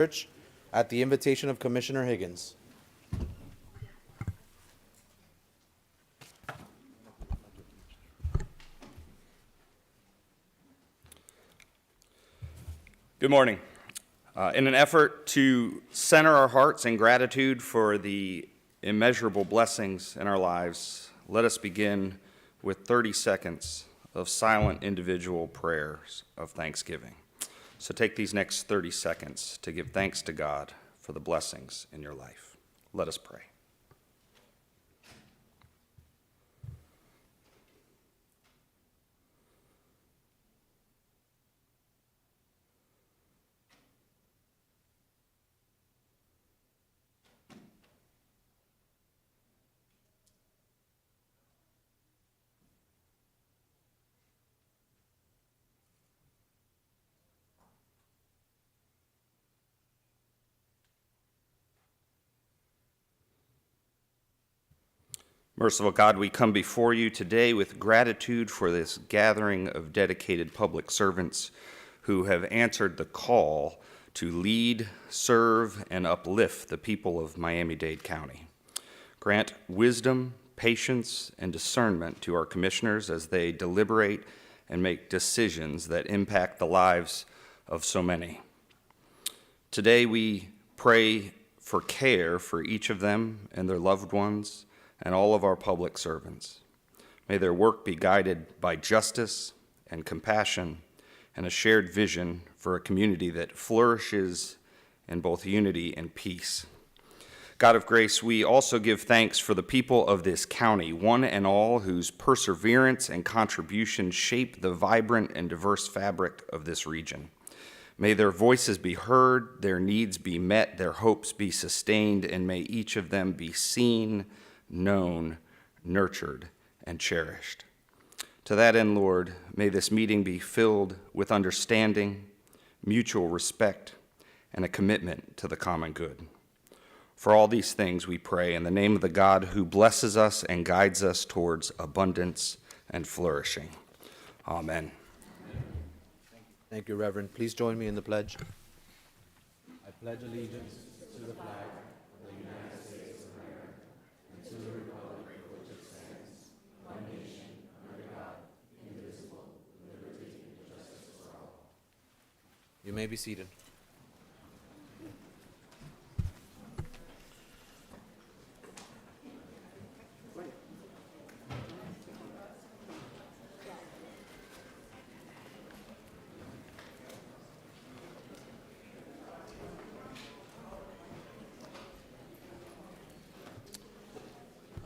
Church at the invitation of Commissioner Higgins. Good morning. In an effort to center our hearts in gratitude for the immeasurable blessings in our lives, let us begin with 30 seconds of silent individual prayers of thanksgiving. So take these next 30 seconds to give thanks to God for the blessings in your life. Let us pray. Merciful God, we come before you today with gratitude for this gathering of dedicated public servants who have answered the call to lead, serve, and uplift the people of Miami-Dade County. Grant wisdom, patience, and discernment to our commissioners as they deliberate and make decisions that impact the lives of so many. Today we pray for care for each of them and their loved ones, and all of our public servants. May their work be guided by justice and compassion and a shared vision for a community that flourishes in both unity and peace. God of grace, we also give thanks for the people of this county, one and all whose perseverance and contribution shape the vibrant and diverse fabric of this region. May their voices be heard, their needs be met, their hopes be sustained, and may each of them be seen, known, nurtured, and cherished. To that end, Lord, may this meeting be filled with understanding, mutual respect, and a commitment to the common good. For all these things we pray in the name of the God who blesses us and guides us towards abundance and flourishing. Amen. Thank you, Reverend. Please join me in the pledge. I pledge allegiance to the flag of the United States of America and to the republic for which it stands, one nation, under God, indivisible, with liberty and justice for all. You may be seated.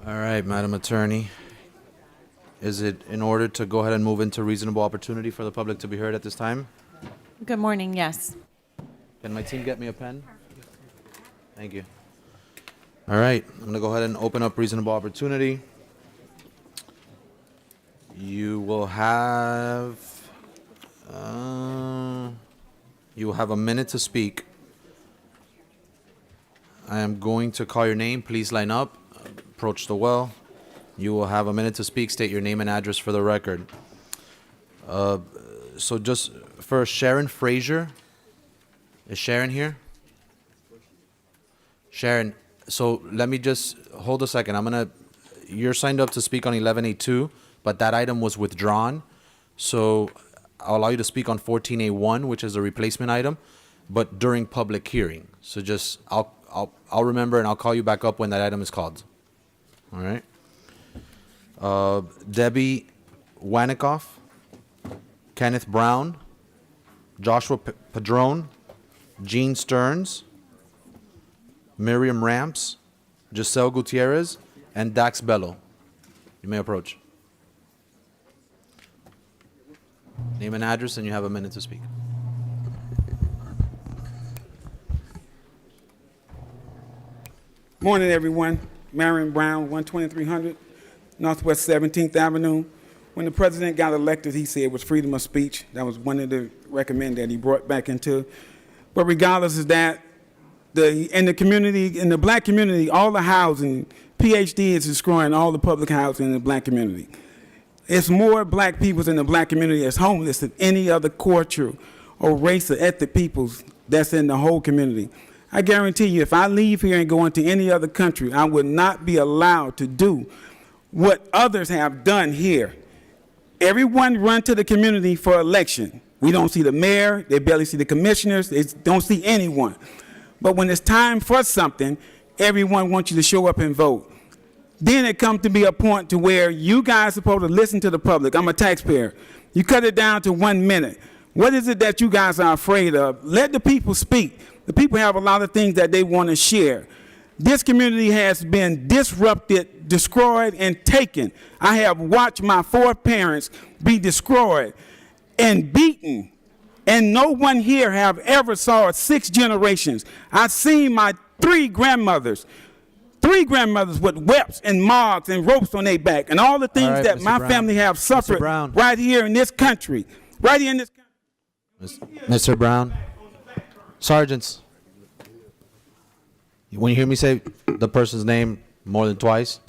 All right, Madam Attorney. Is it in order to go ahead and move into reasonable opportunity for the public to be heard at this time? Good morning, yes. Can my team get me a pen? Thank you. All right, I'm going to go ahead and open up reasonable opportunity. You will have a minute to speak. I am going to call your name. Please line up. Approach the well. You will have a minute to speak. State your name and address for the record. So just first, Sharon Frazier. Is Sharon here? Sharon, so let me just hold a second. You're signed up to speak on 11A2, but that item was withdrawn. So I'll allow you to speak on 14A1, which is a replacement item, but during public hearing. So just, I'll remember and I'll call you back up when that item is called. All right. Debbie Wanikoff, Kenneth Brown, Joshua Padron, Gene Stearns, Miriam Ramps, Giselle Gutierrez, and Dax Bello. You may approach. Name and address, and you have a minute to speak. Morning, everyone. Marion Brown, 12300 Northwest 17th Avenue. When the president got elected, he said it was freedom of speech. That was one of the recommend that he brought back into. But regardless of that, in the community, in the black community, all the housing, PhD is destroying all the public housing in the black community. It's more black people in the black community that's homeless than any other culture or race or ethnic peoples that's in the whole community. I guarantee you, if I leave here and go into any other country, I would not be allowed to do what others have done here. Everyone run to the community for election. We don't see the mayor, they barely see the commissioners, they don't see anyone. But when it's time for something, everyone wants you to show up and vote. Then it comes to be a point to where you guys are supposed to listen to the public. I'm a taxpayer. You cut it down to 1 minute. What is it that you guys are afraid of? Let the people speak. The people have a lot of things that they want to share. This community has been disrupted, destroyed, and taken. I have watched my 4 parents be destroyed and beaten, and no one here have ever saw 6 generations. I've seen my 3 grandmothers with whips and marks and ropes on their back, and all the things right, that Mr. my Brown. family have suffered Brown. right here in this country. Right here in this country. Mr. Brown, sergeants, when you hear me say the person's name more than twice,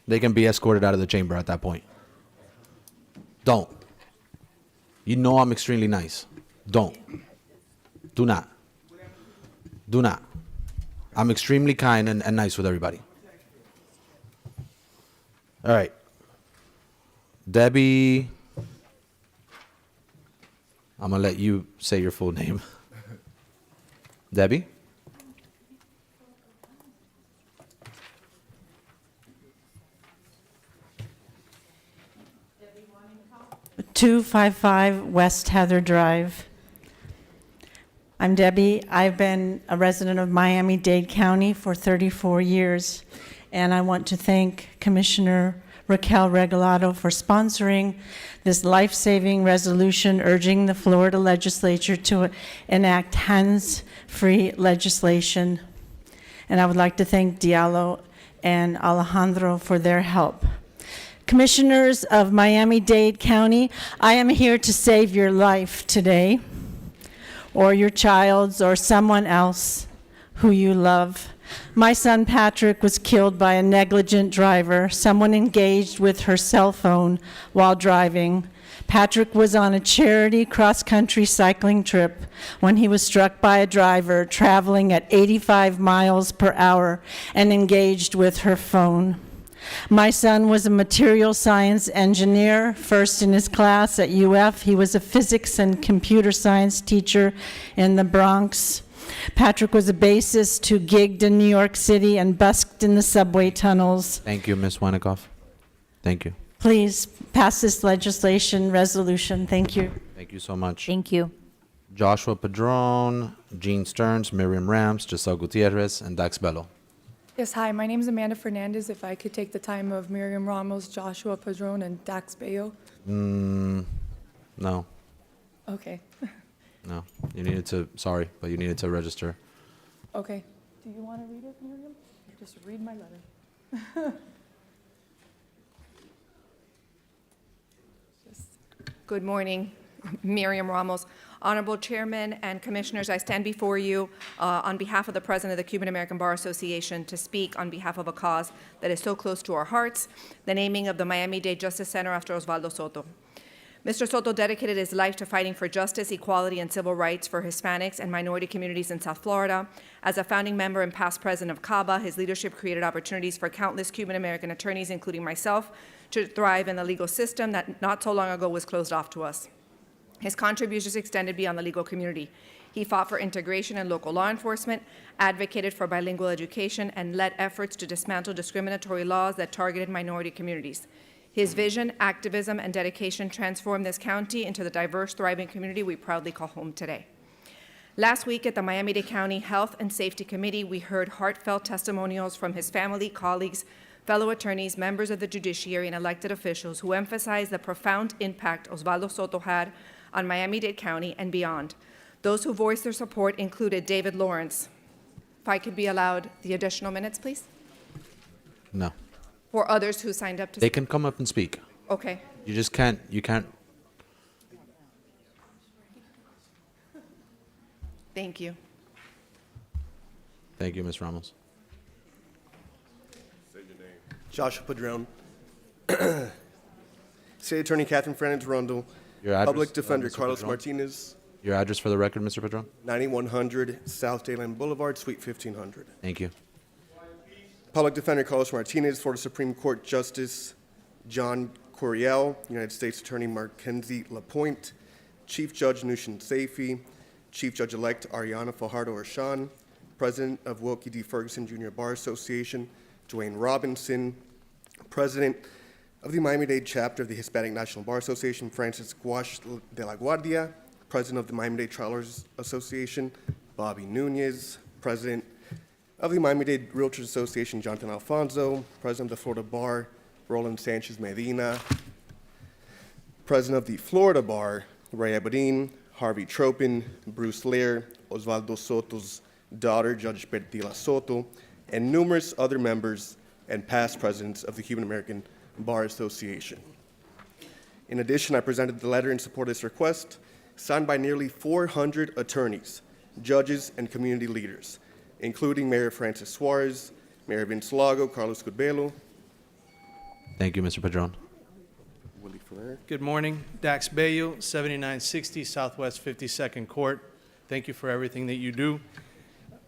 they can be escorted out of the chamber at that point. Don't. You know I'm extremely nice. Don't. Do not. Do not. I'm extremely kind and nice with everybody. All right. Debbie, I'm going to let you say your full name. Debbie? Debbie 255 West Heather Drive. I'm Debbie. I've been a resident of Miami-Dade County for 34 years, and I want to thank Commissioner Raquel Regalado for sponsoring this life-saving resolution urging the Florida legislature to enact hands-free legislation. And I would like to thank Diallo and Alejandro for their help. Commissioners of Miami-Dade County, I am here to save your life today, or your child's, or someone else who you love. My son Patrick was killed by a negligent driver, someone engaged with her cell phone while driving. Patrick was on a charity cross-country cycling trip when he was struck by a driver traveling at 85 miles per hour and engaged with her phone. My son was a material science engineer, first in his class at UF. He was a physics and computer science teacher in the Bronx. Patrick was a bassist who gigged in New York City and busked in the subway tunnels. Thank you, Ms. Wanikoff. Thank you. Please pass this resolution. Thank you. Thank you so much. Thank you. Joshua Padron, Gene Stearns, Miriam Rams, Giselle Gutierrez, and Dax Bello. Yes, hi, my name is Amanda Fernandez. If I could take the time of Miriam Ramos, Joshua Padron, and Dax Bayo. No, Okay, no. You needed to, sorry, but you needed to register. okay. Do you want to read it, Miriam? Just read my letter. Good morning, Miriam Ramos. Honorable Chairman and Commissioners, I stand before you on behalf of the President of the Cuban American Bar Association to speak on behalf of a cause that is so close to our hearts, the naming of the Miami-Dade Justice Center after Osvaldo Soto. Mr. Soto dedicated his life to fighting for justice, equality, and civil rights for Hispanics and minority communities in South Florida. As a founding member and past president of CABA, his leadership created opportunities for countless Cuban American attorneys, including myself, to thrive in the legal system that not so long ago was closed off to us. His contributions extended beyond the legal community. He fought for integration in local law enforcement, advocated for bilingual education, and led efforts to dismantle discriminatory laws that targeted minority communities. His vision, activism, and dedication transformed this county into the diverse, thriving community we proudly call home today. Last week at the Miami-Dade County Health and Safety Committee, we heard heartfelt testimonials from his family, colleagues, fellow attorneys, members of the judiciary, and elected officials who emphasized the profound impact Osvaldo Soto had on Miami-Dade County and beyond. Those who voiced their support included David Lawrence. If I could be allowed the additional minutes, please. No. Or others who signed up to They speak. can come up and speak. Okay. You just can't, you can't. Thank you. Thank you, Ms. Ramos. Joshua Padron. State Attorney Catherine Fernandez Rondel. Your address, Public Defender Mr. Carlos Padron? Martinez. Your address for the record, Mr. Padron? 9100 South Dayland Boulevard, Suite 1500. Thank you. Public Defender Carlos Martinez, Florida Supreme Court Justice John Coriel, United States Attorney Mackenzie Lapointe, Chief Judge Nushin Saifi, Chief Judge-elect Ariana Fajardo-Arshan, President of Wilkie D. Ferguson Jr. Bar Association, Dwayne Robinson, President of the Miami-Dade chapter of the Hispanic National Bar Association, Francis Guash de la Guardia, President of the Miami-Dade Travelers Association, Bobby Nunez, President of the Miami-Dade Realtors Association, Jonathan Alfonso, President of the Florida Bar, Roland Sanchez Medina, President of the Florida Bar, Ray Abedin, Harvey Tropin, Bruce Lear, Osvaldo Soto's daughter, Judge Bertila Soto, and numerous other members and past presidents of the Cuban American Bar Association. In addition, I presented the letter in support of this request, signed by nearly 400 attorneys, judges, and community leaders, including Mayor Francis Suarez, Mayor Vince Lago, Carlos Curbelo. Thank you, Mr. Padron. Willie Ferrer. Good morning. Dax Bayo, 7960 Southwest 52nd Court. Thank you for everything that you do.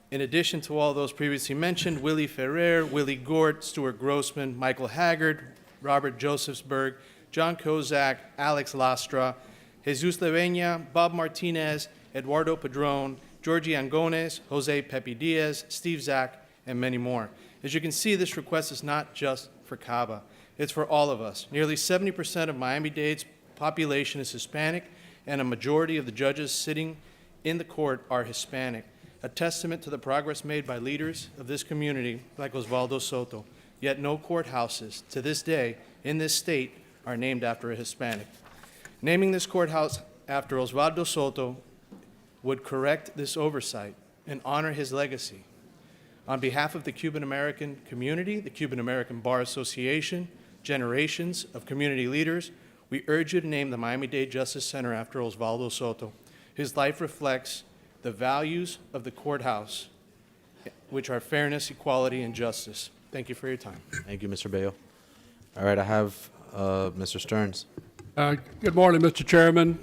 In addition to all those previously mentioned, Willie Ferrer, Willie Gort, Stuart Grossman, Michael Haggard, Robert Josephsberg, John Kozak, Alex Lastra, Jesus Leveña, Bob Martinez, Eduardo Padron, Georgie Angones, Jose Pepe Diaz, Steve Zach, and many more. As you can see, this request is not just for CABA. It's for all of us. Nearly 70% of Miami-Dade's population is Hispanic, and a majority of the judges sitting in the court are Hispanic, a testament to the progress made by leaders of this community like Osvaldo Soto. Yet no courthouses to this day in this state are named after a Hispanic. Naming this courthouse after Osvaldo Soto would correct this oversight and honor his legacy. On behalf of the Cuban American community, the Cuban American Bar Association, generations of community leaders, we urge you to name the Miami-Dade Justice Center after Osvaldo Soto. His life reflects the values of the courthouse, which are fairness, equality, and justice. Thank you for your time. Thank you, Mr. Bayo. All right, I have Mr. Stearns. Good morning, Mr. Chairman,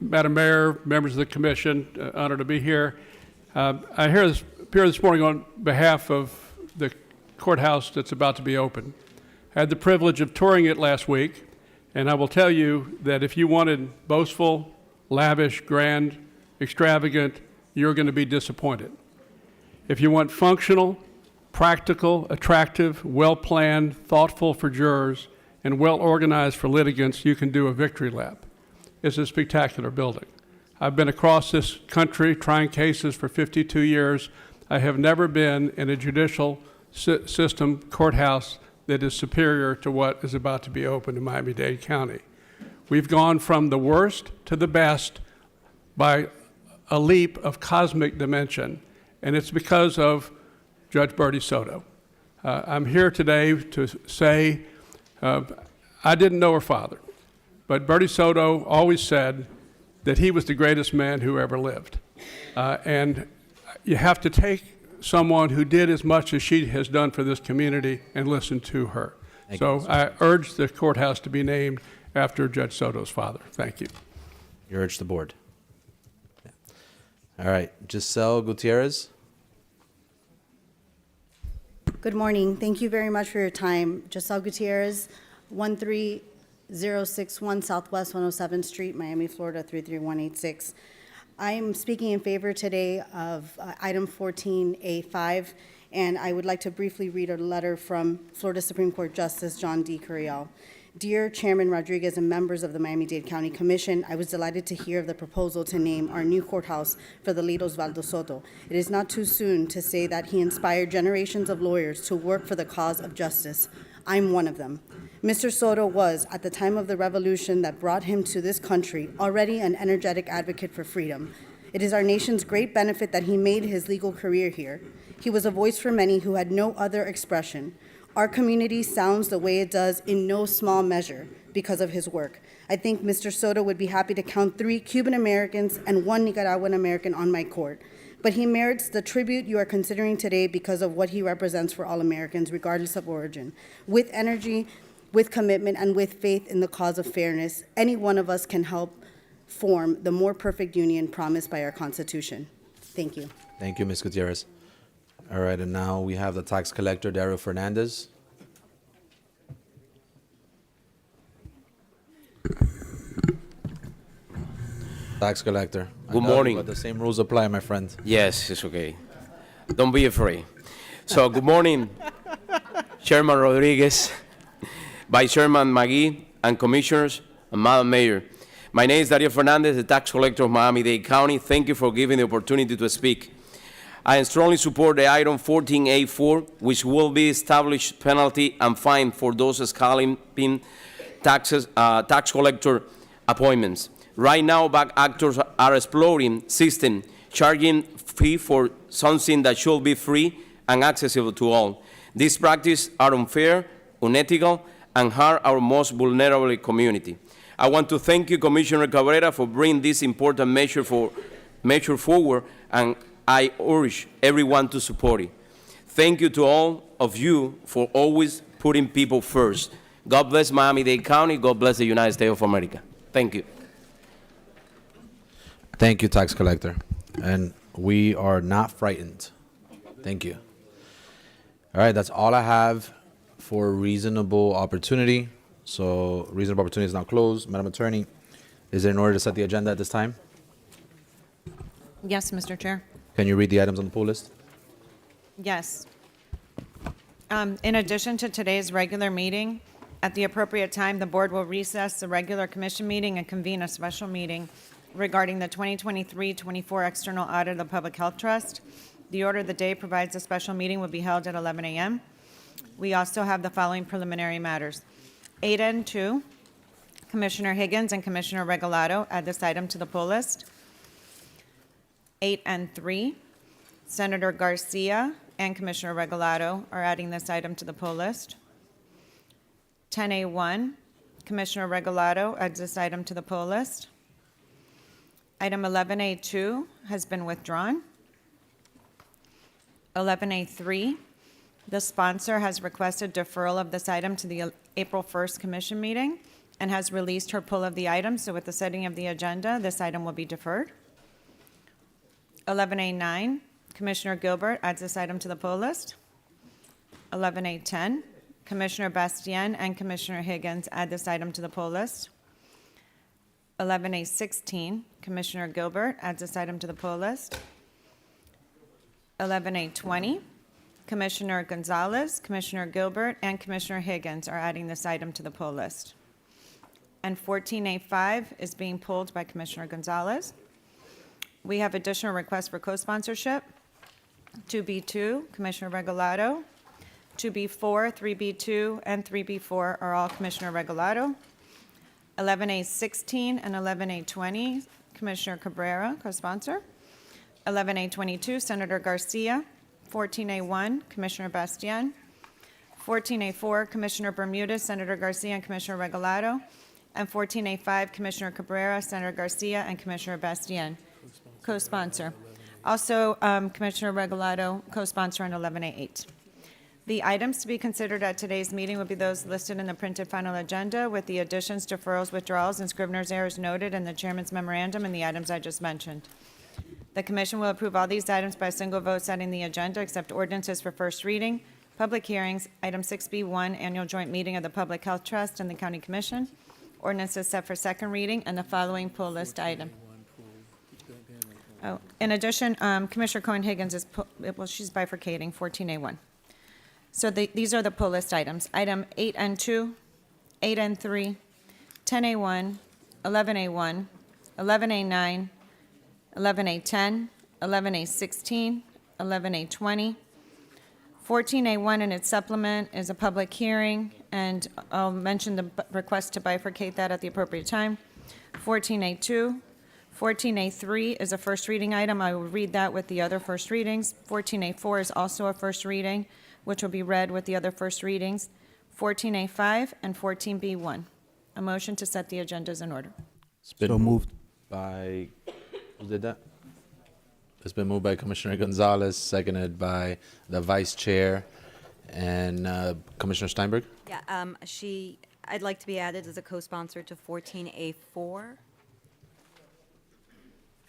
Madam Mayor, members of the Commission. Honored to be here. I appear this morning on behalf of the courthouse that's about to be opened. I had the privilege of touring it last week, and I will tell you that if you wanted boastful, lavish, grand, extravagant, you're going to be disappointed. If you want functional, practical, attractive, well-planned, thoughtful for jurors, and well-organized for litigants, you can do a victory lap. It's a spectacular building. I've been across this country trying cases for 52 years. I have never been in a judicial system courthouse that is superior to what is about to be opened in Miami-Dade County. We've gone from the worst to the best by a leap of cosmic dimension, and it's because of Judge Bertie Soto. I'm here today to say I didn't know her father, but Bertie Soto always said that he was the greatest man who ever lived. And you have to take someone who did as much as she has done for this community and listen to her. So I urge the courthouse to be named after Judge Soto's father. Thank you. You urge the board. Yeah. All right, Giselle Gutierrez. Good morning. Thank you very much for your time. Giselle Gutierrez, 13061 Southwest 107th Street, Miami, Florida, 33186. I am speaking in favor today of item 14A5, and I would like to briefly read a letter from Florida Supreme Court Justice John D. Curiel. Dear Chairman Rodriguez and members of the Miami-Dade County Commission, I was delighted to hear of the proposal to name our new courthouse for the late Osvaldo Soto. It is not too soon to say that he inspired generations of lawyers to work for the cause of justice. I'm one of them. Mr. Soto was, at the time of the revolution that brought him to this country, already an energetic advocate for freedom. It is our nation's great benefit that he made his legal career here. He was a voice for many who had no other expression. Our community sounds the way it does in no small measure because of his work. I think Mr. Soto would be happy to count 3 Cuban Americans and 1 Nicaraguan American on my court. But he merits the tribute you are considering today because of what he represents for all Americans, regardless of origin. With energy, with commitment, and with faith in the cause of fairness, any one of us can help form the more perfect union promised by our Constitution. Thank you. Thank you, Ms. Gutierrez. All right, and now we have the tax collector, Dario Fernandez. Tax collector. I Good love you, morning. but the same rules apply, my friend. Yes, it's okay. Don't be afraid. So, good morning, Chairman Rodriguez, Vice Chairman Magee, and Commissioners, and Madam Mayor. My name is Dario Fernandez, the tax collector of Miami-Dade County. Thank you for giving the opportunity to speak. I strongly support the item 14A4, which will be established penalty and fine for those scalping tax collector appointments. Right now, back actors are exploring system, charging fee for something that should be free and accessible to all. These practices are unfair, unethical, and harm our most vulnerable community. I want to thank you, Commissioner Cabrera, for bringing this important measure forward, and I urge everyone to support it. Thank you to all of you for always putting people first. God bless Miami-Dade County. God bless the United States of America. Thank you. Thank you, tax collector. And we are not frightened. Thank you. All right, that's all I have for reasonable opportunity. So reasonable opportunity is now closed. Madam Attorney, is it in order to set the agenda at this time? Yes, Mr. Chair. Can you read the items on the poll list? Yes. In addition to today's regular meeting, at the appropriate time, the board will recess the regular commission meeting and convene a special meeting regarding the 2023-24 external audit of the Public Health Trust. The order of the day provides a special meeting will be held at 11 a.m. We also have the following preliminary matters. 8 and 2, Commissioner Higgins and Commissioner Regalado add this item to the poll list. 8 and 3, Senator Garcia and Commissioner Regalado are adding this item to the poll list. 10A1, Commissioner Regalado adds this item to the poll list. Item 11A2 has been withdrawn. 11A3, the sponsor has requested deferral of this item to the April 1st commission meeting and has released her pull of the item. So with the setting of the agenda, this item will be deferred. 11A9, Commissioner Gilbert adds this item to the poll list. 11A10, Commissioner Bastien and Commissioner Higgins add this item to the poll list. 11A16, Commissioner Gilbert adds this item to the poll list. 11A20, Commissioner Gonzalez, Commissioner Gilbert, and Commissioner Higgins are adding this item to the poll list. And 14A5 is being pulled by Commissioner Gonzalez. We have additional requests for co-sponsorship. 2B2, Commissioner Regalado. 2B4, 3B2, and 3B4 are all Commissioner Regalado. 11A16 and 11A20, Commissioner Cabrera, co-sponsor. 11A22, Senator Garcia. 14A1, Commissioner Bastien. 14A4, Commissioner Bermudez, Senator Garcia, and Commissioner Regalado. And 14A5, Commissioner Cabrera, Senator Garcia, and Commissioner Bastien, co-sponsor. Also, Commissioner Regalado, co-sponsor on 11A8. The items to be considered at today's meeting will be those listed in the printed final agenda with the additions, deferrals, withdrawals, and scrivener's errors noted in the chairman's memorandum and the items I just mentioned. The commission will approve all these items by a single vote setting the agenda except ordinances for first reading, public hearings, item 6B1, annual joint meeting of the Public Health Trust and the County Commission, ordinances set for second reading, and the following poll list item. Oh, in addition, Commissioner Cohen-Higgins is, she's bifurcating 14A1. So these are the pull list items. Item 8 and 2, 8 and 3, 10A1, 11A1, 11A9, 11A10, 11A16, 11A20. 14A1 and its supplement is a public hearing, and I'll mention the request to bifurcate that at the appropriate time. 14A2, 14A3 is a first reading item. I will read that with the other first readings. 14A4 is also a first reading, which will be read with the other first readings. 14A5 and 14B1. A motion to set the agendas in order. It's been So moved. by, who did that? It's been moved by Commissioner Gonzalez, seconded by the Vice Chair and Commissioner Steinberg. Yeah, I'd like to be added as a co-sponsor to 14A4.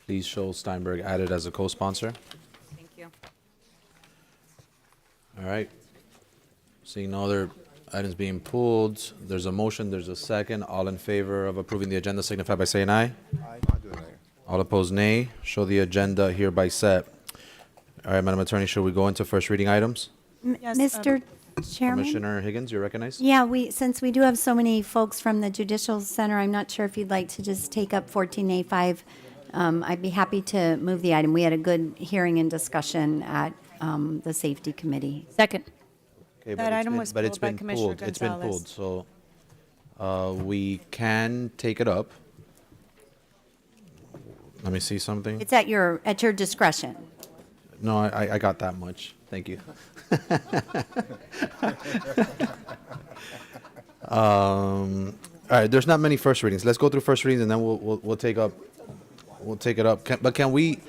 Please show Steinberg added as a co-sponsor. Thank you. All right. Seeing no other items being pulled, there's a motion, there's a second. All in favor of approving the agenda signify by saying aye. Aye. All opposed, nay. Show the agenda hereby set. All right, Madam Attorney, should we go into first reading items? Yes, Mr. Chairman? Commissioner Higgins, you're recognized. Yeah, since we do have so many folks from the Judicial Center, I'm not sure if you'd like to just take up 14A5. I'd be happy to move the item. We had a good hearing and discussion at the Safety Committee. Second. Okay, That item was but it's pulled by been Commissioner pulled. It's been Gonzalez. pulled, so we can take it up. Let me see something. It's at your discretion. No, I got that much. Thank you. All right, there's not many first readings. Let's go through first readings and then we'll take it up. But can we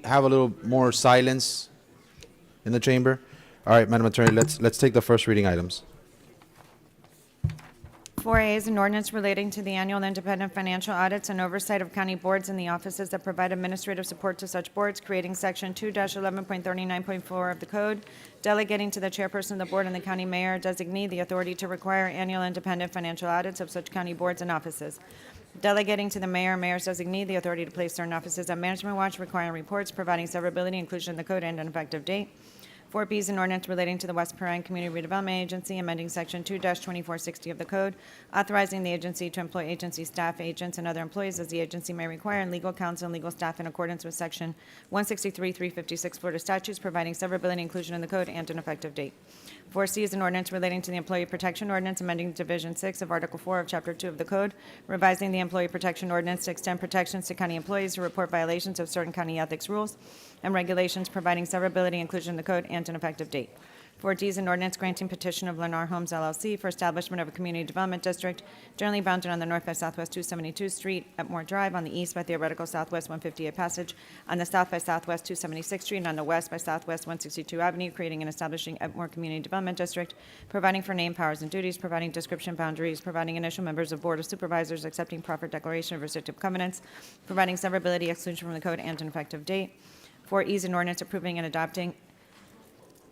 have a little more silence in the chamber? All right, Madam Attorney, let's take the first reading items. 4A is an ordinance relating to the annual independent financial audits and oversight of county boards and the offices that provide administrative support to such boards, creating Section 2-11.39.4 of the code, delegating to the chairperson of the board and the county mayor designee the authority to require annual independent financial audits of such county boards and offices, delegating to the mayor and mayor's designee the authority to place certain offices on management watch, requiring reports, providing severability, inclusion in the code, and an effective date. 4B is an ordinance relating to the West Perrine Community Redevelopment Agency, amending Section 2-2460 of the code, authorizing the agency to employ agency staff, agents, and other employees as the agency may require, and legal counsel and legal staff in accordance with Section 163-356 Florida statutes, providing severability and inclusion in the code, and an effective date. 4C is an ordinance relating to the Employee Protection Ordinance, amending Division 6 of Article 4 of Chapter 2 of the Code, revising the Employee Protection Ordinance to extend protections to county employees who report violations of certain county ethics rules and regulations, providing severability, inclusion in the code, and an effective date. 4D is an ordinance granting petition of Lennar Homes LLC for establishment of a community development district generally bounded on the north by southwest 272 Street, Etmore Drive, on the east by theoretical southwest 158 Passage, on the south by southwest 276 Street, and on the west by southwest 162 Avenue, creating and establishing Etmore Community Development District, providing for name, powers, and duties, providing description boundaries, providing initial members of Board of Supervisors, accepting proffer declaration of restrictive covenants, providing severability, exclusion from the code, and an effective date. 4E is an ordinance approving and adopting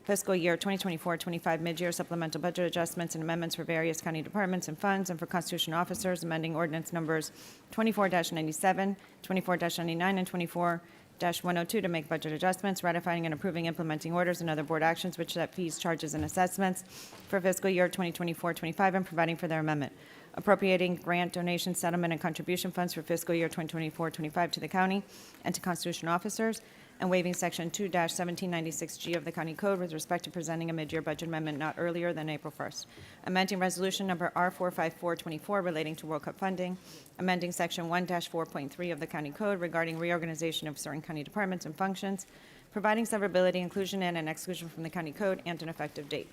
fiscal year 2024-25 mid-year supplemental budget adjustments and amendments for various county departments and funds and for constitutional officers, amending ordinance numbers 24-97, 24-99, and 24-102 to make budget adjustments, ratifying and approving implementing orders and other board actions which set fees, charges, and assessments for fiscal year 2024-25 and providing for their amendment, appropriating grant, donation, settlement, and contribution funds for fiscal year 2024-25 to the county and to constitutional officers, and waiving Section 2-1796G of the County Code with respect to presenting a mid-year budget amendment not earlier than April 1st. Amending Resolution Number R45424 relating to World Cup funding. Amending Section 1-4.3 of the County Code regarding reorganization of certain county departments and functions. Providing severability, inclusion in, and exclusion from the County Code, and an effective date.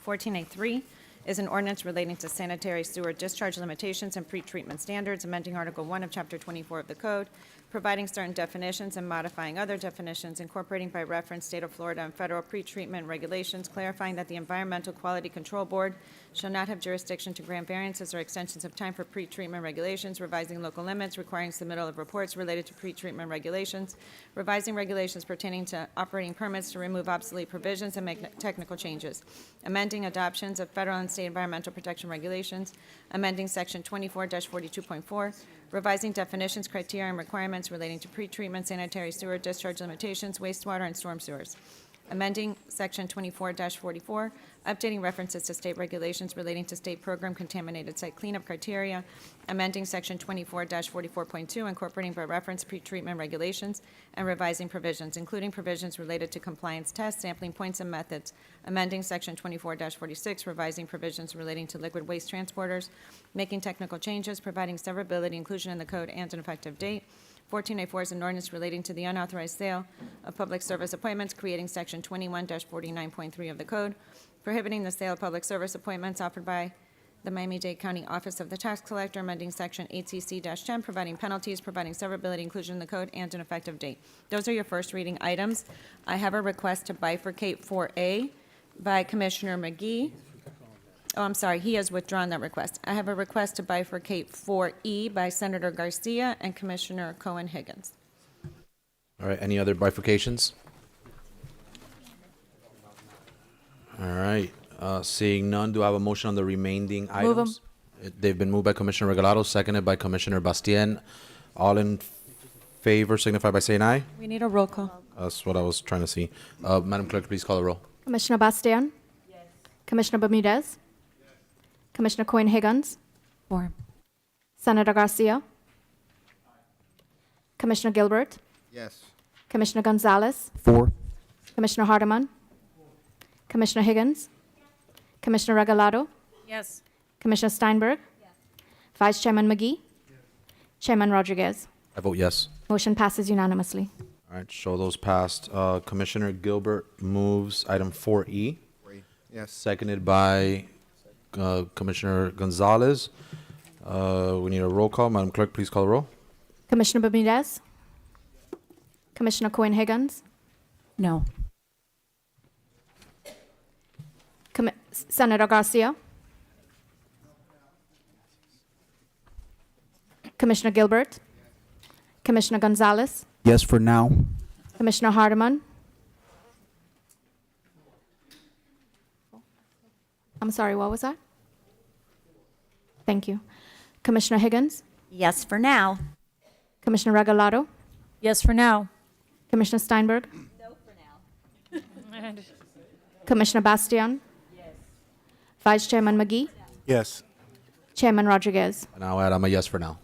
14A3 is an ordinance relating to sanitary sewer discharge limitations and pretreatment standards, amending Article 1 of Chapter 24 of the Code, providing certain definitions and modifying other definitions, incorporating by reference state of Florida and federal pretreatment regulations, clarifying that the Environmental Quality Control Board shall not have jurisdiction to grant variances or extensions of time for pretreatment regulations, revising local limits, requiring submittal of reports related to pretreatment regulations, revising regulations pertaining to operating permits to remove obsolete provisions and make technical changes, amending adoptions of federal and state environmental protection regulations, amending Section 24-42.4, revising definitions, criteria, and requirements relating to pretreatment, sanitary sewer discharge limitations, wastewater, and storm sewers. Amending Section 24-44, updating references to state regulations relating to state program contaminated site cleanup criteria. Amending Section 24-44.2, incorporating by reference pretreatment regulations, and revising provisions, including provisions related to compliance tests, sampling points, and methods. Amending Section 24-46, revising provisions relating to liquid waste transporters, making technical changes, providing severability, inclusion in the code, and an effective date. 14A4 is an ordinance relating to the unauthorized sale of public service appointments, creating Section 21-49.3 of the code, prohibiting the sale of public service appointments offered by the Miami-Dade County Office of the Tax Collector, amending Section 8CC-10, providing penalties, providing severability, inclusion in the code, and an effective date. Those are your first reading items. I have a request to bifurcate 4A by Commissioner McGee Oh, I'm sorry, he has withdrawn that request. I have a request to bifurcate 4E by Senator Garcia and Commissioner Cohen-Higgins. All right, any other bifurcations? All right, seeing none, do I have a motion on the remaining items? They've been moved by Commissioner Regalado, seconded by Commissioner Bastien. All in favor signify by saying aye. We need a roll call. That's what I was trying to see. Madam Clerk, please call the roll. Commissioner Bastian? Yes. Commissioner Bermudez? Yes. Commissioner Cohen-Higgins? 4. Senator Garcia? Commissioner Gilbert? Yes. Commissioner Gonzalez? 4. Commissioner Hardeman? Commissioner Higgins? Commissioner Regalado? Yes. Commissioner Steinberg? Vice Chairman McGee? Chairman Rodriguez? I vote yes. Motion passes unanimously. All right, show those passed. Commissioner Gilbert moves item 4E, Yes. seconded by Commissioner Gonzalez. We need a roll call. Madam Clerk, please call the roll. Commissioner Bermudez? Commissioner Cohen-Higgins? No. Senator Garcia? Commissioner Gilbert? Commissioner Gonzalez? Yes for now. Commissioner Hardeman? I'm sorry, what was that? Thank you. Commissioner Higgins? Yes for now. Commissioner Regalado? Yes for now. Commissioner Steinberg? No for now. Commissioner Bastian? Yes. Vice Chairman McGee? Yes. Chairman Rodriguez? And I'll add I'm a yes for now.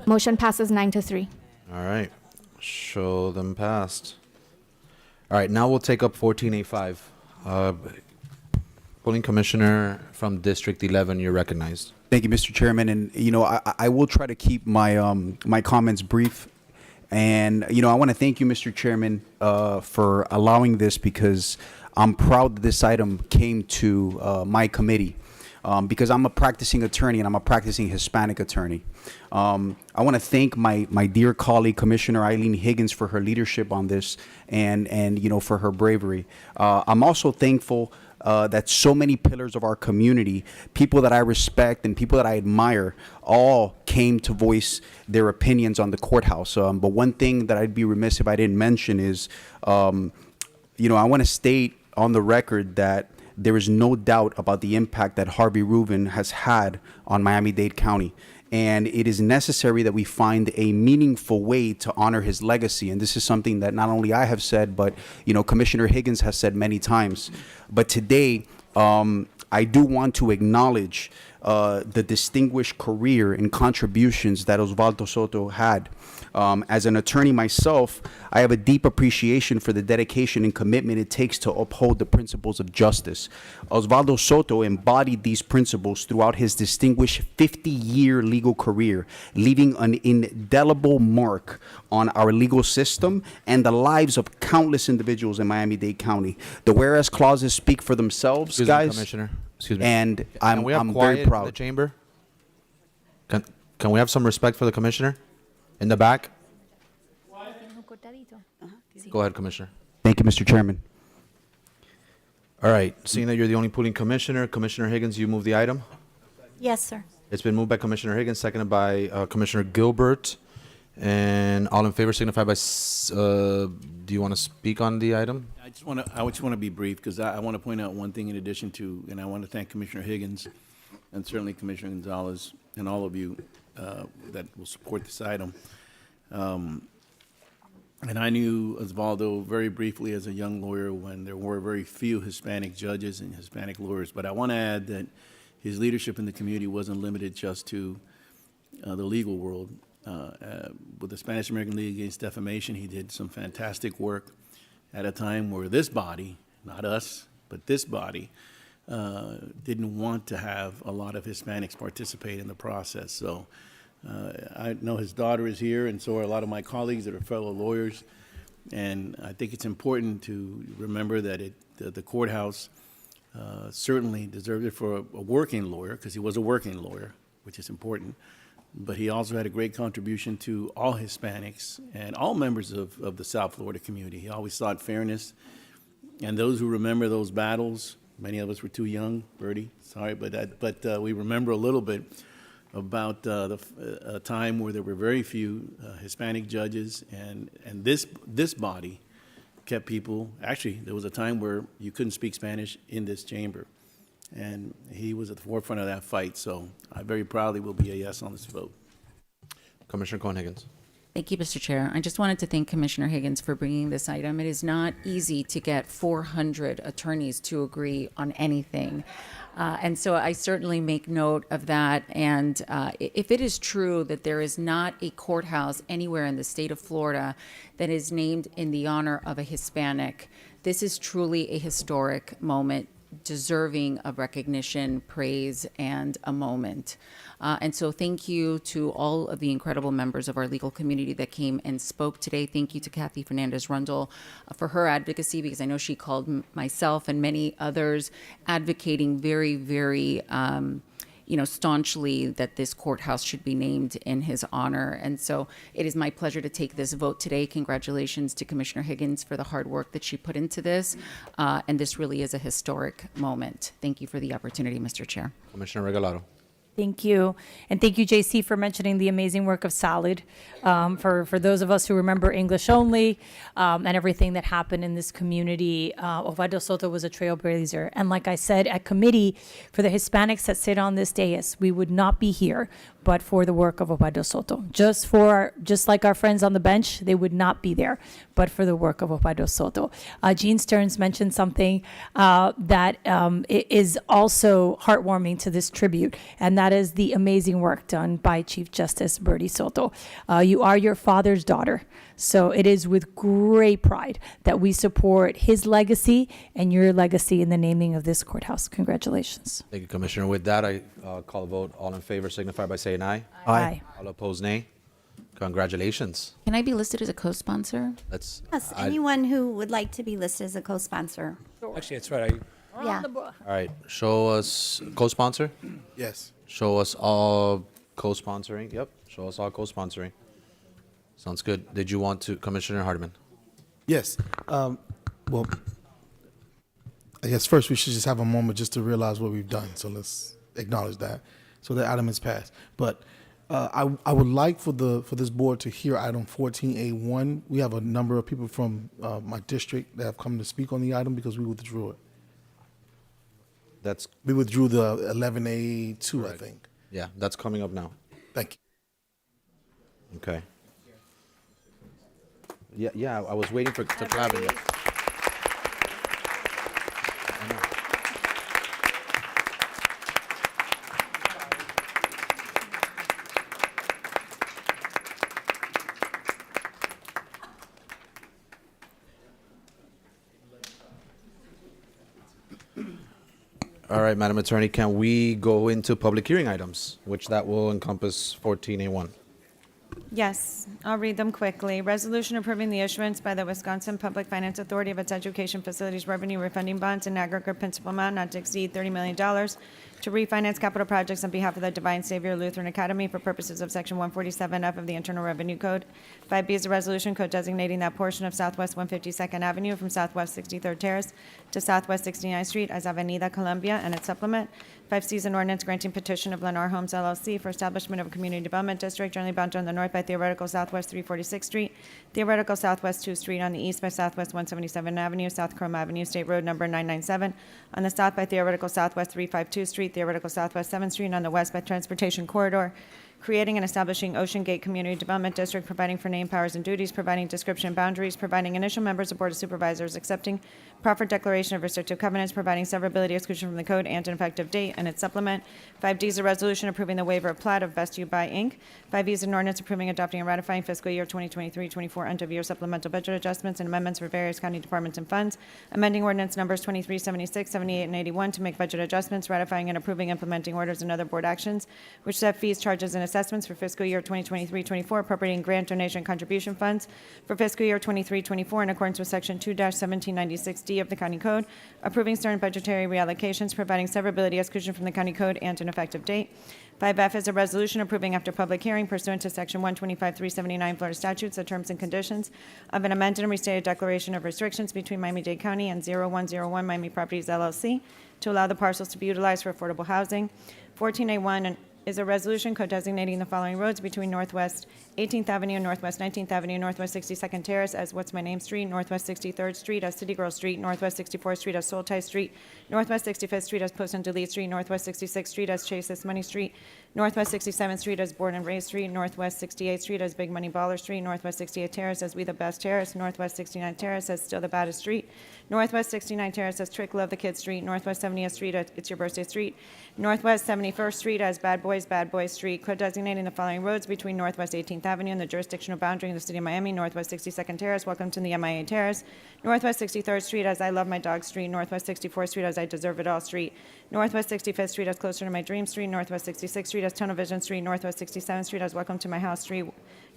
Motion passes 9-3. All right, show them passed. All right, now we'll take up 14A5. Polling Commissioner from District 11, you're recognized. Thank you, Mr. Chairman. And, I will try to keep my, my comments brief. And, I want to thank you, Mr. Chairman, for allowing this because I'm proud that this item came to my committee. Because I'm a practicing attorney and I'm a practicing Hispanic attorney. I want to thank my dear colleague, Commissioner Eileen Higgins, for her leadership on this and for her bravery. I'm also thankful that so many pillars of our community, people that I respect and people that I admire, all came to voice their opinions on the courthouse. But one thing that I'd be remiss if I didn't mention is, I want to state on the record that there is no doubt about the impact that Harvey Rubin has had on Miami-Dade County. And it is necessary that we find a meaningful way to honor his legacy. And this is something that not only I have said, but, Commissioner Higgins has said many times. But today, I do want to acknowledge the distinguished career and contributions that Osvaldo Soto had. As an attorney myself, I have a deep appreciation for the dedication and commitment it takes to uphold the principles of justice. Osvaldo Soto embodied these principles throughout his distinguished 50-year legal career, leaving an indelible mark on our legal system and the lives of countless individuals in Miami-Dade County. The whereas clauses speak for themselves, Excuse guys. me, Commissioner. Excuse me. And Can we have I'm quiet very proud. in the chamber? Can we have some respect for the commissioner in the back? Go ahead, Commissioner. Thank you, Mr. Chairman. All right, seeing that you're the only polling commissioner, Commissioner Higgins, you move the item. Yes, sir. It's been moved by Commissioner Higgins, seconded by Commissioner Gilbert. And all in favor signify by, do you want to speak on the item? I just want to be brief because I want to point out one thing in addition to, and I want to thank Commissioner Higgins and certainly Commissioner Gonzalez and all of you that will support this item. And I knew Osvaldo very briefly as a young lawyer when there were very few Hispanic judges and Hispanic lawyers. But I want to add that his leadership in the community wasn't limited just to the legal world. With the Spanish American League Against Defamation, he did some fantastic work at a time where this body, not us, but this body, didn't want to have a lot of Hispanics participate in the process. So I know his daughter is here, and so are a lot of my colleagues that are fellow lawyers. And I think it's important to remember that the courthouse certainly deserved it for a working lawyer, because he was a working lawyer, which is important. But he also had a great contribution to all Hispanics and all members of the South Florida community. He always sought fairness. And those who remember those battles Many of us were too young, Bertie, sorry, but we remember a little bit about a time where there were very few Hispanic judges, and this body kept people, actually, there was a time where you couldn't speak Spanish in this chamber, and he was at the forefront of that fight, so I very proudly will be a yes on this vote. Commissioner Cohen-Higgins. Thank you, Mr. Chair. I just wanted to thank Commissioner Higgins for bringing this item. It is not easy to get 400 attorneys to agree on anything. And so I certainly make note of that. And if it is true that there is not a courthouse anywhere in the state of Florida that is named in the honor of a Hispanic, this is truly a historic moment, deserving of recognition, praise, and a moment. And so thank you to all of the incredible members of our legal community that came and spoke today. Thank you to Kathy Fernandez-Rundle for her advocacy, because I know she called myself and many others advocating very, very staunchly that this courthouse should be named in his honor. And so it is my pleasure to take this vote today. Congratulations to Commissioner Higgins for the hard work that she put into this. And this really is a historic moment. Thank you for the opportunity, Mr. Chair. Commissioner Regalado. Thank you. And thank you, JC, for mentioning the amazing work of Salad. For those of us who remember English only and everything that happened in this community, Osvaldo Soto was a trailblazer. And like I said at committee, for the Hispanics that sit on this dais, we would not be here but for the work of Osvaldo Soto. Just like our friends on the bench, they would not be there but for the work of Osvaldo Soto. Gene Stearns mentioned something that is also heartwarming to this tribute, and that is the amazing work done by Chief Justice Bertie Soto. You are your father's daughter, so it is with great pride that we support his legacy and your legacy in the naming of this courthouse. Congratulations. Thank you, Commissioner. With that, I call a vote. All in favor signify by saying aye. Aye. All opposed, nay. Congratulations. Can I be listed as a co-sponsor? That's Yes, anyone who would like to be listed as a co-sponsor. Actually, that's right. Yeah. all right. Show us co-sponsor. Yes. Show us all co-sponsoring. Yep. Show us all co-sponsoring. Sounds good. Did you want to, Commissioner Hardiman? Yes. Well, I guess first we should just have a moment just to realize what we've done. So let's acknowledge that. So the item is passed. But I would like for this board to hear item 14A1. We have a number of people from my district that have come to speak on the item because we withdrew it. We withdrew the 11A2, correct. I think. Yeah, that's coming up now. Thank you. Okay. Yeah, I was waiting to clap it. All right, Madam Attorney, can we go into public hearing items, which that will encompass 14A1? Yes, I'll read them quickly. Resolution approving the issuance by the Wisconsin Public Finance Authority of its education facilities revenue refunding bonds in aggregate principal amount not to exceed $30 million to refinance capital projects on behalf of the Divine Savior Lutheran Academy for purposes of Section 147F of the Internal Revenue Code. 5B is a resolution code designating that portion of Southwest 152nd Avenue from Southwest 63rd Terrace to Southwest 69th Street as Avenida Colombia and its supplement. 5C is an ordinance granting petition of Lennar Homes LLC for establishment of a community development district generally bounded on the north by theoretical Southwest 346th Street, theoretical Southwest 2th Street, on the east by Southwest 177th Avenue, South Chrome Avenue, State Road number 997, on the south by theoretical Southwest 352th Street, theoretical Southwest 7th Street, and on the west by Transportation Corridor, creating and establishing Ocean Gate Community Development District, providing for name, powers, and duties, providing description and boundaries, providing initial members of Board of Supervisors, accepting proffered declaration of restrictive covenants, providing severability exclusion from the code and an effective date, and its supplement. 5D is a resolution approving the waiver of plat of Best You Buy, Inc. 5E is an ordinance approving, adopting, and ratifying fiscal year 2023-24 end-of-year supplemental budget adjustments and amendments for various county departments and funds, amending ordinance numbers 23, 76, 78, and 81 to make budget adjustments, ratifying and approving implementing orders and other board actions, which set fees, charges, and assessments for fiscal year 2023-24, appropriating grant, donation, and contribution funds for fiscal year 23-24 in accordance with Section 2-1796D of the County Code, approving certain budgetary reallocations, providing severability exclusion from the County Code and an effective date. 5F is a resolution approving after public hearing pursuant to Section 125-379 Florida statutes the terms and conditions of an amended and restated declaration of restrictions between Miami-Dade County and 0101 Miami Properties LLC to allow the parcels to be utilized for affordable housing. 14A1 is a resolution co-designating the following roads between Northwest 18th Avenue, Northwest 19th Avenue, Northwest 62nd Terrace as What's My Name Street, Northwest 63rd Street as City Girl Street, Northwest 64th Street as Soul Tie Street, Northwest 65th Street as Post and Delete Street, Northwest 66th Street as Chase Money Street, Northwest 67th Street as Born and Raised Street, Northwest 68th Street as Big Money Baller Street, Northwest 68th Terrace as We the Best Terrace, Northwest 69th Terrace as Still the Baddest Street, Northwest 69th Terrace as Trick Love the Kids Street, Northwest 70th Street as It's Your Birthday Street, Northwest 71st Street as Bad Boys Street, co-designating the following roads between Northwest 18th Avenue and the jurisdictional boundary in the city of Miami, Northwest 62nd Terrace, Welcome to the MIA Terrace, Northwest 63rd Street as I Love My Dog Street, Northwest 64th Street as I Deserve It All Street, Northwest 65th Street as Closer to My Dream Street, Northwest 66th Street as Tunnel Vision Street, Northwest 67th Street as Welcome to My House Street,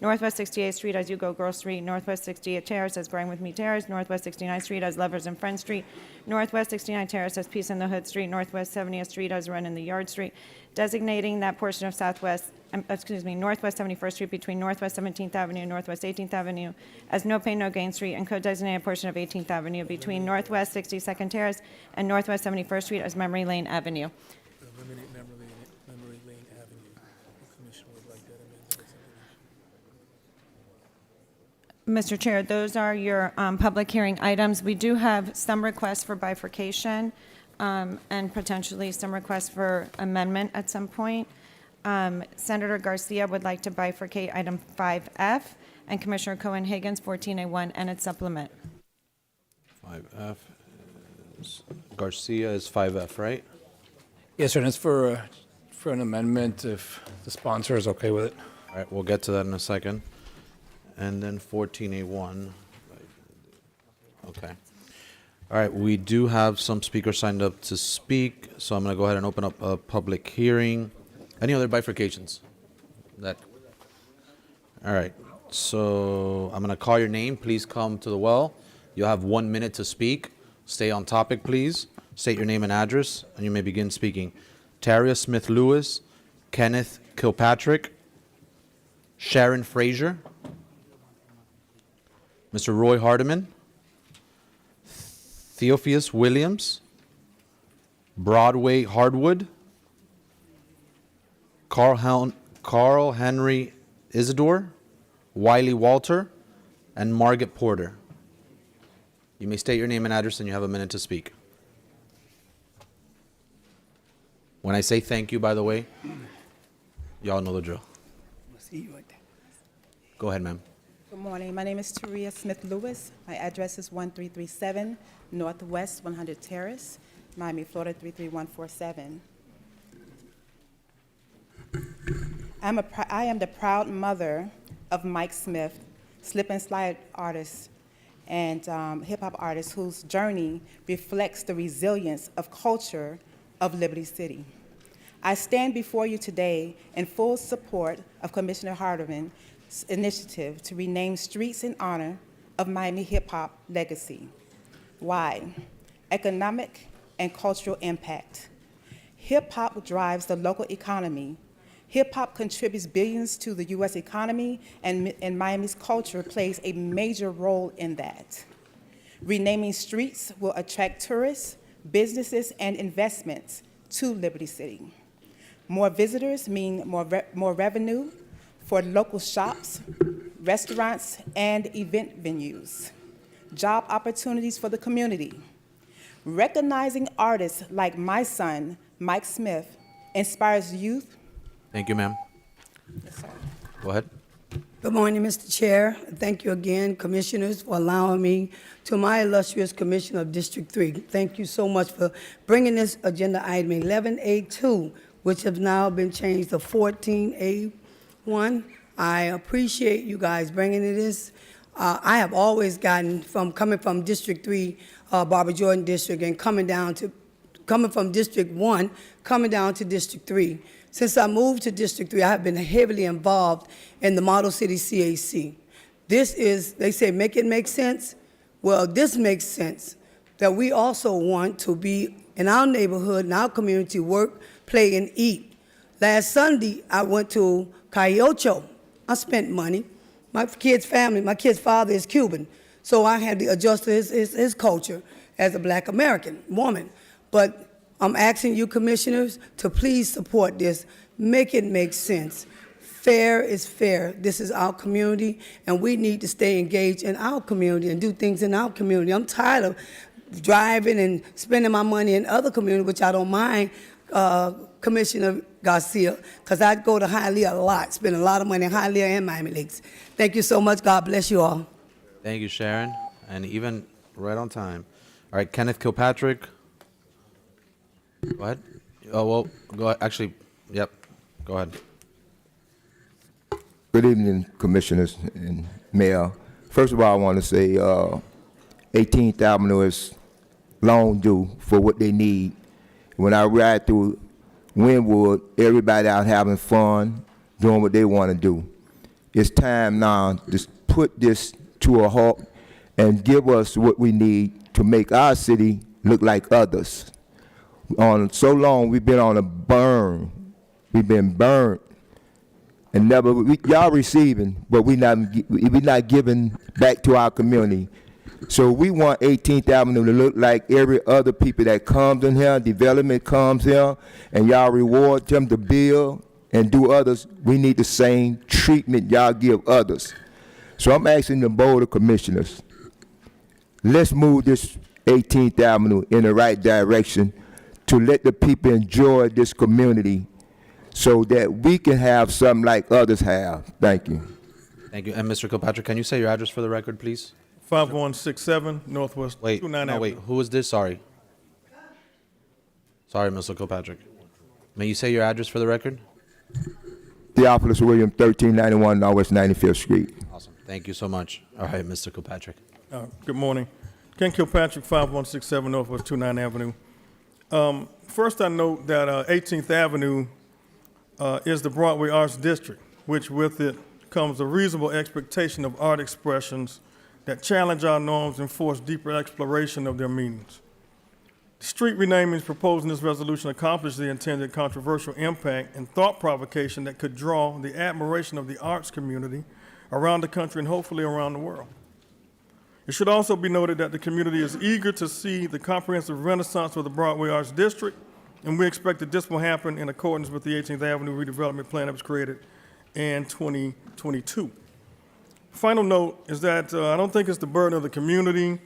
Northwest 68th Street as You Go Girl Street, Northwest 68th Terrace as Grind With Me Terrace, Northwest 69th Street as Lovers and Friends Street, Northwest 69th Terrace as Peace in the Hood Street, Northwest 70th Street as Run in the Yard Street, designating that portion of Northwest 71st Street between Northwest 17th Avenue and Northwest 18th Avenue as No Pain, No Gain Street, and co-designated a portion of 18th Avenue between Northwest 62nd Terrace and Northwest 71st Street as Memory Lane Avenue. Eliminate Memory Lane Avenue. The commission would like that amended. Mr. Chair, those are your public hearing items. We do have some requests for bifurcation and potentially some requests for amendment at some point. Senator Garcia would like to bifurcate item 5F, and Commissioner Cohen-Higgins 14A1 and its supplement. 5F is, Garcia is 5F, right? Yes, sir, and it's for an amendment if the sponsor is okay with it. All right, we'll get to that in a second. And then 14A1. Okay. All right, we do have some speakers signed up to speak, so I'm going to go ahead and open up a public hearing. Any other bifurcations? All right, so I'm going to call your name. Please come to the well. You'll have 1 minute to speak. Stay on topic, please. State your name and address, and you may begin speaking. Taria Smith-Lewis, Kenneth Kilpatrick, Sharon Frazier, Mr. Roy Hardiman, Theophilus Williams, Broadway Hardwood, Carl Henry Isidore, Wiley Walter, and Margaret Porter. You may state your name and address, and you have a minute to speak. When I say thank you, by the way, y'all know the drill. Go ahead, ma'am. Good morning. My name is Taria Smith-Lewis. My address is 1337 Northwest 100 Terrace, Miami, Florida 33147. I am the proud mother of Mike Smith, slip and slide artist and hip-hop artist whose journey reflects the resilience of culture of Liberty City. I stand before you today in full support of Commissioner Hardiman's initiative to rename streets in honor of Miami hip-hop legacy. Why? Economic and cultural impact. Hip-hop drives the local economy. Hip-hop contributes billions to the U.S. economy, and Miami's culture plays a major role in that. Renaming streets will attract tourists, businesses, and investments to Liberty City. More visitors mean more revenue for local shops, restaurants, and event venues. Job opportunities for the community. Recognizing artists like my son, Mike Smith, inspires youth. Thank you, ma'am. Yes, sir. Go ahead. Good morning, Mr. Chair. Thank you again, commissioners, for allowing me to my illustrious commission of District 3. Thank you so much for bringing this agenda item 11A2, which has now been changed to 14A1. I appreciate you guys bringing this. I have always gotten coming from District 3, Barbara Jordan District, and coming from District 1, coming down to District 3. Since I moved to District 3, I have been heavily involved in the Model City CAC. This is, they say, make it make sense. Well, this makes sense, that we also want to be in our neighborhood, in our community, work, play, and eat. Last Sunday, I went to Cayocho. I spent money. My kid's father is Cuban, so I had to adjust to his culture as a black American woman. But I'm asking you commissioners to please support this. Make it make sense. Fair is fair. This is our community, and we need to stay engaged in our community and do things in our community. I'm tired of driving and spending my money in other communities, which I don't mind, Commissioner Garcia, because I go to Hialeah a lot, spend a lot of money in Hialeah and Miami Lakes. Thank you so much. God bless you all. Thank you, Sharon. And even right on time. All right, Kenneth Kilpatrick. Go ahead. Oh, well, go ahead. Actually, yep, go ahead. Good evening, Commissioners and Mayor. First of all, I want to say 18th Avenue is long due for what they need. When I ride through Wynwood, everybody out having fun, doing what they want to do. It's time now to put this to a halt and give us what we need to make our city look like others. On so long, we've been on a burn. We've been burned. And never, y'all receiving, but we not giving back to our community. So we want 18th Avenue to look like every other people that comes in here, development comes here, and y'all reward them to build and do others. We need the same treatment y'all give others. So I'm asking the Board of Commissioners, let's move this 18th Avenue in the right direction to let the people enjoy this community so that we can have something like others have. Thank you. Thank you. And Mr. Kilpatrick, can you say your address for the record, please? 5167 Northwest 29 Wait, who is this? Sorry, Mr. Kilpatrick. May you say your address for the record? Theophilus William, 1391 Northwest 95th Street. Awesome. Thank you so much. All right, Mr. Kilpatrick. Good morning. Ken Kilpatrick, 5167 Northwest 29 Avenue. First, I note that 18th Avenue is the Broadway Arts District, which with it comes a reasonable expectation of art expressions that challenge our norms and force deeper exploration of their meanings. Street renamings proposed in this resolution accomplish the intended controversial impact and thought provocation that could draw the admiration of the arts community around the country and hopefully around the world. It should also be noted that the community is eager to see the comprehensive renaissance of the Broadway Arts District, and we expect that this will happen in accordance with the 18th Avenue redevelopment plan that was created in 2022. Final note is that I don't think it's the burden of the community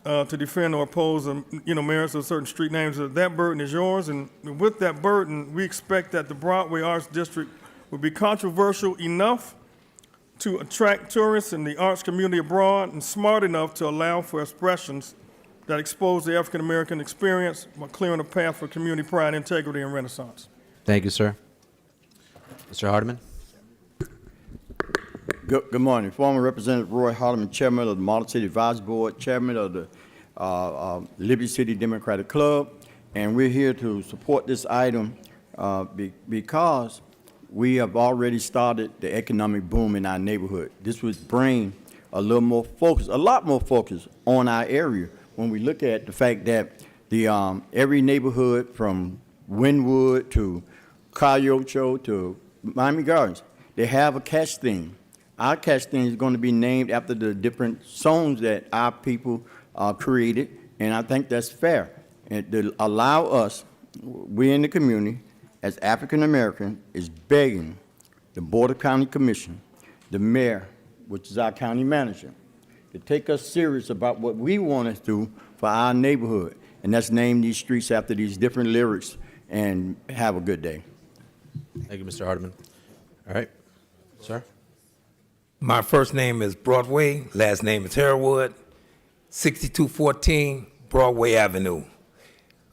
to defend or oppose merits of certain street names. That burden is yours, and with that burden, we expect that the Broadway Arts District will be controversial enough to attract tourists and the arts community abroad, and smart enough to allow for expressions that expose the African American experience while clearing a path for community pride, integrity, and renaissance. Thank you, sir. Mr. Hardeman. Good morning. Former Representative Roy Hardeman, Chairman of the Model City Advisory Board, Chairman of the Liberty City Democratic Club, and we're here to support this item because we have already started the economic boom in our neighborhood. This would bring a lot more focus on our area when we look at the fact that the every neighborhood from Wynwood to Cayocho to Miami Gardens, they have a catch theme. Our catch theme is going to be named after the different songs that our people created, and I think that's fair. And to allow us, we in the community, as African American, is begging the Board of County Commission, the mayor, which is our county manager, to take us serious about what we want to do for our neighborhood, and that's name these streets after these different lyrics, and have a good day. Thank you, Mr. Hardeman. All right, sir. My first name is Broadway, last name is Harewood, 6214 Broadway Avenue.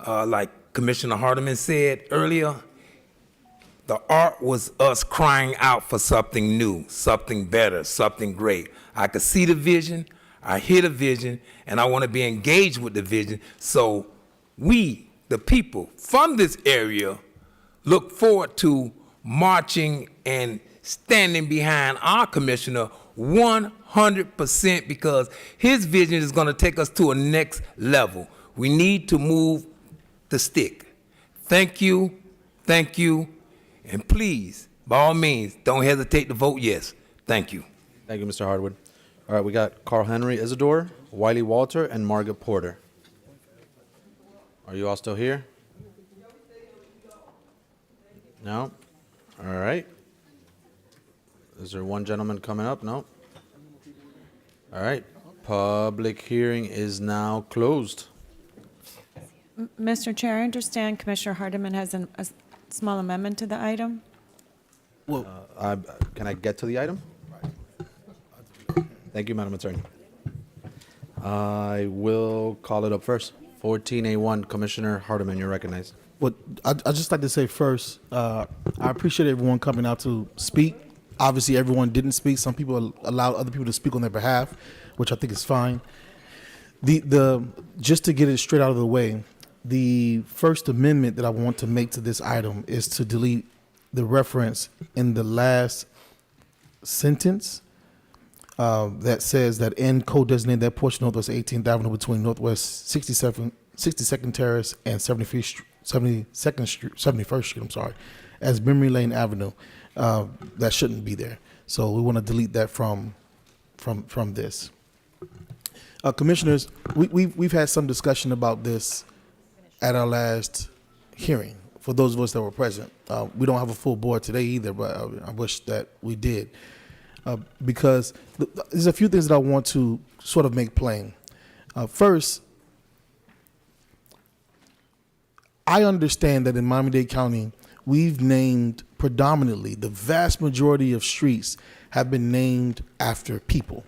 Like Commissioner Hardeman said earlier, the art was us crying out for something new, something better, something great. I could see the vision, I hear the vision, and I want to be engaged with the vision. So we, the people from this area, look forward to marching and standing behind our commissioner 100% because his vision is going to take us to a next level. We need to move the stick. Thank you, And please, by all means, don't hesitate to vote yes. Thank you. Thank you, Mr. Hardwood. All right, we got Carl Henry Isidore, Wiley Walter, and Margaret Porter. Are you all still here? No? All right. Is there one gentleman coming up? No? All right. Public hearing is now closed. Mr. Chair, I understand Commissioner Hardeman has a small amendment to the item. Well, can I get to the item? Thank you, Madam Attorney. I will call it up first. 14A1, Commissioner Hardeman, you're recognized. Well, I'd just like to say first, I appreciate everyone coming out to speak. Obviously, everyone didn't speak. Some people allowed other people to speak on their behalf, which I think is fine. Just to get it straight out of the way, the first amendment that I want to make to this item is to delete the reference in the last sentence that says that and co-designate that portion of Northwest 18th Avenue between Northwest 62nd Terrace and 71st Street, I'm sorry, as Memory Lane Avenue. That shouldn't be there. So we want to delete that from this. Commissioners, we've had some discussion about this at our last hearing. For those of us that were present, we don't have a full board today either, but I wish that we did. Because there's a few things that I want to sort of make plain. First, I understand that in Miami-Dade County, we've named predominantly, the vast majority of streets have been named after people.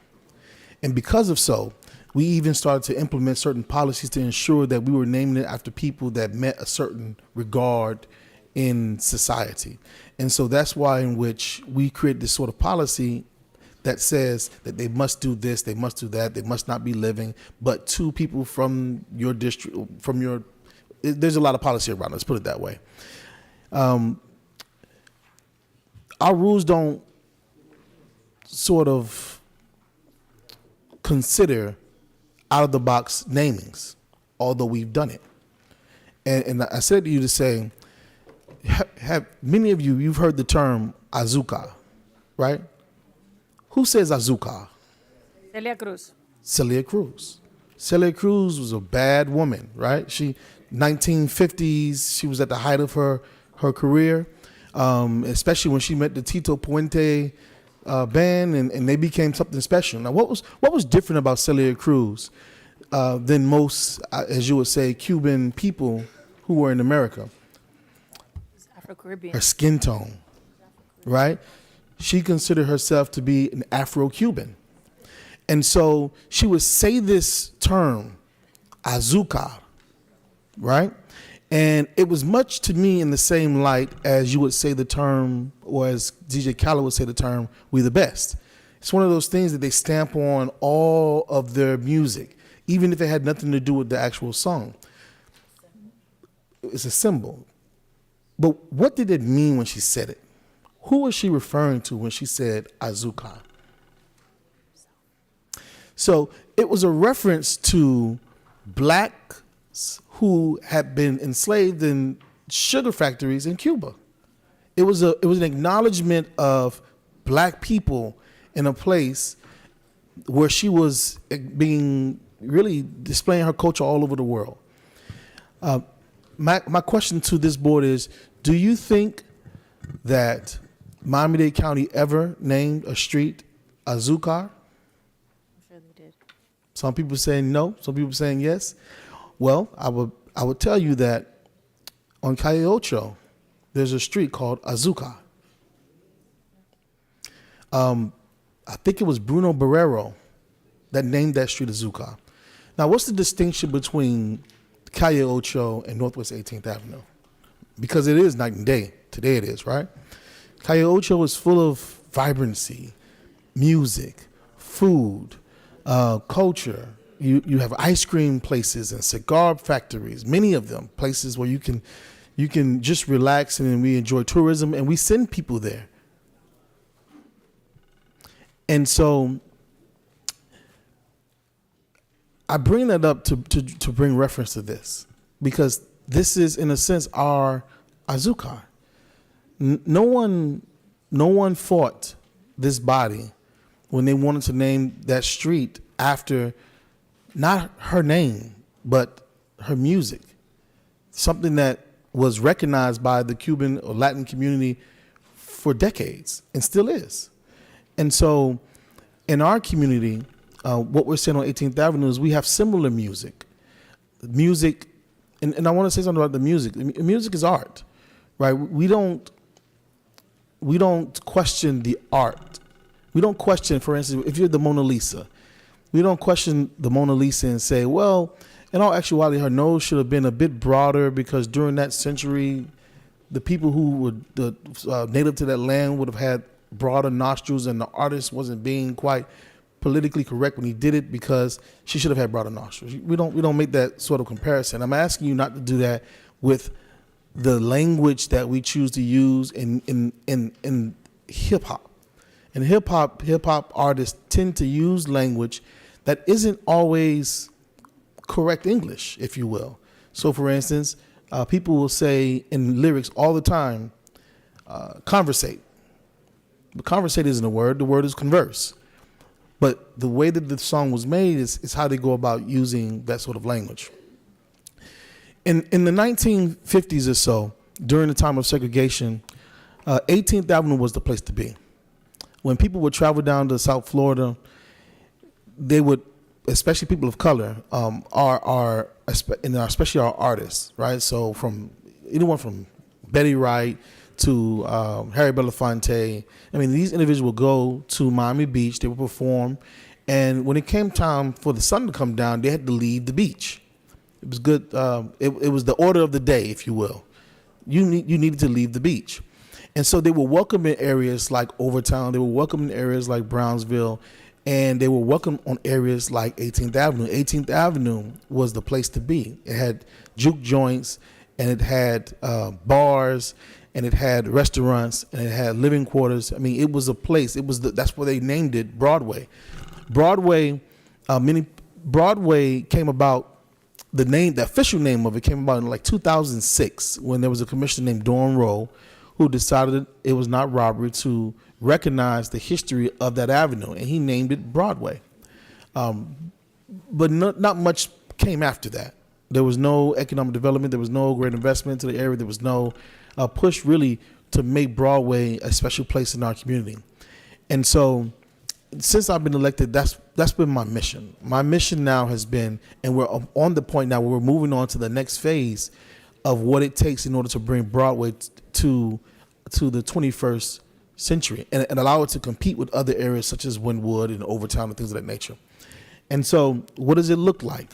And because of so, we even started to implement certain policies to ensure that we were naming it after people that met a certain regard in society. And so that's why in which we create this sort of policy that says that they must do this, they must do that, they must not be living, but two people from your district, there's a lot of policy around it, let's put it that way. Our rules don't sort of consider out-of-the-box namings, although we've done it. And I said to you to say, have many of you, you've heard the term Azucar, right? Who says Azucar? Celia Cruz. Celia Cruz. Celia Cruz was a bad woman, right? 1950s, she was at the height of her career, especially when she met the Tito Puente band, and they became something special. Now, what was different about Celia Cruz than most, as you would say, Cuban people who were in America? Afro-Caribbean. Her skin tone, right? She considered herself to be an Afro-Cuban. And so she would say this term, Azucar, right? And it was much to me in the same light as you would say the term, or as DJ Khaled would say the term, we the best. It's one of those things that they stamp on all of their music, even if it had nothing to do with the actual song. It's a symbol. But what did it mean when she said it? Who was she referring to when she said Azucar? So it was a reference to blacks who had been enslaved in sugar factories in Cuba. It was an acknowledgement of black people in a place where she was being really displaying her culture all over the world. My question to this board is, do you think that Miami-Dade County ever named a street Azucar? I'm sure they did. Some people saying no, some people saying yes. Well, I would tell you that on Calle Ocho, there's a street called Azucar. I think it was Bruno Barrero that named that street Azucar. Now, what's the distinction between Calle Ocho and Northwest 18th Avenue? Because it is night and day. Today it is, right? Calle Ocho is full of vibrancy, music, food, culture. You have ice cream places and cigar factories, many of them, places where you can just relax, and we enjoy tourism, and we send people there. And so I bring that up to bring reference to this, because this is, in a sense, our Azucar. no one fought this body when they wanted to name that street after not her name, but her music. Something that was recognized by the Cuban or Latin community for decades and still is. And so in our community, what we're saying on 18th Avenue is we have similar music. Music, and I want to say something about the music. Music is art, right? We don't question the art. We don't question, for instance, if you're the Mona Lisa, we don't question the Mona Lisa and say, well, in all actuality, her nose should have been a bit broader because during that century, the people who were native to that land would have had broader nostrils, and the artist wasn't being quite politically correct when he did it because she should have had broader nostrils. We don't make that sort of comparison. I'm asking you not to do that with the language that we choose to use in hip hop. And hip hop artists tend to use language that isn't always correct English, if you will. So, for instance, people will say in lyrics all the time, conversate. But conversate isn't a word. The word is converse. But the way that the song was made is how they go about using that sort of language. In the 1950s or so, during the time of segregation, 18th Avenue was the place to be. When people would travel down to South Florida, they would, especially people of color, especially our artists, right? So from anyone from Betty Wright to Harry Belafonte, I mean, these individuals would go to Miami Beach, they would perform, and when it came time for the sun to come down, they had to leave the beach. It was good. It was the order of the day, if you will. You needed to leave the beach. And so they were welcome in areas like Overtown, they were welcome in areas like Brownsville, and they were welcome on areas like 18th Avenue. 18th Avenue was the place to be. It had juke joints, and it had bars, and it had restaurants, and it had living quarters. I mean, it was a place. That's where they named it Broadway. Broadway came about. The official name of it came about in like 2006 when there was a commissioner named Dawn Rowe who decided it was not robbery to recognize the history of that avenue, and he named it Broadway. But not much came after that. There was no economic development. There was no great investment into the area. There was no push really to make Broadway a special place in our community. And so since I've been elected, that's been my mission. My mission now has been, and we're on the point now where we're moving on to the next phase of what it takes in order to bring Broadway to the 21st century and allow it to compete with other areas such as Wynwood and Overtown and things of that nature. And so what does it look like?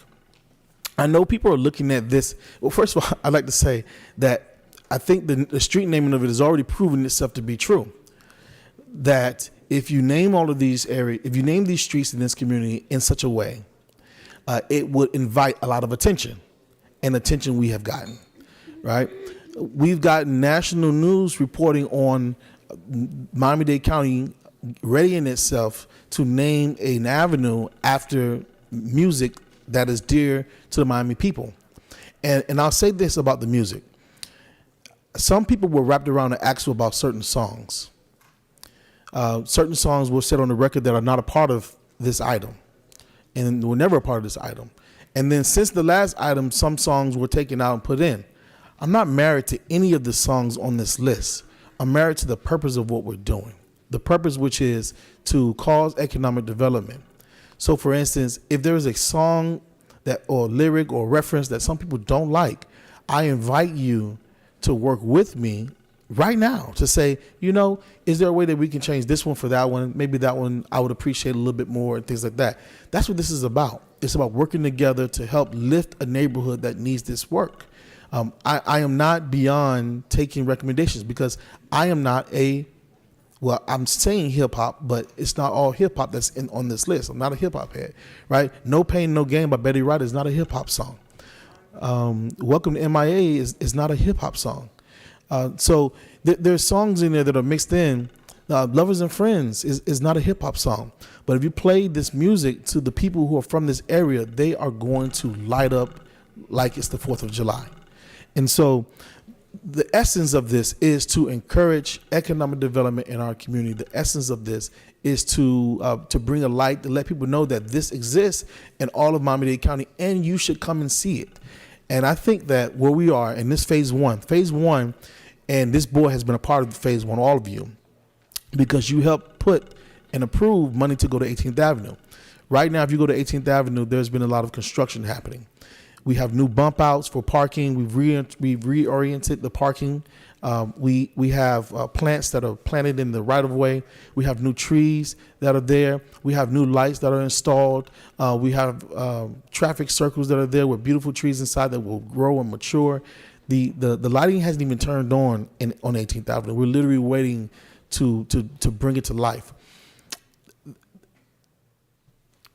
I know people are looking at this. Well, first of all, I'd like to say that I think the street naming of it has already proven itself to be true. That if you name all of these areas, if you name these streets in this community in such a way, it would invite a lot of attention, and attention we have gotten, right? We've gotten national news reporting on Miami-Dade County readying itself to name an avenue after music that is dear to the Miami people. And I'll say this about the music. Some people were wrapped around the axle about certain songs. Certain songs were said on the record that are not a part of this item and were never a part of this item. And then since the last item, some songs were taken out and put in. I'm not married to any of the songs on this list. I'm married to the purpose of what we're doing. The purpose which is to cause economic development. So for instance, if there is a song that or lyric or reference that some people don't like, I invite you to work with me right now to say, is there a way that we can change this one for that one? Maybe that one I would appreciate a little bit more and things like that. That's what this is about. It's about working together to help lift a neighborhood that needs this work. I am not beyond taking recommendations because I am not I'm saying hip hop, but it's not all hip hop that's on this list. I'm not a hip hop head, right? No Pain, No Gain by Betty Wright is not a hip hop song. Welcome to MIA is not a hip hop song. So there's songs in there that are mixed in. Lovers and Friends is not a hip hop song. But if you play this music to the people who are from this area, they are going to light up like it's the 4th of July. And so the essence of this is to encourage economic development in our community. The essence of this is to bring a light, to let people know that this exists in all of Miami-Dade County, and you should come and see it. And I think that where we are in this phase one, and this board has been a part of phase one, all of you, because you helped put and approve money to go to 18th Avenue. Right now, if you go to 18th Avenue, there's been a lot of construction happening. We have new bump outs for parking. We've reoriented the parking. We have plants that are planted in the right of way. We have new trees that are there. We have new lights that are installed. We have traffic circles that are there with beautiful trees inside that will grow and mature. The lighting hasn't even turned on 18th Avenue. We're literally waiting to bring it to life.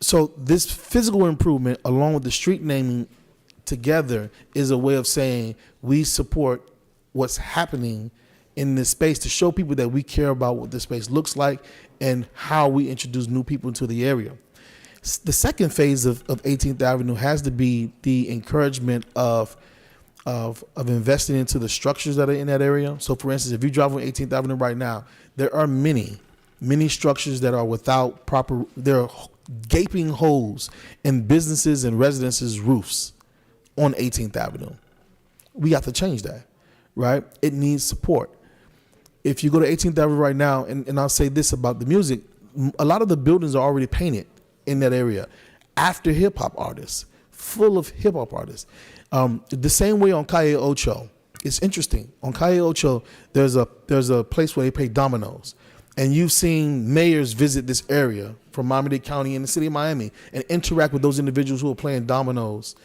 So this physical improvement, along with the street naming together, is a way of saying we support what's happening in this space, to show people that we care about what this space looks like and how we introduce new people into the area. The second phase of 18th Avenue has to be the encouragement of investing into the structures that are in that area. So for instance, if you drive on 18th Avenue right now, there are many structures that are without proper, there are gaping holes in businesses and residences' roofs on 18th Avenue. We got to change that, right? It needs support. If you go to 18th Avenue right now, and I'll say this about the music, a lot of the buildings are already painted in that area after hip hop artists, full of hip hop artists. The same way on Calle Ocho. It's interesting. On Calle Ocho, there's a place where they play dominoes. And you've seen mayors visit this area from Miami-Dade County and the city of Miami and interact with those individuals who are playing dominoes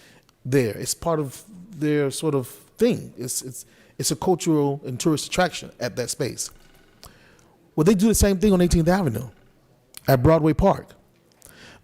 there. It's part of their sort of thing. It's a cultural and tourist attraction at that space. Well, they do the same thing on 18th Avenue at Broadway Park.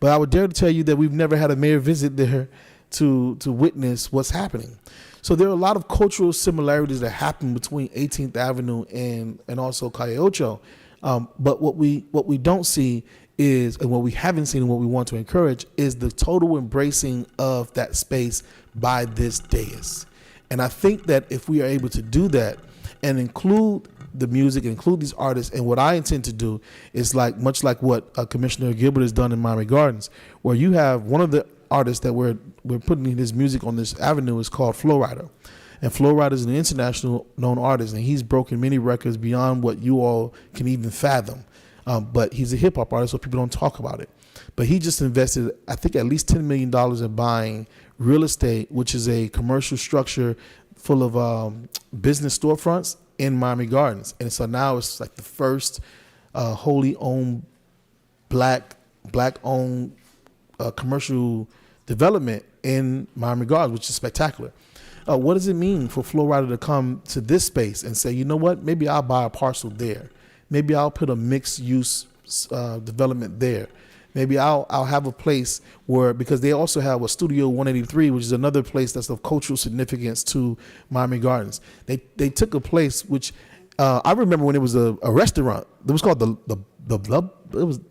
But I would dare to tell you that we've never had a mayor visit there to witness what's happening. So there are a lot of cultural similarities that happen between 18th Avenue and also Calle Ocho. But what we don't see is, and what we haven't seen and what we want to encourage, is the total embracing of that space by this dais. And I think that if we are able to do that and include the music, include these artists, and what I intend to do is much like what Commissioner Gilbert has done in Miami Gardens, where you have one of the artists that we're putting in his music on this avenue is called Flo Rida. And Flo Rida is an international known artist, and he's broken many records beyond what you all can even fathom. But he's a hip hop artist, so people don't talk about it. But he just invested, I think, at least $10 million in buying real estate, which is a commercial structure full of business storefronts in Miami Gardens. And so now it's like the first wholly owned, black-owned commercial development in Miami Gardens, which is spectacular. What does it mean for Flo Rida to come to this space and say, you know what, maybe I'll buy a parcel there. Maybe I'll put a mixed use development there. Maybe I'll have a place where, because they also have a Studio 183, which is another place that's of cultural significance to Miami Gardens. They took a place which I remember when it was a restaurant. It was called the Love.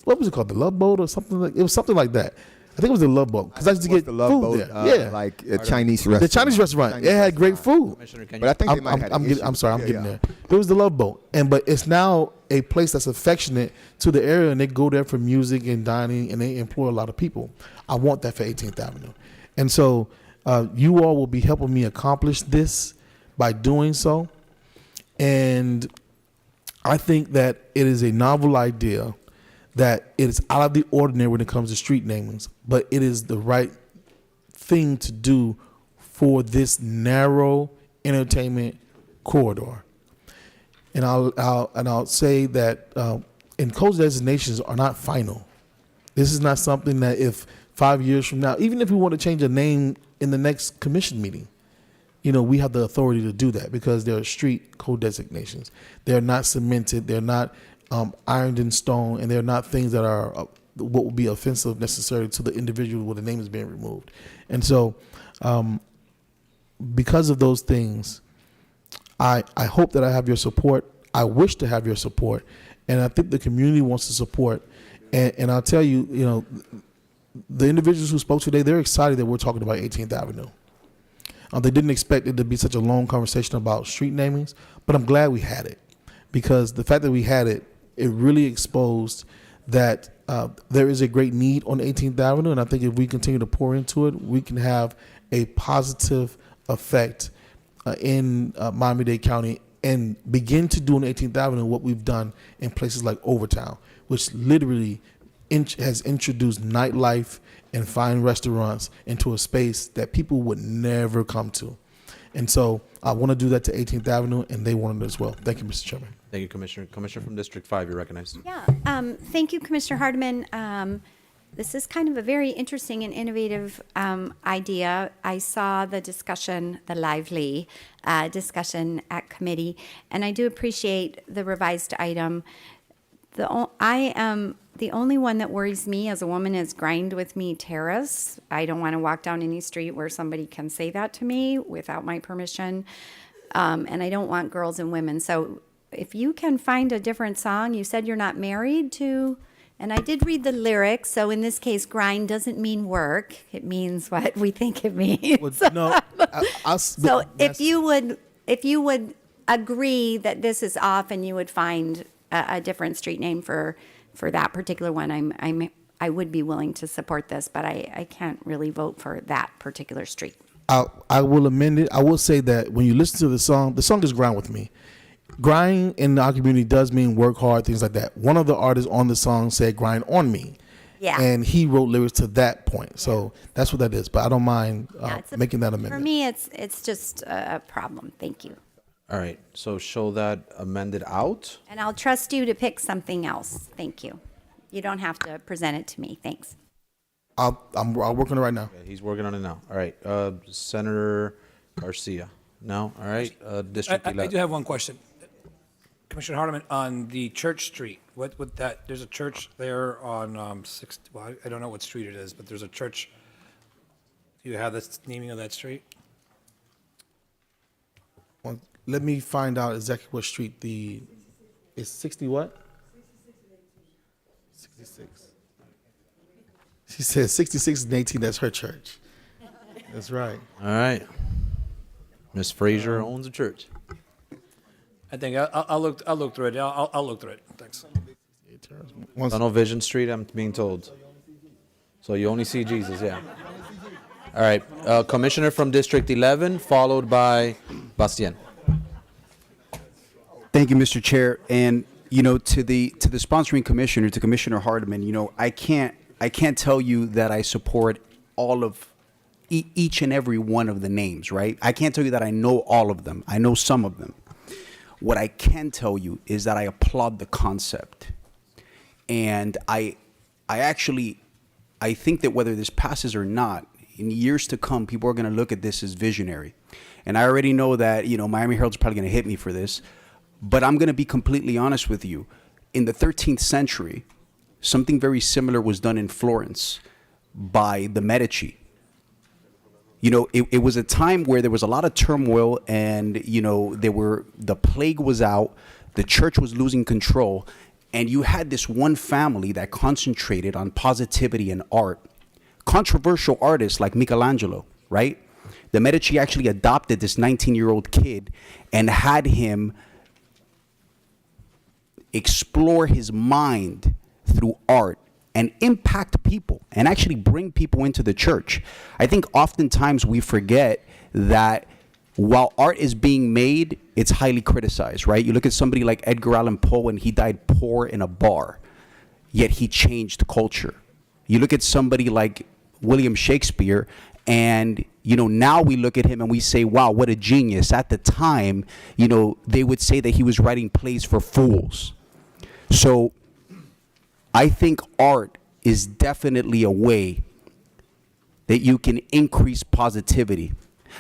What was it called? The Love Boat or something like? It was something like that. I think it was the Love Boat, because I used to get food there. Like a Chinese restaurant. The Chinese restaurant. It had great food. But I think they might have I'm sorry, I'm getting there. It was the Love Boat, but it's now a place that's affectionate to the area, and they go there for music and dining, and they employ a lot of people. I want that for 18th Avenue, and so you all will be helping me accomplish this by doing so. And I think that it is a novel idea, that it is out of the ordinary when it comes to street namings, but it is the right thing to do for this narrow entertainment corridor. And I'll say that and codes designations are not final. This is not something that if 5 years from now, even if we want to change a name in the next commission meeting, we have the authority to do that, because there are street code designations. They're not cemented. They're not ironed in stone, and they're not things that are what would be offensive necessarily to the individual where the name is being removed. And so because of those things, I hope that I have your support. I wish to have your support, and I think the community wants to support. And I'll tell you, the individuals who spoke today, they're excited that we're talking about 18th Avenue. They didn't expect it to be such a long conversation about street namings, but I'm glad we had it, because the fact that we had it, it really exposed that there is a great need on 18th Avenue, and I think if we continue to pour into it, we can have a positive effect in Miami-Dade County and begin to do on 18th Avenue what we've done in places like Overtown, which literally has introduced nightlife and fine restaurants into a space that people would never come to. And so I want to do that to 18th Avenue, and they want it as well. Thank you, Mr. Chairman. Thank you, Commissioner. Commissioner from District 5, you're recognized. Yeah, thank you, Commissioner Hardeman. This is kind of a very interesting and innovative idea. I saw the discussion, the lively discussion at committee, and I do appreciate the revised item. I am the only one that worries me as a woman is Grind With Me Terrace. I don't want to walk down any street where somebody can say that to me without my permission, and I don't want girls and women. So if you can find a different song, you said you're not married to, and I did read the lyrics, so in this case, grind doesn't mean work. It means what we think it means. Well, no, So if you would agree that this is off and you would find a different street name for that particular one, I would be willing to support this, but I can't really vote for that particular street. I will amend it. I will say that when you listen to the song is Grind With Me. Grind in our community does mean work hard, things like that. One of the artists on the song said grind on me. Yeah. And he wrote lyrics to that point. So that's what that is. But I don't mind making that amendment. For me, it's just a problem. Thank you. All right, so show that amended out. And I'll trust you to pick something else. Thank you. You don't have to present it to me. Thanks. I'm working on it right now. Okay, he's working on it now. All right, Senator Garcia. No? All right, District 11. I do have one question. Commissioner Hardeman, on the Church Street, what that, there's a church there on I don't know what street it is, but there's a church. Do you have the naming of that street? Well, let me find out exactly what street it's 60 what? 66. She said 66 and 18, that's her church. That's right. All right. Miss Frazier owns a church. I think I'll look through it. I'll look through it. Thanks. Tunnel Vision Street, I'm being told. So you only see Jesus, yeah. All right, Commissioner from District 11, followed by Bastien. Thank you, Mr. Chair. And to the sponsoring commissioner, to Commissioner Hardeman, I can't tell you that I support all of each and every one of the names, right? I can't tell you that I know all of them. I know some of them. What I can tell you is that I applaud the concept. And I think that whether this passes or not, in years to come, people are going to look at this as visionary. And I already know that, Miami Herald's probably going to hit me for this, but I'm going to be completely honest with you. In the 13th century, something very similar was done in Florence by the Medici. It was a time where there was a lot of turmoil, and the plague was out, the church was losing control, and you had this one family that concentrated on positivity and art. Controversial artists like Michelangelo, right? The Medici actually adopted this 19-year-old kid and had him explore his mind through art and impact people and actually bring people into the church. I think oftentimes we forget that while art is being made, it's highly criticized, right? You look at somebody like Edgar Allan Poe, and he died poor in a bar, yet he changed culture. You look at somebody like William Shakespeare, and now we look at him and we say, wow, what a genius. At the time, they would say that he was writing plays for fools. So I think art is definitely a way that you can increase positivity.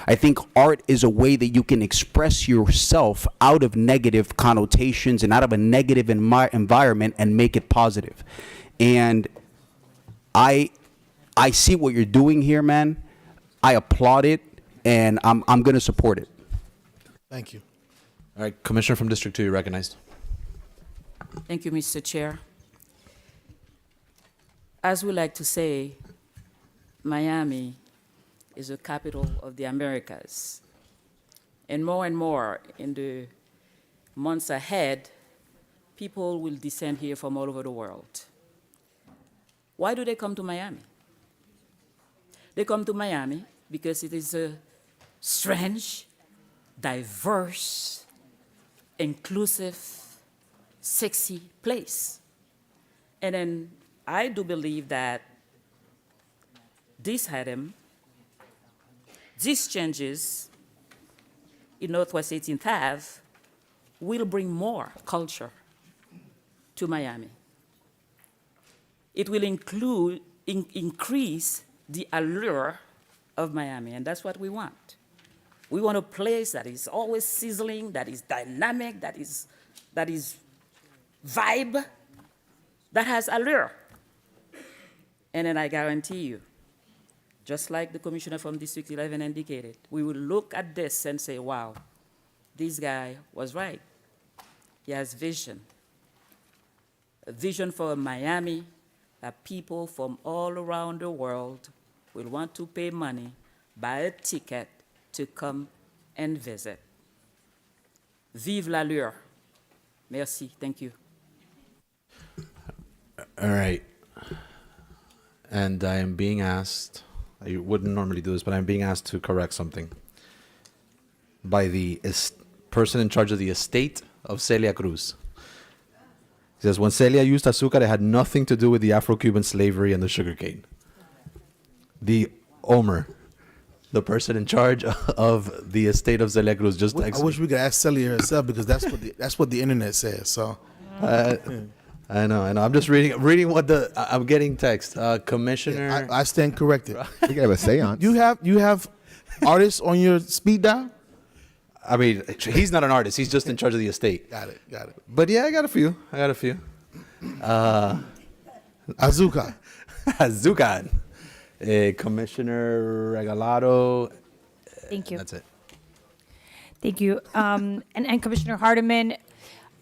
I think art is a way that you can express yourself out of negative connotations and out of a negative environment and make it positive. And I see what you're doing here, man. I applaud it, and I'm going to support it. Thank you. All right, Commissioner from District 2, you're recognized. Thank you, Mr. Chair. As we like to say, Miami is the capital of the Americas. And more in the months ahead, people will descend here from all over the world. Why do they come to Miami? They come to Miami because it is a strange, diverse, inclusive, sexy place. And then I do believe that this item, these changes in Northwest 18th Ave will bring more culture to Miami. It will increase the allure of Miami, and that's what we want. We want a place that is always sizzling, that is dynamic, that is vibe, that has allure. And then I guarantee you, just like the commissioner from District 11 indicated, we will look at this and say, wow, this guy was right. He has vision. A vision for Miami that people from all around the world will want to pay money, buy a ticket to come and visit. Vive l'allure. Merci. Thank you. All right. And I am being asked, I wouldn't normally do this, but I'm being asked to correct something by the person in charge of the estate of Celia Cruz. He says, when Celia used azúcar, it had nothing to do with the Afro-Cuban slavery and the sugarcane. The Omer, the person in charge of the estate of Celia Cruz, just I wish we could ask Celia herself, because that's what the internet says. So, I know. I'm just reading what I'm getting text. Commissioner. yeah, I stand corrected. We can have a seance. You have artists on your speed dial? I mean, he's not an artist. He's just in charge of the estate. Got it. But yeah, I got a few. Azúcar. Azúcar. Commissioner Regalado. Thank you. That's it. Thank you. And Commissioner Hardiman,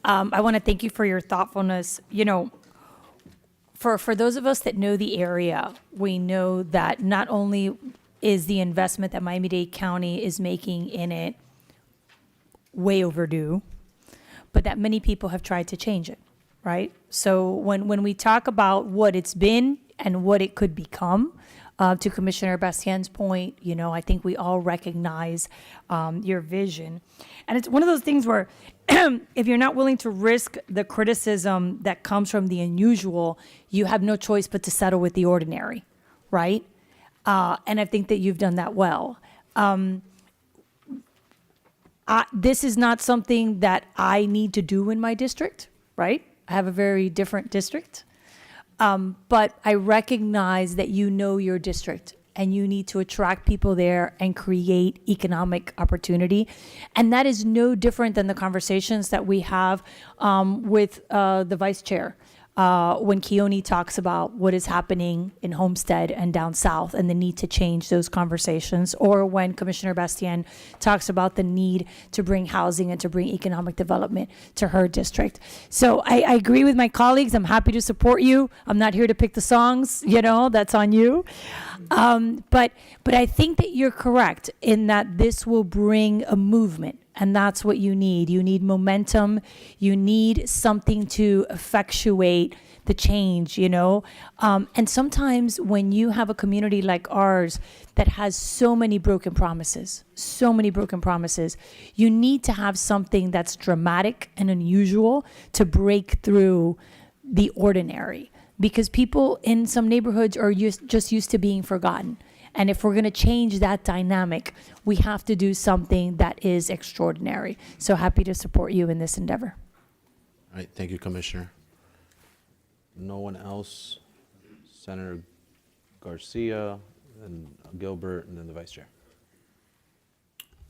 I want to thank you for your thoughtfulness. You know, for those of us that know the area, we know that not only is the investment that Miami-Dade County is making in it way overdue, but that many people have tried to change it, right? So when we talk about what it's been and what it could become, to Commissioner Bastien's point, you know, I think we all recognize your vision. And it's one of those things where if you're not willing to risk the criticism that comes from the unusual, you have no choice but to settle with the ordinary, right? And I think that you've done that well. This is not something that I need to do in my district, right? I have a very different district. But I recognize that you know your district and you need to attract people there and create economic opportunity. And that is no different than the conversations that we have with the vice chair. When Keone talks about what is happening in Homestead and down south and the need to change those conversations, or when Commissioner Bastien talks about the need to bring housing and to bring economic development to her district. So I agree with my colleagues. I'm happy to support you. I'm not here to pick the songs, you know, that's on you. But I think that you're correct in that this will bring a movement. And that's what you need. You need momentum. You need something to effectuate the change, you know? And sometimes when you have a community like ours that has so many broken promises, you need to have something that's dramatic and unusual to break through the ordinary. Because people in some neighborhoods are just used to being forgotten. And if we're going to change that dynamic, we have to do something that is extraordinary. So happy to support you in this endeavor. All right. Thank you, Commissioner. No one else? Senator Garcia, and Gilbert, and then the Vice Chair.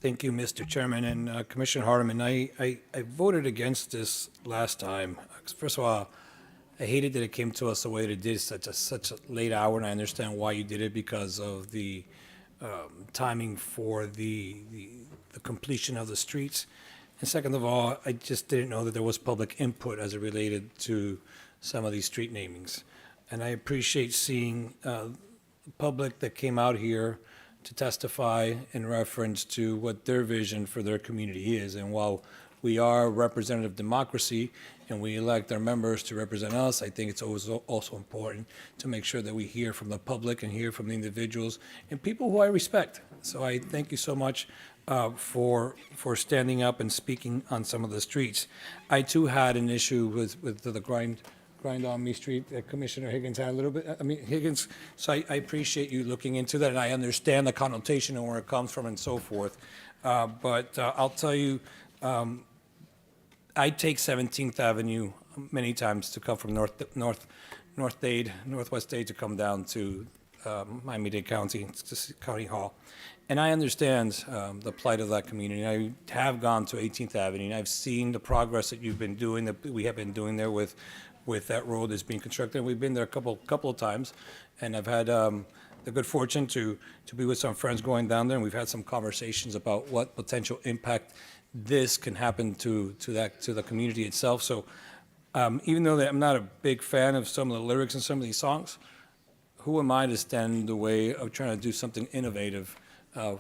Thank you, Mr. Chairman. And Commissioner Hardiman, I voted against this last time. First of all, I hated that it came to us the way that it did, such a late hour, and I understand why you did it because of the timing for the completion of the streets. And second of all, I just didn't know that there was public input as it related to some of these street namings. And I appreciate seeing the public that came out here to testify in reference to what their vision for their community is. And while we are representative democracy and we elect our members to represent us, I think it's always also important to make sure that we hear from the public and hear from the individuals and people who I respect. So I thank you so much for standing up and speaking on some of the streets. I too had an issue with the grind on me street that Commissioner Higgins had a little bit. I mean, Higgins, so I appreciate you looking into that, and I understand the connotation and where it comes from and so forth. But I'll tell you, I take 17th Avenue many times to come from Northwest Dade to come down to Miami-Dade County, to County Hall. And I understand the plight of that community. I have gone to 18th Avenue, and I've seen the progress that you've been doing, that we have been doing there with that road that's being constructed. We've been there a couple of times, and I've had the good fortune to be with some friends going down there, and we've had some conversations about what potential impact this can happen to the community itself. So even though I'm not a big fan of some of the lyrics in some of these songs, who am I to stand in the way of trying to do something innovative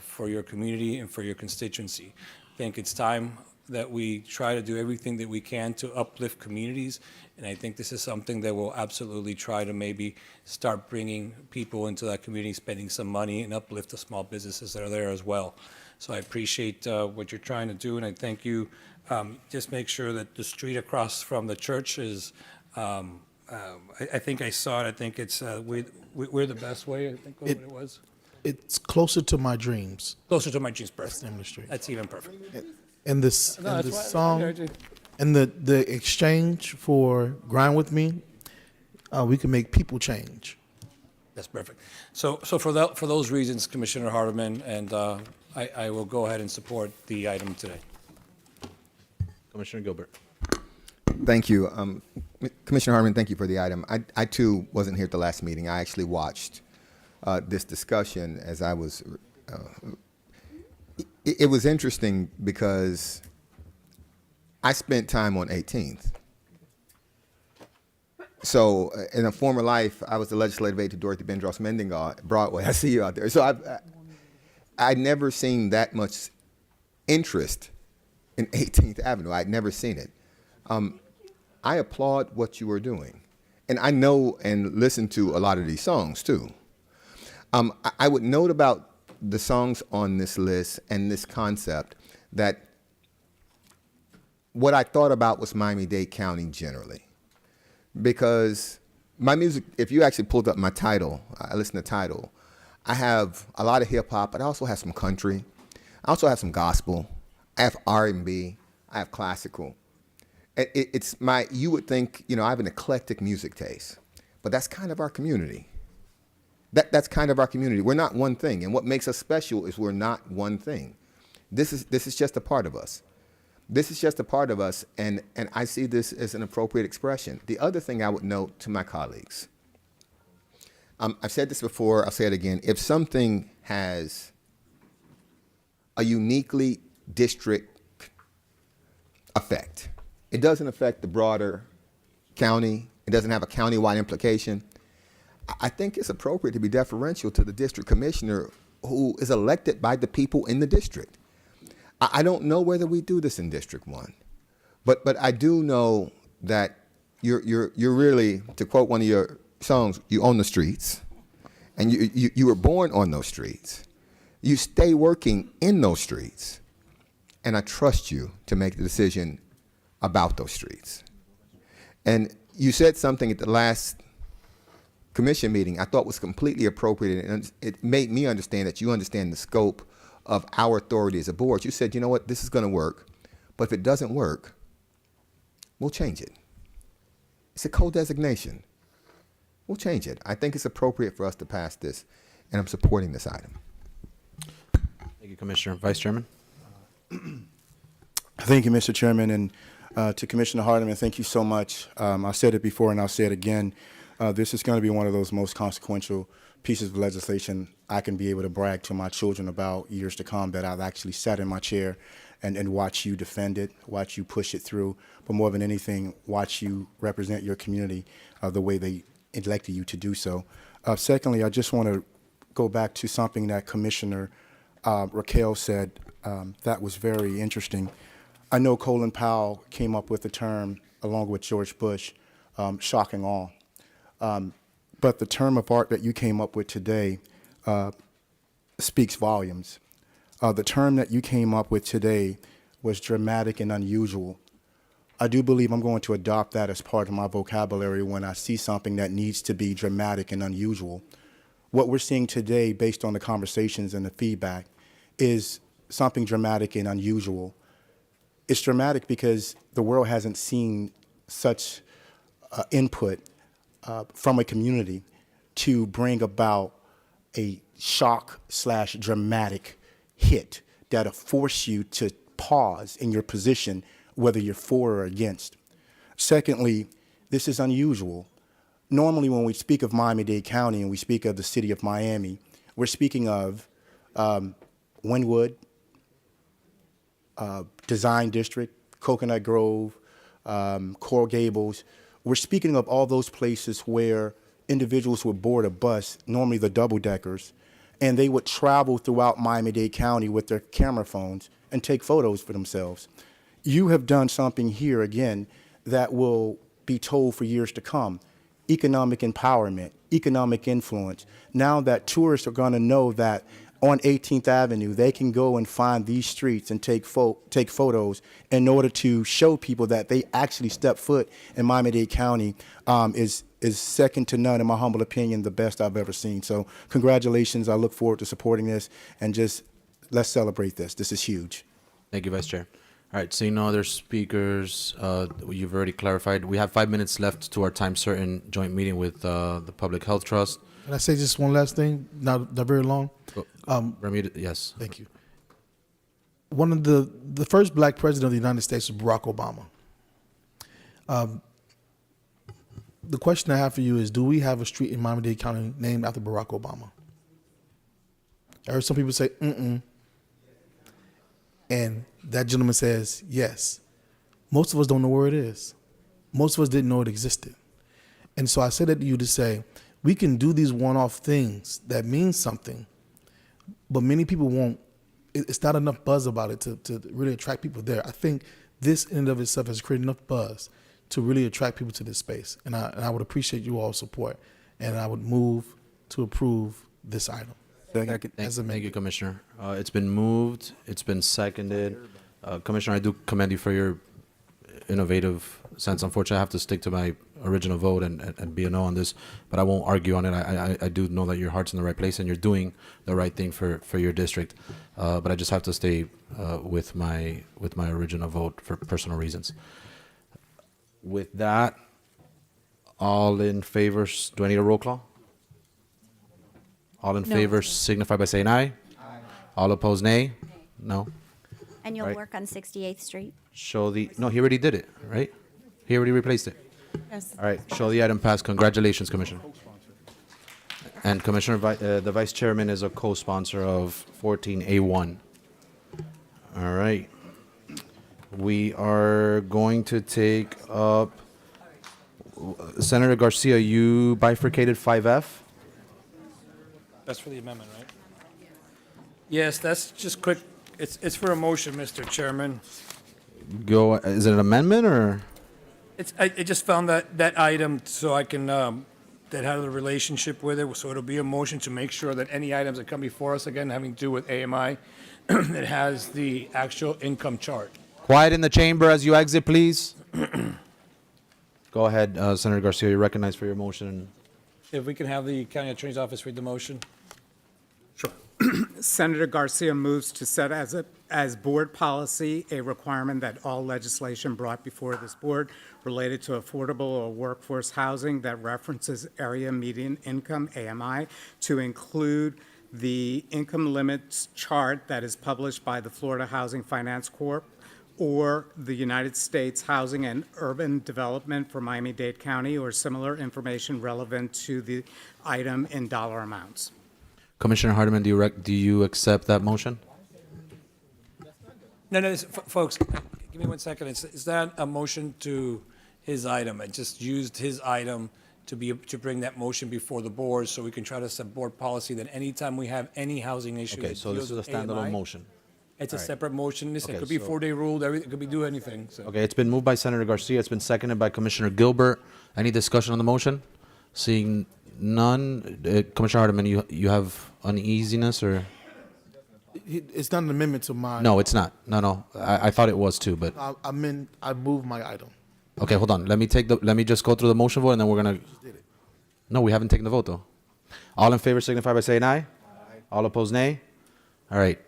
for your community and for your constituency? I think it's time that we try to do everything that we can to uplift communities, and I think this is something that we'll absolutely try to maybe start bringing people into that community, spending some money, and uplift the small businesses that are there as well. So I appreciate what you're trying to do, and I thank you. Just make sure that the street across from the church is, I think I saw it, I think it's We're the Best Way, I think was what it was. It's Closer to My Dreams. Closer to My Dreams, perfect. That's the name of the street. That's even perfect. And this, No, and that's this why- song, I- and the exchange for Grind With Me, we can make people change. That's perfect. So for those reasons, Commissioner Hardeman, and I will go ahead and support the item today. Commissioner Gilbert. Thank you. Commissioner Harmon, thank you for the item. I too wasn't here at the last meeting. I actually watched this discussion as I was, it was interesting because I spent time on 18th. So in a former life, I was the legislative aide to Dorothy Bendross Mendinga Broadway. I see you out there. So I'd never seen that much interest in 18th Avenue. I'd never seen it. I applaud what you are doing. And I know and listen to a lot of these songs too. I would note about the songs on this list and this concept that what I thought about was Miami-Dade County generally. Because my music, if you actually pulled up my title, I listen to Tidal, I have a lot of hip hop, but I also have some country. I also have some gospel. I have R&B. I have classical. It's my, you would think, you know, I have an eclectic music taste, but that's kind of our community. That's kind of our community. We're not one thing, and what makes us special is we're not one thing. This is just a part of us. This is just a part of us, and I see this as an appropriate expression. The other thing I would note to my colleagues, I've said this before, I'll say it again. If something has a uniquely district effect, it doesn't affect the broader county, it doesn't have a county-wide implication, I think it's appropriate to be deferential to the district commissioner who is elected by the people in the district. I don't know whether we do this in District 1, but I do know that you're really, to quote one of your songs, you own the streets, and you were born on those streets. You stay working in those streets, and I trust you to make the decision about those streets. And you said something at the last commission meeting I thought was completely appropriate, and it made me understand that you understand the scope of our authority as a board. You said, you know what, this is going to work, but if it doesn't work, we'll change it. It's a co-designation. We'll change it. I think it's appropriate for us to pass this, and I'm supporting this item. Thank you, Commissioner. Vice Chairman. Thank you, Mr. Chairman, and to Commissioner Hardeman, thank you so much. I said it before and I'll say it again. This is going to be one of those most consequential pieces of legislation I can be able to brag to my children about years to come, that I've actually sat in my chair and watch you defend it, watch you push it through, but more than anything, watch you represent your community the way they elected you to do so. Secondly, I just want to go back to something that Commissioner Raquel said that was very interesting. I know Colin Powell came up with the term, along with George Bush, shock and awe. But the term of art that you came up with today speaks volumes. The term that you came up with today was dramatic and unusual. I do believe I'm going to adopt that as part of my vocabulary when I see something that needs to be dramatic and unusual. What we're seeing today, based on the conversations and the feedback, is something dramatic and unusual. It's dramatic because the world hasn't seen such input from a community to bring about a shock/dramatic hit that'll force you to pause in your position, whether you're for or against. Secondly, this is unusual. Normally, when we speak of Miami-Dade County and we speak of the city of Miami, we're speaking of Wynwood, Design District, Coconut Grove, Coral Gables. We're speaking of all those places where individuals would board a bus, normally the double-deckers, and they would travel throughout Miami-Dade County with their camera phones and take photos for themselves. You have done something here, again, that will be told for years to come. Economic empowerment, economic influence. Now that tourists are going to know that on 18th Avenue, they can go and find these streets and take photos in order to show people that they actually step foot in Miami-Dade County is second to none, in my humble opinion, the best I've ever seen. So congratulations. I look forward to supporting this, and just let's celebrate this. This is huge. Thank you, Vice Chair. All right, seeing no other speakers, you've already clarified. We have 5 minutes left to our time certain joint meeting with the Public Health Trust. Can I say just one last thing? Not very long. Bermuda, yes. Thank you. One of the first black president of the United States was Barack Obama. The question I have for you is, do we have a street in Miami-Dade County named after Barack Obama? I heard some people say, mm-mm. And that gentleman says, yes. Most of us don't know where it is. Most of us didn't know it existed. And so I said that to you to say, we can do these one-off things that mean something, but many people won't. It's not enough buzz about it to really attract people there. I think this in and of itself has created enough buzz to really attract people to this space. And I would appreciate you all's support. And I would move to approve this item. Thank you, Commissioner. It's been moved. It's been seconded. Commissioner, I do commend you for your innovative sense. Unfortunately, I have to stick to my original vote and be a no on this, but I won't argue on it. I do know that your heart's in the right place and you're doing the right thing for your district. But I just have to stay with my original vote for personal reasons. With that, all in favor, do I need a roll call? All in favor signify by saying aye. Aye. All opposed, nay. No. And you'll Right. work on 68th Street? No, he already did it, right? He already replaced it. Yes. All right, show the item passed. Congratulations, Commissioner. And Commissioner, the Vice Chairman is a co-sponsor of 14A1. All right. We are going to take up, Senator Garcia, you bifurcated 5F? That's for the amendment, right? Yes, that's just quick. It's for a motion, Mr. Chairman. Is it an amendment or? I just found that item so I can, that had a relationship with it, so it'll be a motion to make sure that any items that come before us, again, having to do with AMI, it has the actual income chart. Quiet in the chamber as you exit, please. Go ahead, Senator Garcia, you're recognized for your motion. If we can have the county attorney's office read the motion. Senator Garcia moves to set as board policy a requirement that all legislation brought before this board related to affordable or workforce housing that references area median income, AMI, to include the income limits chart that is published by the Florida Housing Finance Corp. Or the United States Housing and Urban Development for Miami-Dade County, or similar information relevant to the item in dollar amounts. Commissioner Hardiman, do you accept that motion? No, folks, give me 1 second. It's not a motion to his item. I just used his item to bring that motion before the board, so we can try to set board policy that anytime we have any housing issue. Okay, that so this deals is a with standalone AMI, motion. It's a All right. separate motion. Listen, it Okay, could be so- 4-day rule, everything, it could be do anything, so. Okay, it's been moved by Senator Garcia. It's been seconded by Commissioner Gilbert. Any discussion on the motion? Seeing none, Commissioner Hardeman, you have uneasiness or? It's not an amendment to my. No, it's not. No. I thought it was too, but I moved my item. okay, hold on. Let me just go through the motion vote, and then we're gonna. No, we haven't taken the vote though. All in favor signify by saying aye. All opposed, nay. All right.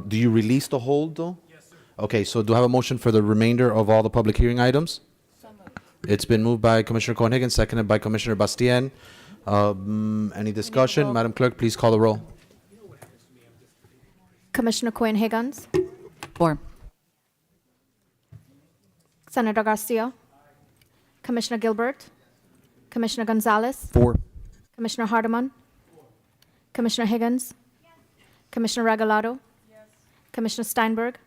Do you release the hold though? Yes, sir. Okay, so do I have a motion for the remainder of all the public hearing items? It's been moved by Commissioner Cohen-Higgins, seconded by Commissioner Bastien. Any discussion? Madam Clerk, please call the roll. Commissioner Cohen-Higgins, 4. Senator Garcia, Commissioner Gilbert, Commissioner Gonzalez, 4. Commissioner Hardeman, Commissioner Higgins, Commissioner Regalado, Commissioner Steinberg,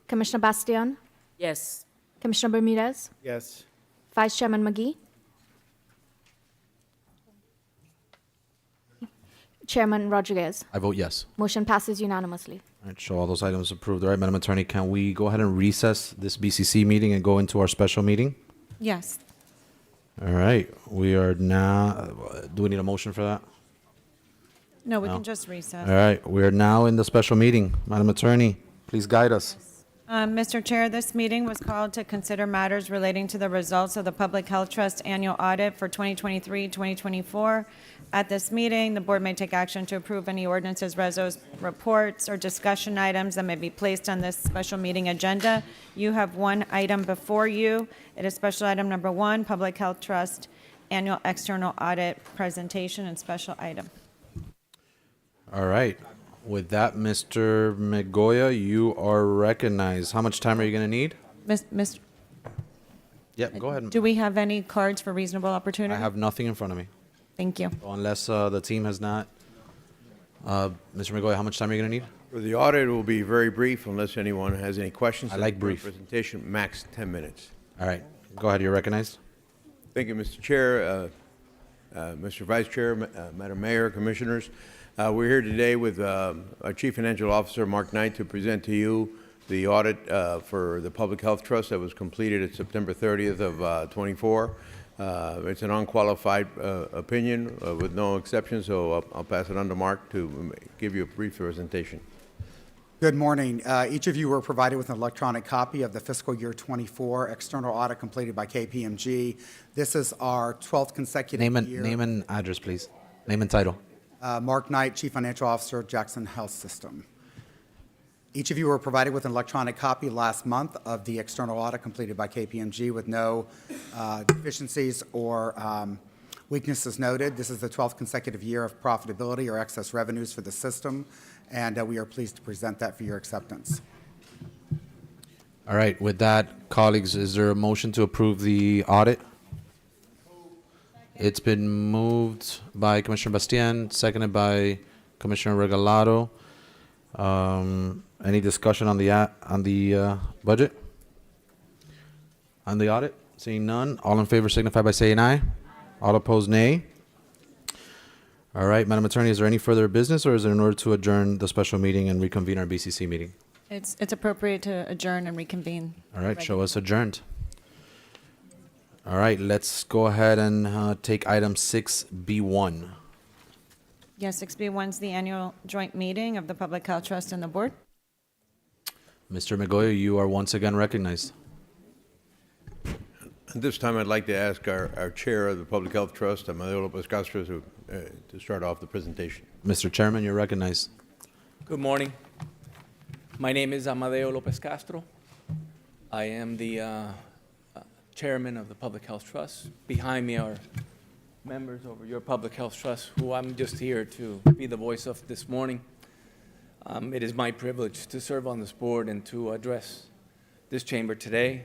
Commissioner Bastian, Yes. Commissioner Bermudez, Yes. Vice Chairman McGee, Chairman Rodriguez. I vote yes. Motion passes unanimously. All right, show all those items approved. All right, Madam Attorney, can we go ahead and recess this BCC meeting and go into our special meeting? Yes. All right, we are now, do we need a motion for that? No, we No. can just recess. All right, we are now in the special meeting. Madam Attorney, please guide us. Mr. Chair, this meeting was called to consider matters relating to the results of the Public Health Trust Annual Audit for 2023-2024. At this meeting, the board may take action to approve any ordinances, resos, reports, or discussion items that may be placed on this special meeting agenda. You have one item before you. It is special item number 1, Public Health Trust Annual External Audit Presentation and Special Item. All right, with that, Mr. Migoya, you are recognized. How much time are you going to need? Mr. Yep, go ahead. Do we have any cards for reasonable opportunity? I have nothing in front of me. Thank you. Unless the team has not. Mr. Migoya, how much time are you going to need? For the audit, it will be very brief unless anyone has any questions. I like brief. Presentation, max 10 minutes. All right, go ahead, you're recognized. Thank you, Mr. Chair, Mr. Vice Chair, Madam Mayor, Commissioners. We're here today with our Chief Financial Officer, Mark Knight, to present to you the audit for the Public Health Trust that was completed at September 30th of 24. It's an unqualified opinion with no exceptions, so I'll pass it on to Mark to give you a brief presentation. Good morning. Each of you were provided with an electronic copy of the fiscal year 24 external audit completed by KPMG. This is our 12th consecutive year. Name and address, please. Name and title. Mark Knight, Chief Financial Officer, Jackson Health System. Each of you were provided with an electronic copy last month of the external audit completed by KPMG with no deficiencies or weaknesses noted. This is the 12th consecutive year of profitability or excess revenues for the system, and we are pleased to present that for your acceptance. All right, with that, colleagues, is there a motion to approve the audit? It's been moved by Commissioner Bastien, seconded by Commissioner Regalado. Any discussion on the budget? On the audit? Seeing none, all in favor signify by saying aye. All opposed, nay. All right, Madam Attorney, is there any further business, or is it in order to adjourn the special meeting and reconvene our BCC meeting? It's appropriate to adjourn and reconvene. All right, show us adjourned. All right, let's go ahead and take item 6B1. Yes, 6B1 is the annual joint meeting of the Public Health Trust and the board. Mr. Migoya, you are once again recognized. At this time, I'd like to ask our Chair of the Public Health Trust, Amadeo Lopez Castro, to start off the presentation. Mr. Chairman, you're recognized. Good morning. My name is Amadeo Lopez Castro. I am the Chairman of the Public Health Trust. Behind me are members over your Public Health Trust, who I'm just here to be the voice of this morning. It is my privilege to serve on this board and to address this chamber today.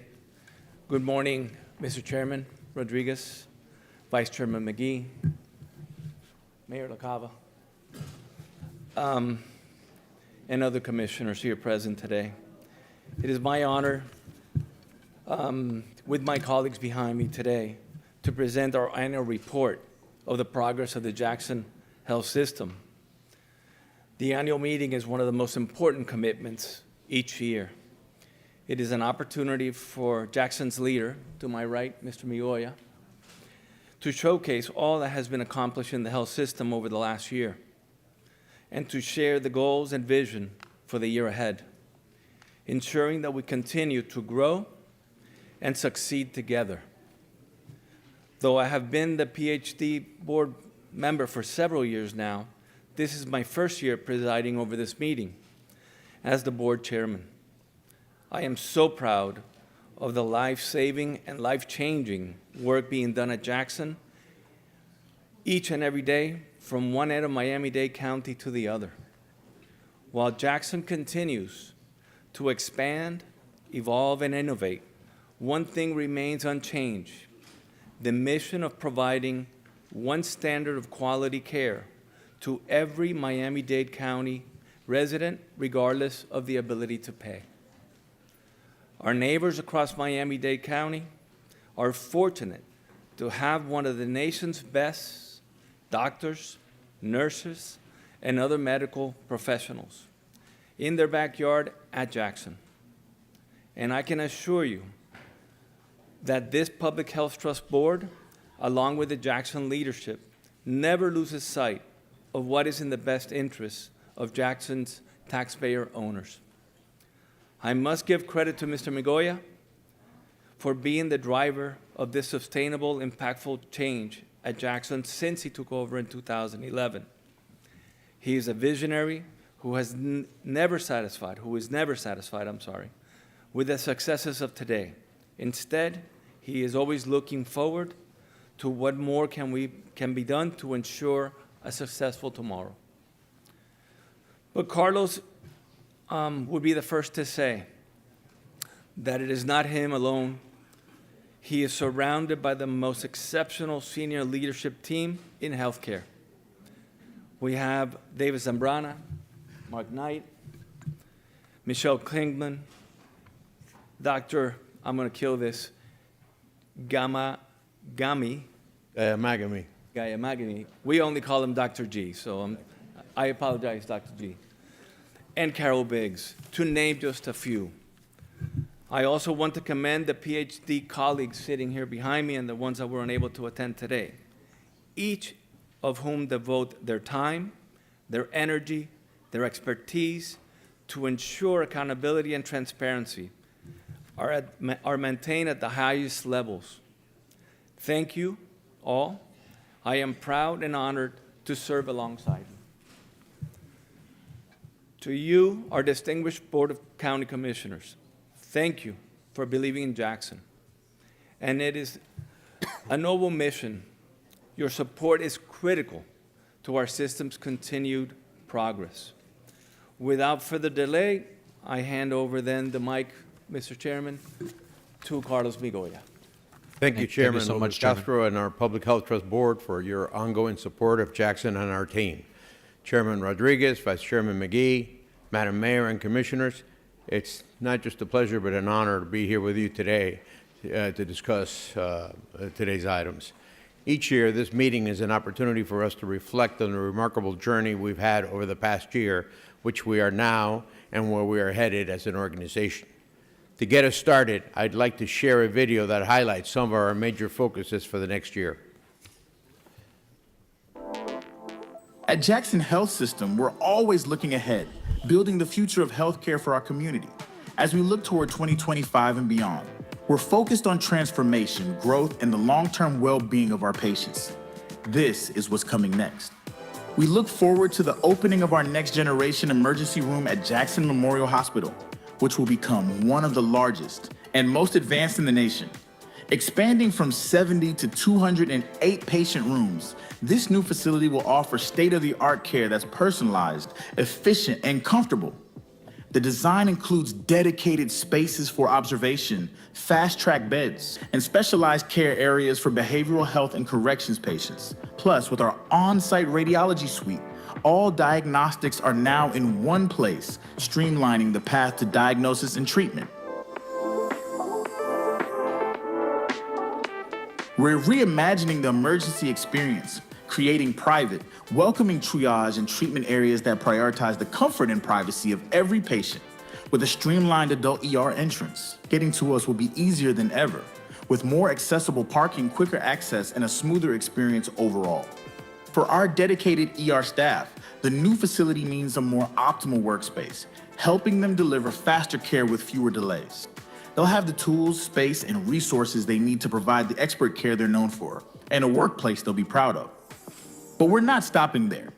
Good morning, Mr. Chairman Rodriguez, Vice Chairman McGee, Mayor LaCava, and other commissioners here present today. It is my honor, with my colleagues behind me today, to present our annual report of the progress of the Jackson Health System. The annual meeting is one of the most important commitments each year. It is an opportunity for Jackson's leader, to my right, Mr. Migoya, to showcase all that has been accomplished in the health system over the last year and to share the goals and vision for the year ahead, ensuring that we continue to grow and succeed together. Though I have been the PhD board member for several years now, this is my first year presiding over this meeting as the board chairman. I am so proud of the life-saving and life-changing work being done at Jackson each and every day from one end of Miami-Dade County to the other. While Jackson continues to expand, evolve, and innovate, one thing remains unchanged: the mission of providing one standard of quality care to every Miami-Dade County resident, regardless of the ability to pay. Our neighbors across Miami-Dade County are fortunate to have one of the nation's best doctors, nurses, and other medical professionals in their backyard at Jackson. And I can assure you that this Public Health Trust Board, along with the Jackson leadership, never loses sight of what is in the best interests of Jackson's taxpayer owners. I must give credit to Mr. Migoya for being the driver of this sustainable, impactful change at Jackson since he took over in 2011. He is a visionary who is never satisfied with the successes of today. Instead, he is always looking forward to what more can be done to ensure a successful tomorrow. But Carlos would be the first to say that it is not him alone. He is surrounded by the most exceptional senior leadership team in healthcare. We have David Zambrana, Mark Knight, Michelle Klingman, Dr. I'm going to kill this, Gayamagami. We only call him Dr. G, so I apologize, Dr. G. And Carol Biggs, to name just a few. I also want to commend the PhD colleagues sitting here behind me and the ones that were unable to attend today, each of whom devote their time, their energy, their expertise to ensure accountability and transparency are maintained at the highest levels. Thank you all. I am proud and honored to serve alongside you. To you, our distinguished Board of County Commissioners, thank you for believing in Jackson. And it is a noble mission. Your support is critical to our system's continued progress. Without further delay, I hand over then the mic, Mr. Chairman, to Carlos Migoya. Thank you, Chairman so much, Castro, and our Public Health Trust Board for your ongoing support of Jackson and our team. Chairman Rodriguez, Vice Chairman McGee, Madam Mayor and Commissioners, it's not just a pleasure but an honor to be here with you today to discuss today's items. Each year, this meeting is an opportunity for us to reflect on the remarkable journey we've had over the past year, which we are now, and where we are headed as an organization. To get us started, I'd like to share a video that highlights some of our major focuses for the next year. At Jackson Health System, we're always looking ahead, building the future of healthcare for our community. As we look toward 2025 and beyond, we're focused on transformation, growth, and the long-term well-being of our patients. This is what's coming next. We look forward to the opening of our next-generation emergency room at Jackson Memorial Hospital, which will become one of the largest and most advanced in the nation. Expanding from 70 to 208 patient rooms, this new facility will offer state-of-the-art care that's personalized, efficient, and comfortable. The design includes dedicated spaces for observation, fast-track beds, and specialized care areas for behavioral health and corrections patients. Plus, with our on-site radiology suite, all diagnostics are now in one place, streamlining the path to diagnosis and treatment. We're reimagining the emergency experience, creating private, welcoming triage and treatment areas that prioritize the comfort and privacy of every patient. With a streamlined adult ER entrance, getting to us will be easier than ever, with more accessible parking, quicker access, and a smoother experience overall. For our dedicated ER staff, the new facility means a more optimal workspace, helping them deliver faster care with fewer delays. They'll have the tools, space, and resources they need to provide the expert care they're known for, and a workplace they'll be proud of. But we're not stopping there.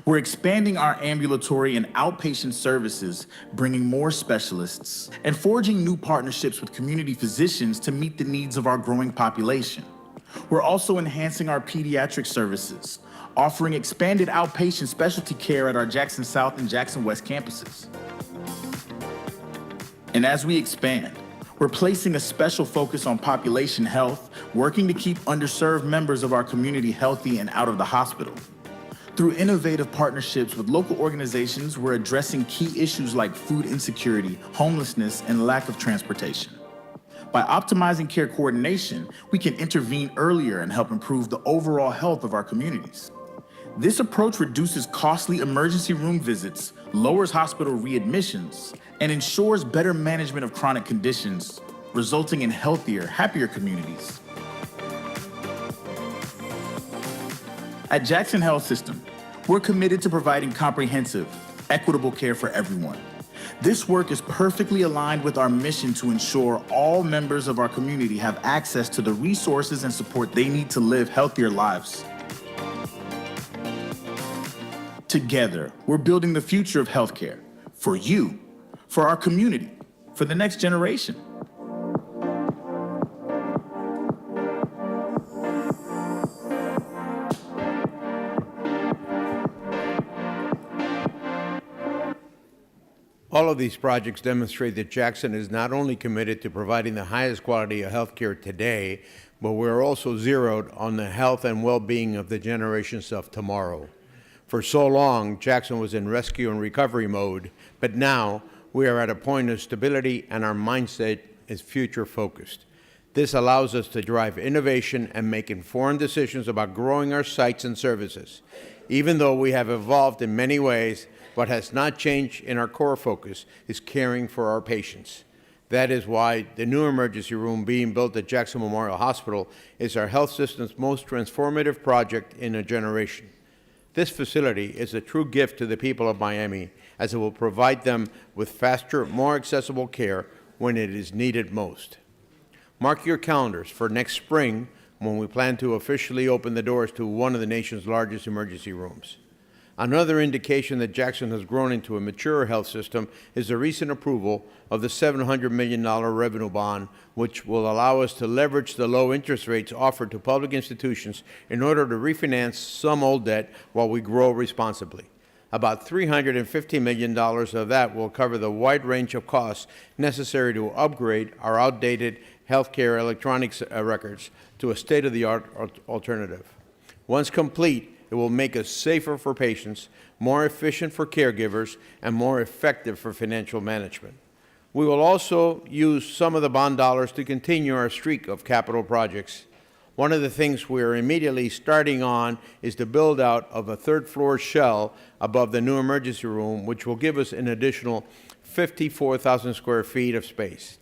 We're expanding our ambulatory and outpatient services, bringing more specialists, and forging new partnerships with community physicians to meet the needs of our growing population. We're also enhancing our pediatric services, offering expanded outpatient specialty care at our Jackson South and Jackson West campuses. And as we expand, we're placing a special focus on population health, working to keep underserved members of our community healthy and out of the hospital. Through innovative partnerships with local organizations, we're addressing key issues like food insecurity, homelessness, and lack of transportation. By optimizing care coordination, we can intervene earlier and help improve the overall health of our communities. This approach reduces costly emergency room visits, lowers hospital readmissions, and ensures better management of chronic conditions, resulting in healthier, happier communities. At Jackson Health System, we're committed to providing comprehensive, equitable care for everyone. This work is perfectly aligned with our mission to ensure all members of our community have access to the resources and support they need to live healthier lives. Together, we're building the future of healthcare for you, for our community, for the next generation. All of these projects demonstrate that Jackson is not only committed to providing the highest quality of health care today, but we're also zeroed on the health and well-being of the generations of tomorrow. For so long, Jackson was in rescue and recovery mode, but now we are at a point of stability and our mindset is future-focused. This allows us to drive innovation and make informed decisions about growing our sites and services. Even though we have evolved in many ways, what has not changed in our core focus is caring for our patients. That is why the new emergency room being built at Jackson Memorial Hospital is our health system's most transformative project in a generation. This facility is a true gift to the people of Miami, as it will provide them with faster, more accessible care when it is needed most. Mark your calendars for next spring, when we plan to officially open the doors to one of the nation's largest emergency rooms. Another indication that Jackson has grown into a mature health system is the recent approval of the $700 million revenue bond, which will allow us to leverage the low interest rates offered to public institutions in order to refinance some old debt while we grow responsibly. About $350 million of that will cover the wide range of costs necessary to upgrade our outdated healthcare electronics records to a state-of-the-art alternative. Once complete, it will make us safer for patients, more efficient for caregivers, and more effective for financial management. We will also use some of the bond dollars to continue our streak of capital projects. One of the things we are immediately starting on is the build-out of a third-floor shell above the new emergency room, which will give us an additional 54,000 square feet of space.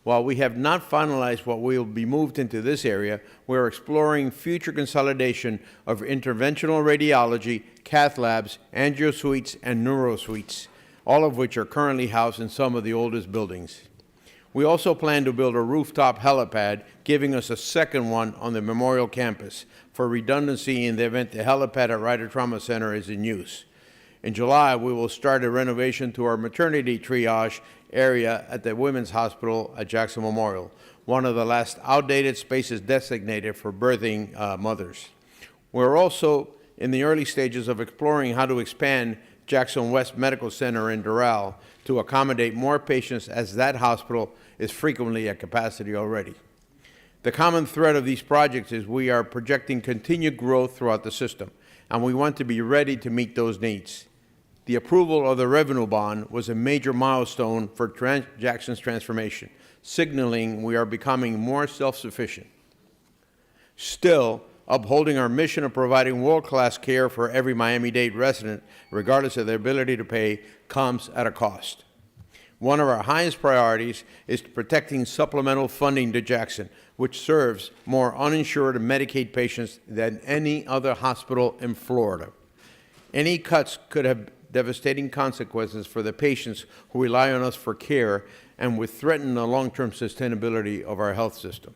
While we have not finalized what will be moved into this area, we are exploring future consolidation of interventional radiology, cath labs, angio suites, and neuro suites, all of which are currently housed in some of the oldest buildings. We also plan to build a rooftop helipad, giving us a second one on the Memorial campus for redundancy in the event the helipad at Ryder Trauma Center is in use. In July, we will start a renovation to our maternity triage area at the Women's Hospital at Jackson Memorial, one of the last outdated spaces designated for birthing mothers. We're also in the early stages of exploring how to expand Jackson West Medical Center in Doral to accommodate more patients, as that hospital is frequently at capacity already. The common thread of these projects is we are projecting continued growth throughout the system, and we want to be ready to meet those needs. The approval of the revenue bond was a major milestone for Jackson's transformation, signaling we are becoming more self-sufficient. Still, upholding our mission of providing world-class care for every Miami-Dade resident, regardless of their ability to pay, comes at a cost. One of our highest priorities is protecting supplemental funding to Jackson, which serves more uninsured and Medicaid patients than any other hospital in Florida. Any cuts could have devastating consequences for the patients who rely on us for care and would threaten the long-term sustainability of our health system.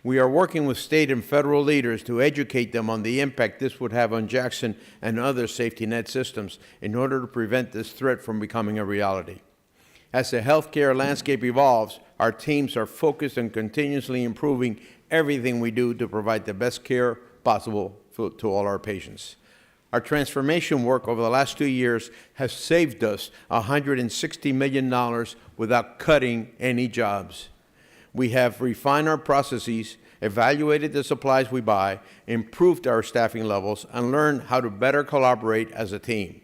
We are working with state and federal leaders to educate them on the impact this would have on Jackson and other safety net systems in order to prevent this threat from becoming a reality. As the healthcare landscape evolves, our teams are focused on continuously improving everything we do to provide the best care possible to all our patients. Our transformation work over the last 2 years has saved us $160 million without cutting any jobs. We have refined our processes, evaluated the supplies we buy, improved our staffing levels, and learned how to better collaborate as a team.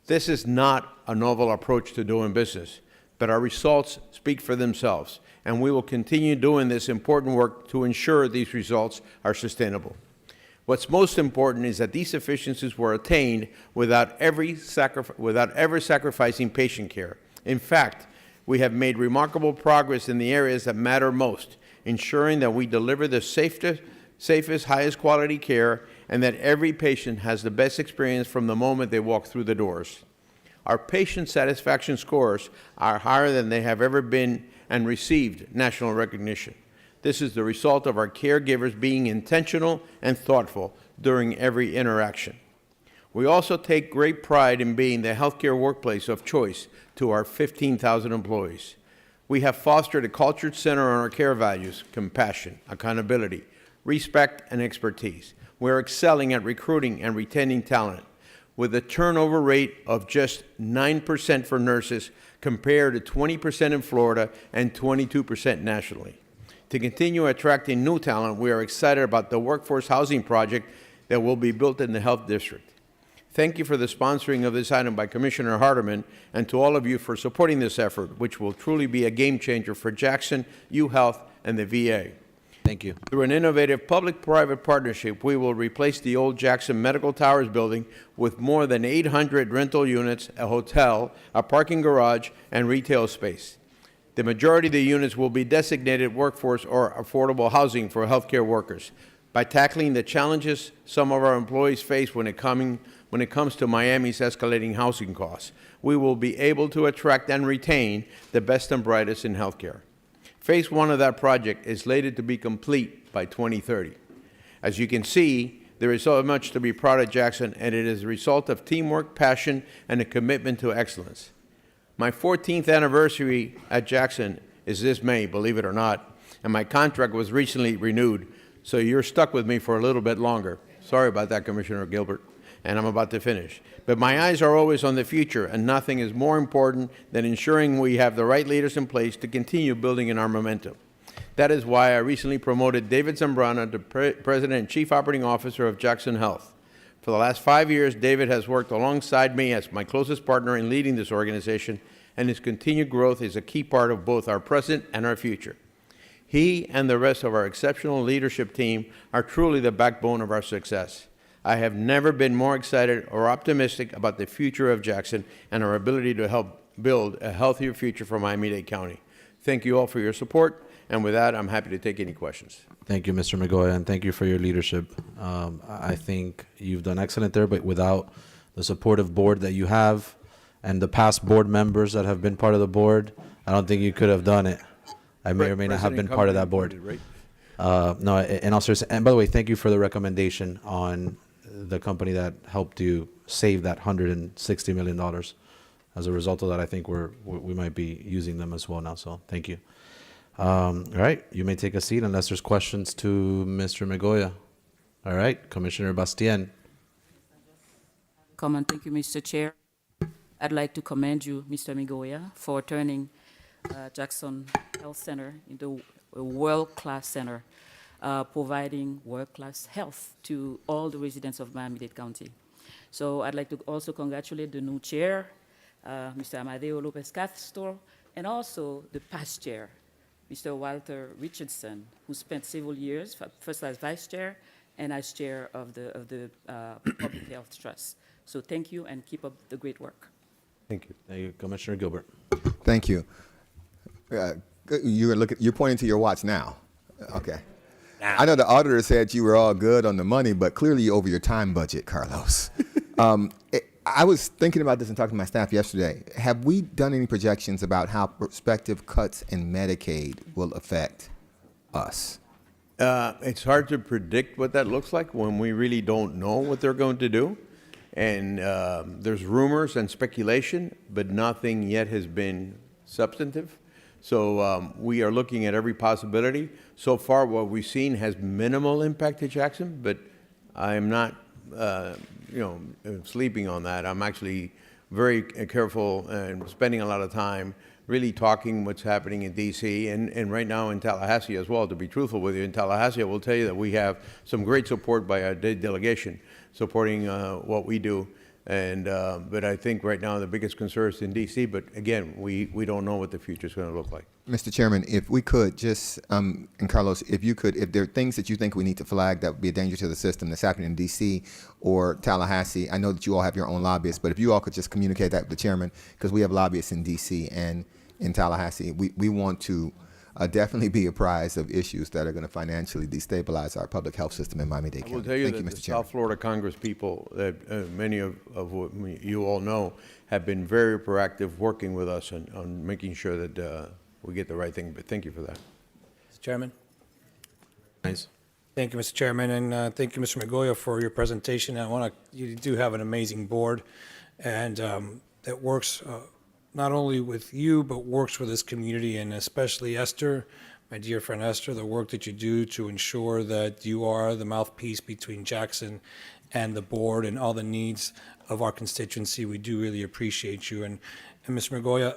This is not a novel approach to doing business, but our results speak for themselves, and we will continue doing this important work to ensure these results are sustainable. What's most important is that these efficiencies were attained without ever sacrificing patient care. In fact, we have made remarkable progress in the areas that matter most, ensuring that we deliver the safest, highest quality care, and that every patient has the best experience from the moment they walk through the doors. Our patient satisfaction scores are higher than they have ever been and received national recognition. This is the result of our caregivers being intentional and thoughtful during every interaction. We also take great pride in being the healthcare workplace of choice to our 15,000 employees. We have fostered a culture centered on our care values: compassion, accountability, respect, and expertise. We're excelling at recruiting and retaining talent, with a turnover rate of just 9% for nurses compared to 20% in Florida and 22% nationally. To continue attracting new talent, we are excited about the workforce housing project that will be built in the Health District. Thank you for the sponsoring of this item by Commissioner Hardeman, and to all of you for supporting this effort, which will truly be a game changer for Jackson, UHealth, and the VA. Thank you. Through an innovative public-private partnership, we will replace the old Jackson Medical Towers building with more than 800 rental units, a hotel, a parking garage, and retail space. The majority of the units will be designated workforce or affordable housing for healthcare workers. By tackling the challenges some of our employees face when it comes to Miami's escalating housing costs, we will be able to attract and retain the best and brightest in healthcare. Phase 1 of that project is slated to be complete by 2030. As you can see, there is so much to be proud of Jackson, and it is a result of teamwork, passion, and a commitment to excellence. My 14th anniversary at Jackson is this May, believe it or not, and my contract was recently renewed, so you're stuck with me for a little bit longer. Sorry about that, Commissioner Gilbert, and I'm about to finish. But my eyes are always on the future, and nothing is more important than ensuring we have the right leaders in place to continue building in our momentum. That is why I recently promoted David Zambrana to President and Chief Operating Officer of Jackson Health. For the last 5 years, David has worked alongside me as my closest partner in leading this organization, and his continued growth is a key part of both our present and our future. He and the rest of our exceptional leadership team are truly the backbone of our success. I have never been more excited or optimistic about the future of Jackson and our ability to help build a healthier future for Miami-Dade County. Thank you all for your support, and with that, I'm happy to take any questions. Thank you, Mr. Migoya, and thank you for your leadership. I think you've done excellent there, but without the supportive board that you have and the past board members that have been part of the board, I don't think you could have done it. I may or may not have been part of that board. No, and also, and by the way, thank you for the recommendation on the company that helped you save that $160 million. As a result of that, I think we might be using them as well now. So thank you. All right, you may take a seat unless there's questions to Mr. Migoya. All right, Commissioner Bastien. Thank you, Mr. Chair. I'd like to commend you, Mr. Migoya, for turning Jackson Health Center into a world-class center, providing world-class health to all the residents of Miami-Dade County. So I'd like to also congratulate the new chair, Mr. Amadeo Lopez Castro, and also the past chair, Mr. Walter Richardson, who spent several years, first as vice chair and as chair of the Public Health Trust. So thank you and keep up the great work. Thank you. Thank you, Commissioner Gilbert. Thank you. You're pointing to your watch now. Okay. I know the auditor said you were all good on the money, but clearly you're over your time budget, Carlos. I was thinking about this and talking to my staff yesterday. Have we done any projections about how prospective cuts in Medicaid will affect us? It's hard to predict what that looks like when we really don't know what they're going to do. And there's rumors and speculation, but nothing yet has been substantive. So we are looking at every possibility. So far, what we've seen has minimal impact to Jackson, but I am not, sleeping on that. I'm actually very careful and spending a lot of time really talking what's happening in D.C. and right now in Tallahassee as well. To be truthful with you, in Tallahassee, I will tell you that we have some great support by our delegation supporting what we do. And but I think right now the biggest concern is in D.C. But again, we don't know what the future is going to look like. Mr. Chairman, if we could just, and Carlos, if there are things that you think we need to flag that would be a danger to the system that's happening in D.C. or Tallahassee, I know that you all have your own lobbyists, but if you all could just communicate that with the chairman, because we have lobbyists in D.C. and in Tallahassee, we want to definitely be apprised of issues that are going to financially destabilize our public health system in Miami-Dade County. I will tell you Thank that you, the Mr. Chairman. South Florida Congress people, that many of what you all know, have been very proactive working with us on making sure that we get the right thing. But thank you for that. Mr. Chairman. Nice. Thank you, Mr. Chairman, and thank you, Mr. Migoya, for your presentation. You do have an amazing board, and that works not only with you, but works with this community, and especially Esther, my dear friend Esther, the work that you do to ensure that you are the mouthpiece between Jackson and the board and all the needs of our constituency. We do really appreciate you. And Mr. Migoya,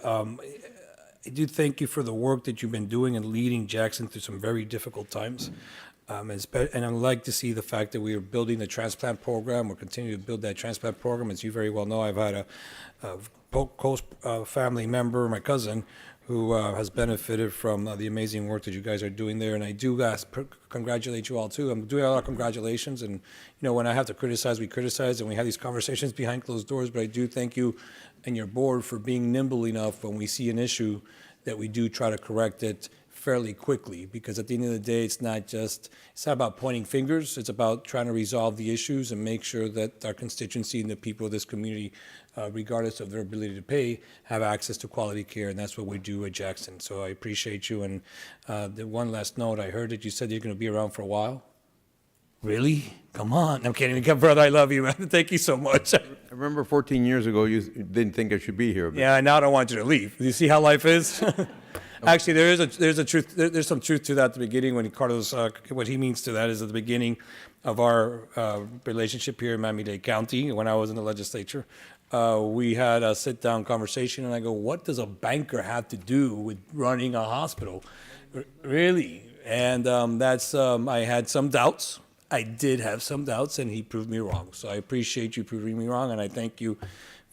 I do thank you for the work that you've been doing and leading Jackson through some very difficult times. And I'd like to see the fact that we are building the transplant program. We're continuing to build that transplant program. As you very well know, I've had a close family member, my cousin, who has benefited from the amazing work that you guys are doing there. And I do congratulate you all, too. I'm doing a lot of congratulations. And, when I have to criticize, we criticize, and we have these conversations behind closed doors. But I do thank you and your board for being nimble enough when we see an issue that we do try to correct it fairly quickly, because at the end of the day, it's not about pointing fingers. It's about trying to resolve the issues and make sure that our constituency and the people of this community, regardless of their ability to pay, have access to quality care, and that's what we do at Jackson. So I appreciate you. And the one last note, I heard that you said you're going to be around for a while. Really? Come on. I'm kidding. Brother, I love you, man. Thank you so much. I remember 14 years ago, you didn't think I should be here. But Yeah, now I don't want you to leave. You see how life is? Actually, there's some truth to that at the beginning when Carlos, what he means to that is at the beginning of our relationship here in Miami-Dade County, when I was in the legislature, we had a sit-down conversation, and I go, what does a banker have to do with running a hospital? Really? And I had some doubts. I did have some doubts, and he proved me wrong. So I appreciate you proving me wrong, and I thank you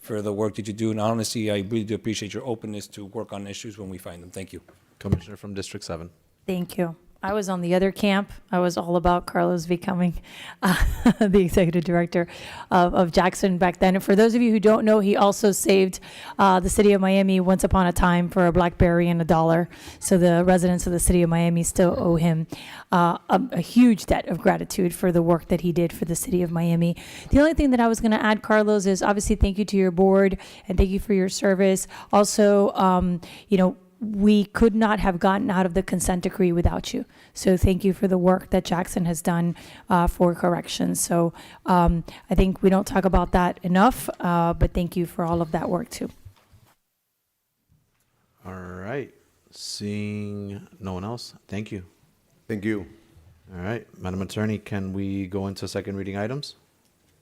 for the work that you do. And honestly, I really do appreciate your openness to work on issues when we find them. Thank you. Commissioner from District 7. Thank you. I was on the other camp. I was all about Carlos becoming the executive director of Jackson back then. And for those of you who don't know, he also saved the city of Miami once upon a time for a BlackBerry and $1. So the residents of the city of Miami still owe him a huge debt of gratitude for the work that he did for the city of Miami. The only thing that I was going to add, Carlos, is obviously thank you to your board and thank you for your service. Also, we could not have gotten out of the consent decree without you. So thank you for the work that Jackson has done for corrections. So I think we don't talk about that enough, but thank you for all of that work too. All right. Seeing no one else, thank you. Thank you. All right. Madam Attorney, can we go into second reading items?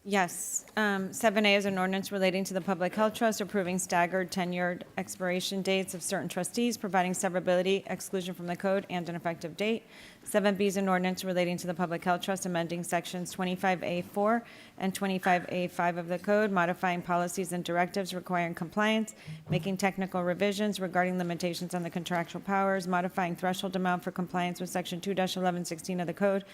Yes. 7A is an ordinance relating to the Public Health Trust, approving staggered tenured expiration dates of certain trustees, providing severability, exclusion from the code, and an effective date. 7B is an ordinance relating to the Public Health Trust, amending sections 25A4 and 25A5 of the code, modifying policies and directives requiring compliance, making technical revisions regarding limitations on the contractual powers, modifying threshold amount for compliance with section 2-1116 of the code,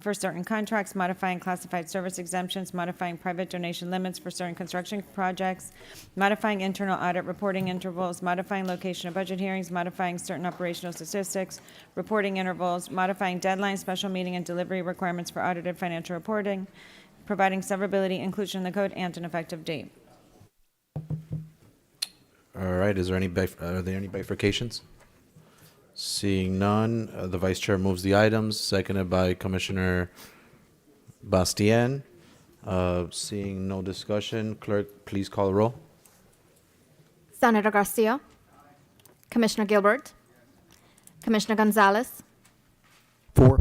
for certain contracts, modifying classified service exemptions, modifying private donation limits for certain construction projects, modifying internal audit reporting intervals, modifying location of budget hearings, modifying certain operational statistics, reporting intervals, modifying deadlines, special meeting and delivery requirements for audited financial reporting, providing severability, inclusion in the code, and an effective date. All right, are there any bifurcations? Seeing none, the vice chair moves the items, seconded by Commissioner Bastien. Seeing no discussion, clerk, please call the roll. Senator Garcia, Commissioner Gilbert, Commissioner Gonzalez, 4.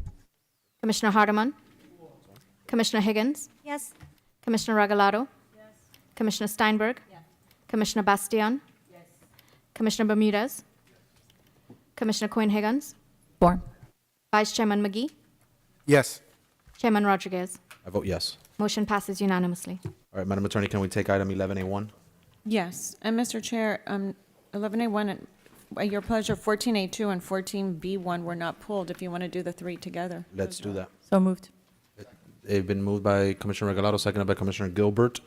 Commissioner Hardeman, Commissioner Higgins, Yes. Commissioner Regalado, Commissioner Steinberg, Commissioner Bastian, Commissioner Bermudez, Commissioner Cohen-Higgins, 4. Vice Chairman McGee, Yes. Chairman Rodriguez. I vote yes. Motion passes unanimously. All right, Madam Attorney, can we take item 11A1? Yes, and Mr. Chair, 11A1, at your pleasure, 14A2 and 14B1 were not pulled, if you want to do the three together. Let's do that. So moved. They've been moved by Commissioner Regalado, seconded by Commissioner Gilbert.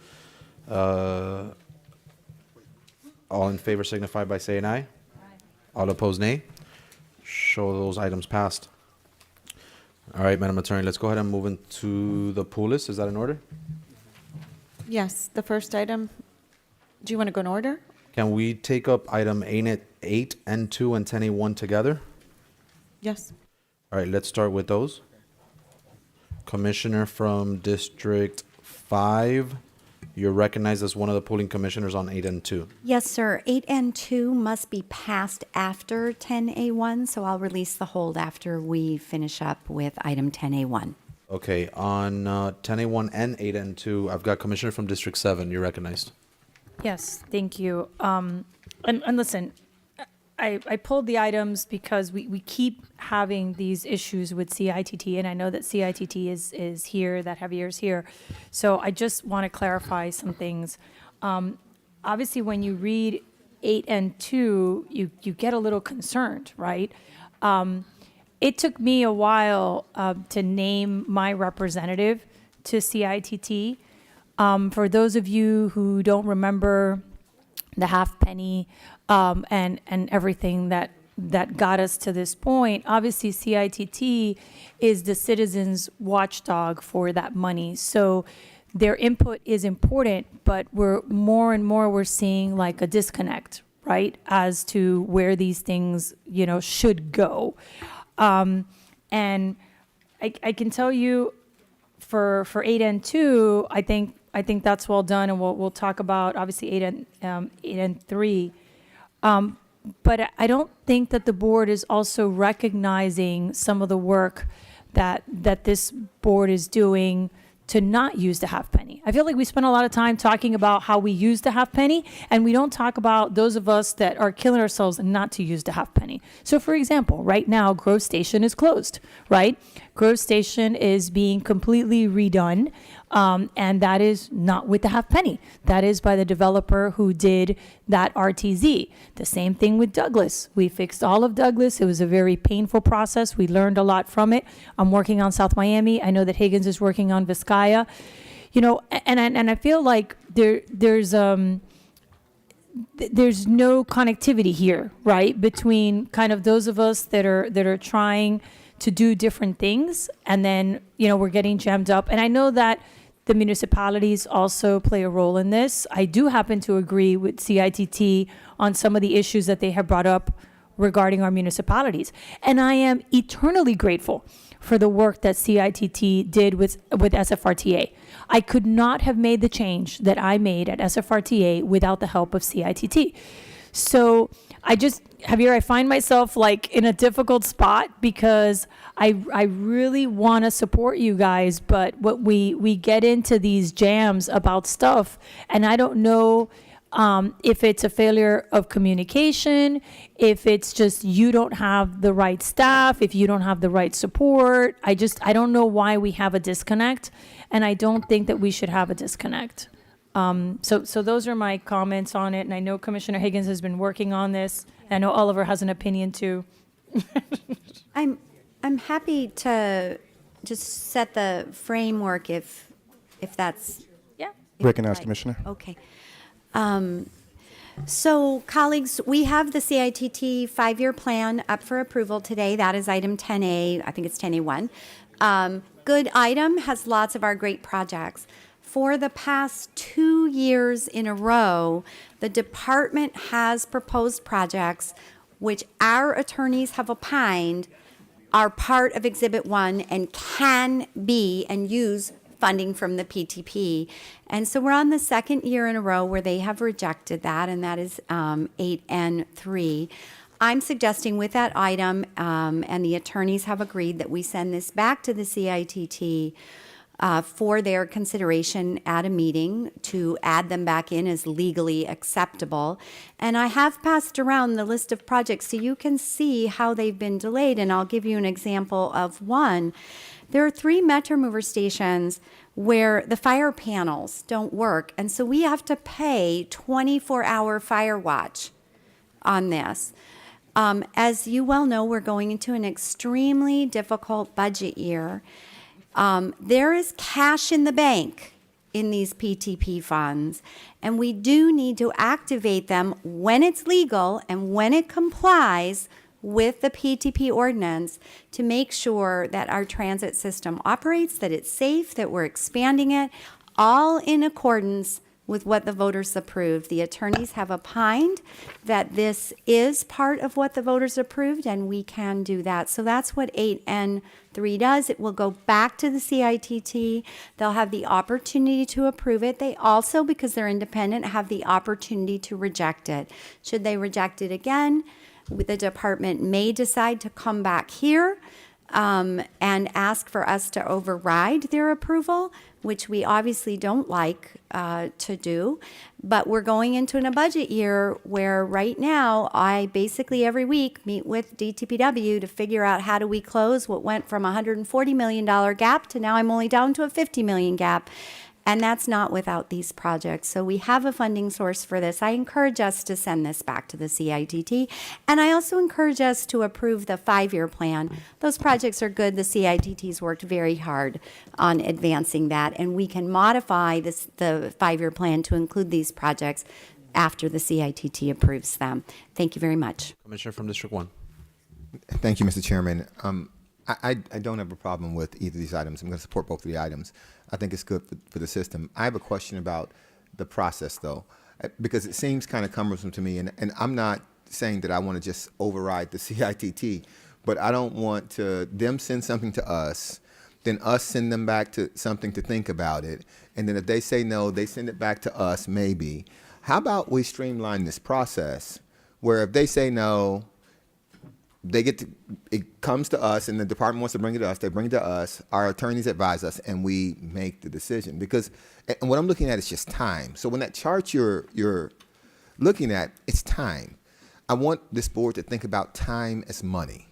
All in favor signify by saying aye. All opposed, nay. Show those items passed. All right, Madam Attorney, let's go ahead and move into the pool list. Is that in order? Yes, the first item, do you want to go in order? Can we take up item 8 and 2 and 10A1 together? Yes. All right, let's start with those. Commissioner from District 5, you're recognized as one of the polling commissioners on 8 and 2. Yes, sir. 8 and 2 must be passed after 10A1, so I'll release the hold after we finish up with item 10A1. Okay, on 10A1 and 8 and 2, I've got Commissioner from District 7. You're recognized. Yes, thank you. And listen, I pulled the items because we keep having these issues with CITT, and I know that CITT is here, that Javier is here. So I just want to clarify some things. Obviously, when you read 8 and 2, you get a little concerned, right? It took me a while to name my representative to CITT. For those of you who don't remember the half penny and everything that got us to this point, obviously CITT is the citizens' watchdog for that money. So their input is important, but we're more and more we're seeing like a disconnect, right, as to where these things should go. And I can tell you for 8 and 2, I think that's well done, and we'll talk about obviously 8 and 3. But I don't think that the board is also recognizing some of the work that this board is doing to not use the half penny. I feel like we spend a lot of time talking about how we use the half penny, and we don't talk about those of us that are killing ourselves not to use the half penny. So for example, right now, Grove Station is closed, right? Grove Station is being completely redone, and that is not with the half penny. That is by the developer who did that RTZ. The same thing with Douglas. We fixed all of Douglas. It was a very painful process. We learned a lot from it. I'm working on South Miami. I know that Higgins is working on Vizcaya. And I feel like there's no connectivity here, right, between kind of those of us that are trying to do different things, and then we're getting jammed up. And I know that the municipalities also play a role in this. I do happen to agree with CITT on some of the issues that they have brought up regarding our municipalities, and I am eternally grateful for the work that CITT did with SFRTA. I could not have made the change that I made at SFRTA without the help of CITT. So Javier, I find myself like in a difficult spot because I really want to support you guys, but what we get into these jams about stuff, and I don't know if it's a failure of communication, if it's just you don't have the right staff, if you don't have the right support. I don't know why we have a disconnect, and I don't think that we should have a disconnect. So those are my comments on it, and I know Commissioner Higgins has been working on this. I know Oliver has an opinion too. I'm happy to just set the framework if that's. Yeah. Recognize, Commissioner. Okay. So, colleagues, we have the CITT 5-year plan up for approval today. That is item 10A. I think it's 10A1. Good item, has lots of our great projects. For the past 2 years in a row, the department has proposed projects which our attorneys have opined are part of Exhibit 1 and can be and use funding from the PTP. And so we're on the second year in a row where they have rejected that, and that is 8N3. I'm suggesting with that item, and the attorneys have agreed that we send this back to the CITT for their consideration at a meeting to add them back in as legally acceptable. And I have passed around the list of projects so you can see how they've been delayed, and I'll give you an example of one. There are 3 Metro Mover stations where the fire panels don't work, and so we have to pay 24-hour fire watch on this. As you well know, we're going into an extremely difficult budget year. There is cash in the bank in these PTP funds, and we do need to activate them when it's legal and when it complies with the PTP ordinance to make sure that our transit system operates, that it's safe, that we're expanding it, all in accordance with what the voters approved. The attorneys have opined that this is part of what the voters approved, and we can do that. So that's what 8N3 does. It will go back to the CITT. They'll have the opportunity to approve it. They also, because they're independent, have the opportunity to reject it. Should they reject it again, the department may decide to come back here and ask for us to override their approval, which we obviously don't like to do. But we're going into a budget year where right now I basically every week meet with DTPW to figure out how do we close what went from a $140 million gap to now I'm only down to a $50 million gap. And that's not without these projects. So we have a funding source for this. I encourage us to send this back to the CITT. And I also encourage us to approve the 5-year plan. Those projects are good. The CITT's worked very hard on advancing that. And we can modify the 5-year plan to include these projects after the CITT approves them. Thank you very much. Commissioner from District 1. Thank you, Mr. Chairman. I don't have a problem with either of these items. I'm going to support both of the items. I think it's good for the system. I have a question about the process, though, because it seems kind of cumbersome to me, and I'm not saying that I want to just override the CITT, but I don't want to them send something to us, then us send them back to something to think about it, and then if they say no, they send it back to us maybe. How about we streamline this process where if they say no, it comes to us and the department wants to bring it to us, they bring it to us, our attorneys advise us, and we make the decision. Because, and what I'm looking at is just time. So when that chart you're looking at, it's time. I want this board to think about time as money.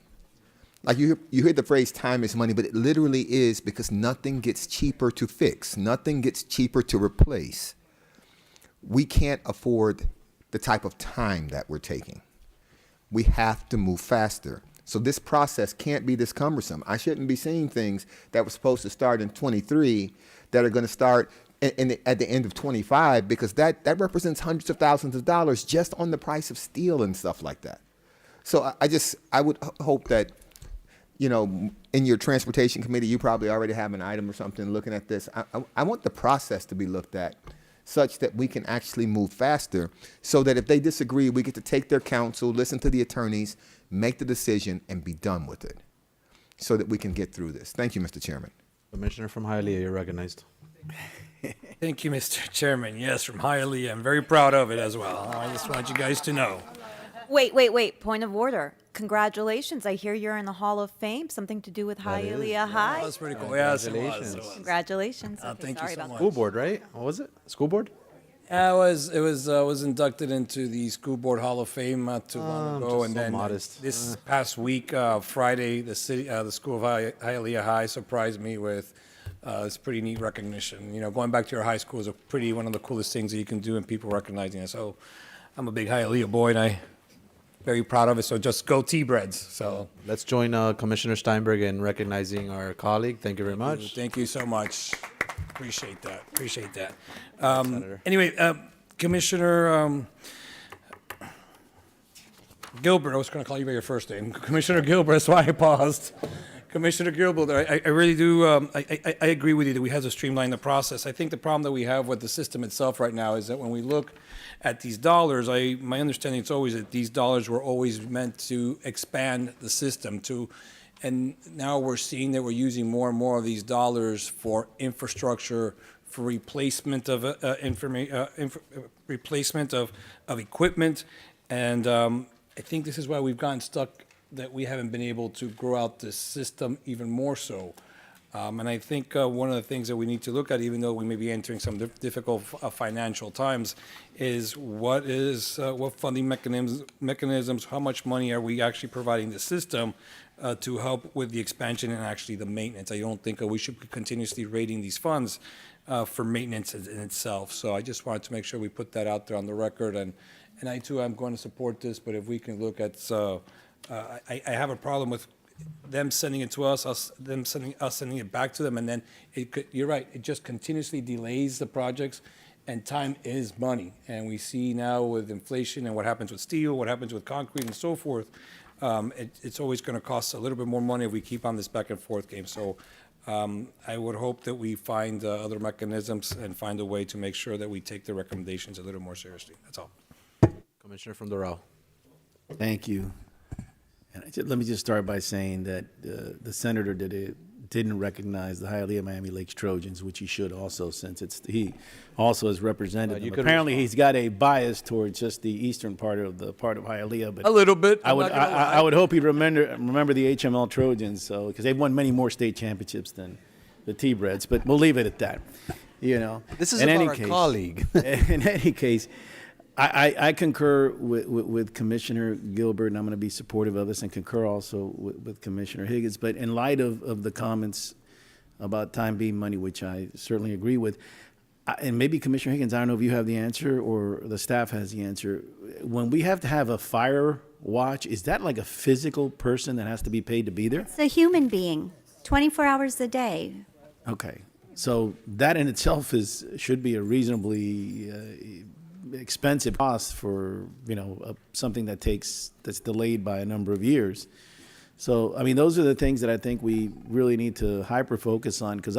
Like you hear the phrase time is money, but it literally is, because nothing gets cheaper to fix. Nothing gets cheaper to replace. We can't afford the type of time that we're taking. We have to move faster. So this process can't be this cumbersome. I shouldn't be seeing things that were supposed to start in 23 that are going to start at the end of 25, because that represents hundreds of thousands of dollars just on the price of steel and stuff like that. So I would hope that, you know, in your transportation committee, you probably already have an item or something looking at this. I want the process to be looked at such that we can actually move faster, so that if they disagree, we get to take their counsel, listen to the attorneys, make the decision, and be done with it, so that we can get through this. Thank you, Mr. Chairman. Commissioner from Hialeah, you're recognized. Thank you, Mr. Chairman. Yes, from Hialeah. I'm very proud of it as well. I just want you guys to know. Wait. Point of order. Congratulations. I hear you're in the Hall of Fame. Something to do with Hialeah High? That's pretty cool. Yes, it was. Congratulations. Congratulations. Thank you sorry so about much. School board, right? What was it? School board? I was inducted into the School Board Hall of Fame not too long ago, just and so then modest. this past week, Friday, the School of Hialeah High surprised me with this pretty neat recognition. You know, going back to your high school is one of the coolest things that you can do, and people recognizing it. So, I'm a big Hialeah boy, and I'm very proud of it. So just go T-Breads. So Let's join Commissioner Steinberg in recognizing our colleague. Thank you very much. thank you so much. Appreciate that. Senator. Anyway, Commissioner Gilbert, I was going to call you by your first name. Commissioner Gilbert, that's why I paused. Commissioner Gilbert, I really do, I agree with you that we have to streamline the process. I think the problem that we have with the system itself right now is that when we look at these dollars, my understanding is always that these dollars were always meant to expand the system and now we're seeing that we're using more and more of these dollars for infrastructure, for replacement of replacement of equipment, and I think this is why we've gotten stuck, that we haven't been able to grow out this system even more so. And I think one of the things that we need to look at, even though we may be entering some difficult financial times, is what funding mechanisms, how much money are we actually providing the system to help with the expansion and actually the maintenance. I don't think we should be continuously rating these funds for maintenance in itself. So I just wanted to make sure we put that out there on the record. And I too am going to support this, but if we can look at, I have a problem with them sending it to us sending it back to them, and then you're right, it just continuously delays the projects, and time is money. And we see now with inflation and what happens with steel, what happens with concrete and so forth, it's always going to cost a little bit more money if we keep on this back and forth game. So I would hope that we find other mechanisms and find a way to make sure that we take the recommendations a little more seriously. That's all. Commissioner from Doral. Thank you. And let me just start by saying that the senator didn't recognize the Hialeah Miami Lakes Trojans, which he should also, since he also has represented them. Apparently, he's got a bias towards just the eastern part of Hialeah. But a little bit. I would hope he'd remember the HML Trojans, because they've won many more state championships than the T-Breads. But we'll leave it at that. You know, this is about our colleague. In any case. I concur with Commissioner Gilbert, and I'm going to be supportive of this, and concur also with Commissioner Higgins. But in light of the comments about time being money, which I certainly agree with, and maybe Commissioner Higgins, I don't know if you have the answer or the staff has the answer. When we have to have a fire watch, is that like a physical person that has to be paid to be there? It's a human being, 24 hours a day. Okay. So that in itself should be a reasonably expensive cost for something that's delayed by a number of years. So I mean, those are the things that I think we really need to hyper focus on, because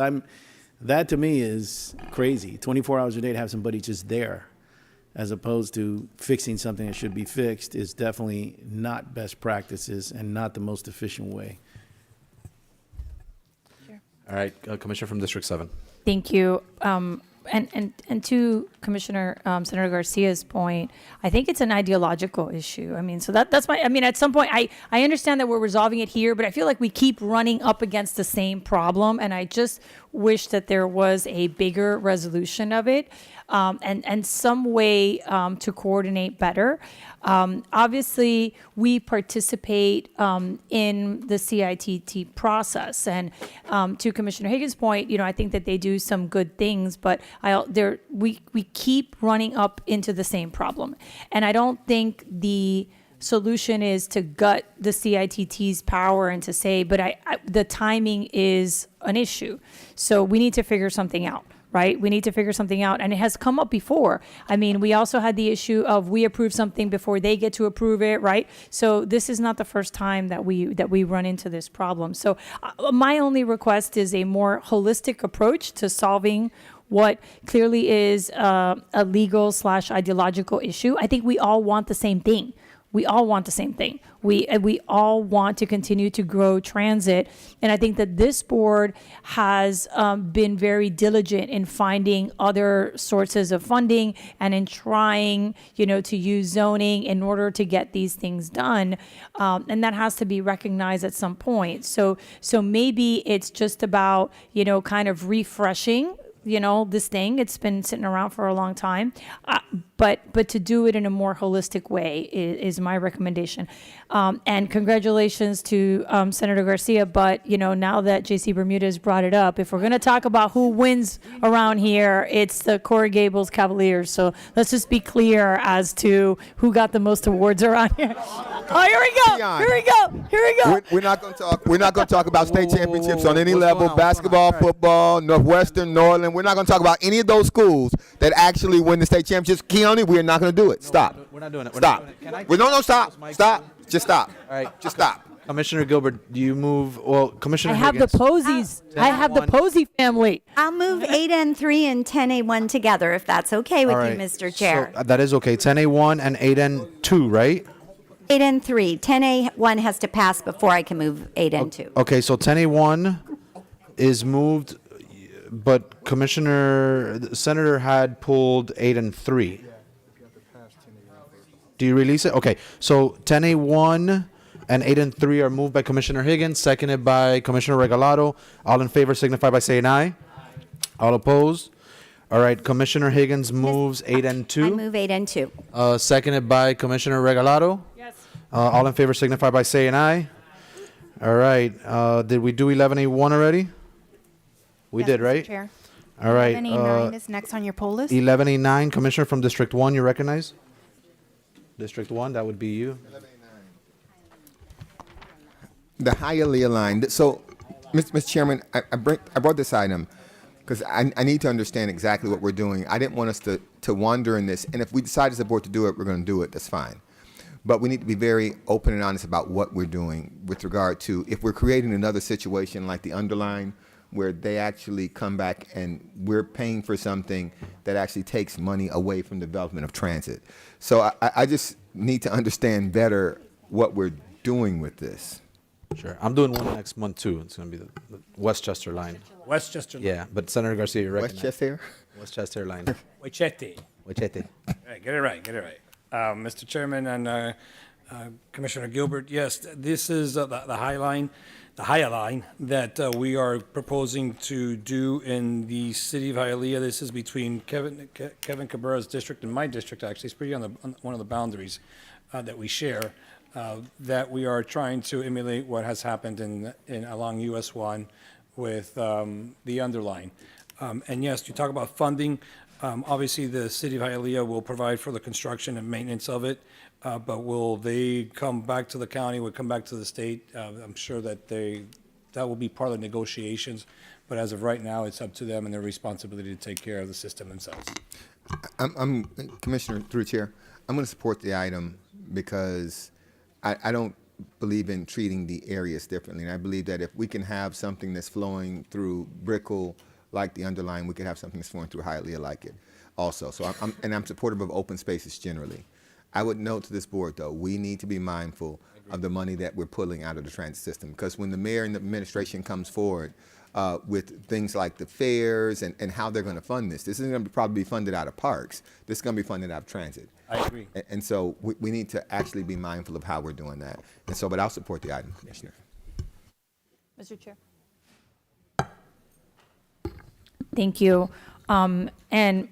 that to me is crazy. 24 hours a day to have somebody just there, as opposed to fixing something that should be fixed, is definitely not best practices and not the most efficient way. All right, Commissioner from District 7. Thank you. And to Commissioner Senator Garcia's point, I think it's an ideological issue. I mean, so that's my. I mean, at some point, I understand that we're resolving it here, but I feel like we keep running up against the same problem, and I just wish that there was a bigger resolution of it, and some way to coordinate better. Obviously, we participate in the CITT process, and to Commissioner Higgins' point, I think that they do some good things, but we keep running up into the same problem, and I don't think the solution is to gut the CITT's power and to say, but the timing is an issue, so we need to figure something out. Right? We need to figure something out. And it has come up before. I mean, we also had the issue of we approve something before they get to approve it, right? So this is not the first time that we run into this problem. So my only request is a more holistic approach to solving what clearly is a legal / ideological issue. I think we all want the same thing. we all want the same thing. We all want to continue to grow transit. And I think that this board has been very diligent in finding other sources of funding and in trying, to use zoning in order to get these things done. And that has to be recognized at some point. So maybe it's just about, kind of refreshing this thing. It's been sitting around for a long time, but to do it in a more holistic way is my recommendation. And congratulations to Senator Garcia. But now that J.C. Bermudez brought it up, if we're going to talk about who wins around here, it's the Coral Gables Cavaliers. So let's just be clear as to who got the most awards around here. Oh, here we go! Here we go! Here we go! We're not going to talk. We're not going to talk about state championships on any level. Basketball, football, Northwestern, Norland. We're not going to talk about any of those schools that actually win the state championships. Keone, we are not going to do it. Stop. We're not doing it. Stop. No, stop. Stop. Just stop. All right. Just stop. Commissioner Gilbert, do you move? Well, Commissioner I have Higgins. the Posies. I have the Posey family. I'll move 8N3 and 10A1 together if that's okay with All you, right. Mr. Chair. So, that is okay. 10A1 and 8N2, right? 8N3. 10A1 has to pass before I can move 8N2. Okay, so 10A1 is moved, but Senator had pulled 8N3. Do you release it? Okay, so 10A1 and 8N3 are moved by Commissioner Higgins, seconded by Commissioner Regalado. All in favor signify by saying aye. All opposed? All right, Commissioner Higgins moves 8N2. I move 8N2. Seconded by Commissioner Regalado. Yes. All in favor signify by saying aye. All right, did we do 11A1 already? We did, right? Chair. All right. 11A9 is next on your poll list. 11A9, Commissioner from District 1, you recognize? District 1, that would be you. The Hialeah line. So, Mr. Chairman, I brought this item because I need to understand exactly what we're doing. I didn't want us to wander in this. And if we decide as a board to do it, we're going to do it. That's fine. But we need to be very open and honest about what we're doing with regard to if we're creating another situation like the underline where they actually come back and we're paying for something that actually takes money away from development of transit. So I just need to understand better what we're doing with this. Sure. I'm doing one next month, too. It's going to be the Westchester line. Westchester. Yeah, but Senator Garcia, you recognize. Westchester? Westchester line. Wachete. Wachete. Right, get it right. Mr. Chairman and Commissioner Gilbert, yes, this is the High Line, the Hialeah line that we are proposing to do in the city of Hialeah. This is between Kevin Cabrera's district and my district, actually. It's pretty on one of the boundaries that we share, that we are trying to emulate what has happened along US 1 with the underline. And yes, you talk about funding. Obviously, the city of Hialeah will provide for the construction and maintenance of it, but will they come back to the county, will come back to the state? I'm sure that that will be part of the negotiations, but as of right now, it's up to them and their responsibility to take care of the system themselves. I'm Commissioner, through Chair, I'm going to support the item because I don't believe in treating the areas differently. And I believe that if we can have something that's flowing through Brickell like the underline, we could have something that's flowing through Hialeah like it also. So I'm supportive of open spaces generally. I would note to this board, though, we need to be mindful of the money that we're pulling out of the transit system, because when the mayor and the administration comes forward with things like the fares and how they're going to fund this isn't going to probably be funded out of parks. This is going to be funded out of transit. I agree. And so we need to actually be mindful of how we're doing that. And so, but I'll support the item, Commissioner. Mr. Chair. Thank you. And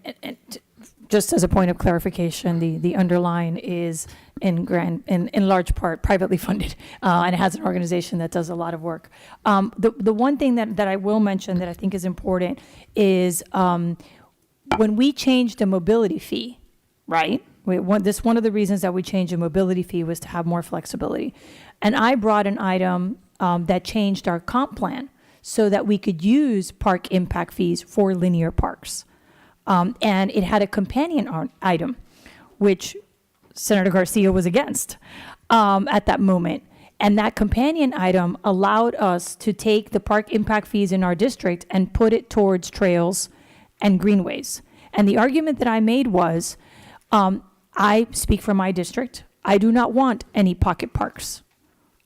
just as a point of clarification, the underline is in large part privately funded, and it has an organization that does a lot of work. The one thing that I will mention that I think is important is when we changed the mobility fee, right? One of the reasons that we changed the mobility fee was to have more flexibility. And I brought an item that changed our comp plan so that we could use park impact fees for linear parks. And it had a companion item, which Senator Garcia was against at that moment. And that companion item allowed us to take the park impact fees in our district and put it towards trails and greenways. And the argument that I made was, I speak for my district. I do not want any pocket parks.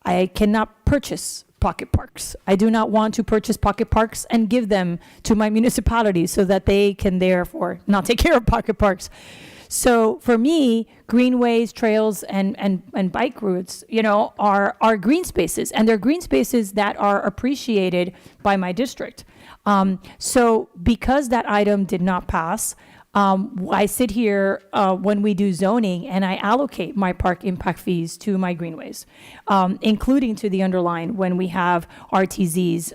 I cannot purchase pocket parks. I do not want to purchase pocket parks and give them to my municipalities so that they can therefore not take care of pocket parks. So for me, greenways, trails, and bike routes, are green spaces, and they're green spaces that are appreciated by my district. So because that item did not pass, I sit here when we do zoning and I allocate my park impact fees to my greenways, including to the underline when we have RTZs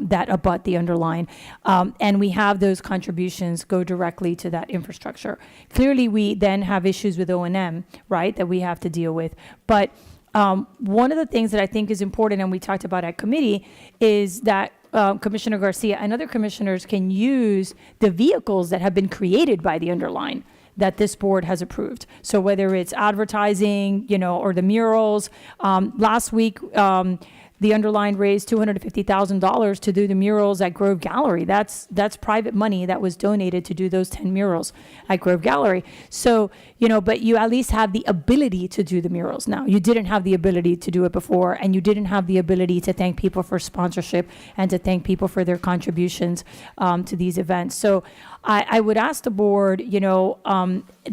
that abut the underline, and we have those contributions go directly to that infrastructure. Clearly, we then have issues with O&M, right, that we have to deal with. But one of the things that I think is important, and we talked about at committee, is that Commissioner Garcia and other commissioners can use the vehicles that have been created by the underline that this board has approved. So whether it's advertising, or the murals, last week, the underline raised $250,000 to do the murals at Grove Gallery. That's private money that was donated to do those 10 murals at Grove Gallery. So, but you at least have the ability to do the murals now. You didn't have the ability to do it before, and you didn't have the ability to thank people for sponsorship and to thank people for their contributions to these events. So I would ask the board,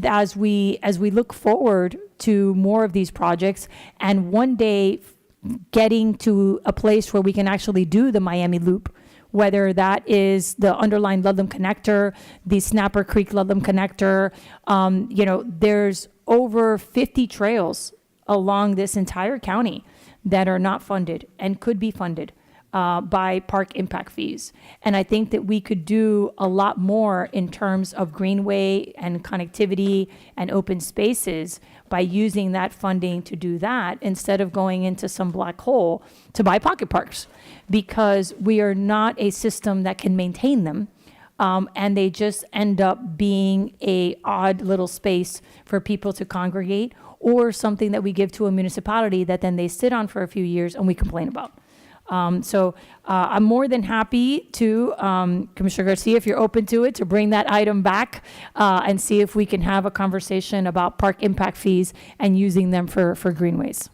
as we look forward to more of these projects, and one day getting to a place where we can actually do the Miami Loop, whether that is the underlying Ludlam connector, the Snapper Creek Ludlam connector. There's over 50 trails along this entire county that are not funded and could be funded by park impact fees. And I think that we could do a lot more in terms of greenway and connectivity and open spaces by using that funding to do that instead of going into some black hole to buy pocket parks, because we are not a system that can maintain them. And they just end up being a odd little space for people to congregate, or something that we give to a municipality that then they sit on for a few years and we complain about. So I'm more than happy to, Commissioner Garcia, if you're open to it, to bring that item back and see if we can have a conversation about park impact fees and using them for greenways.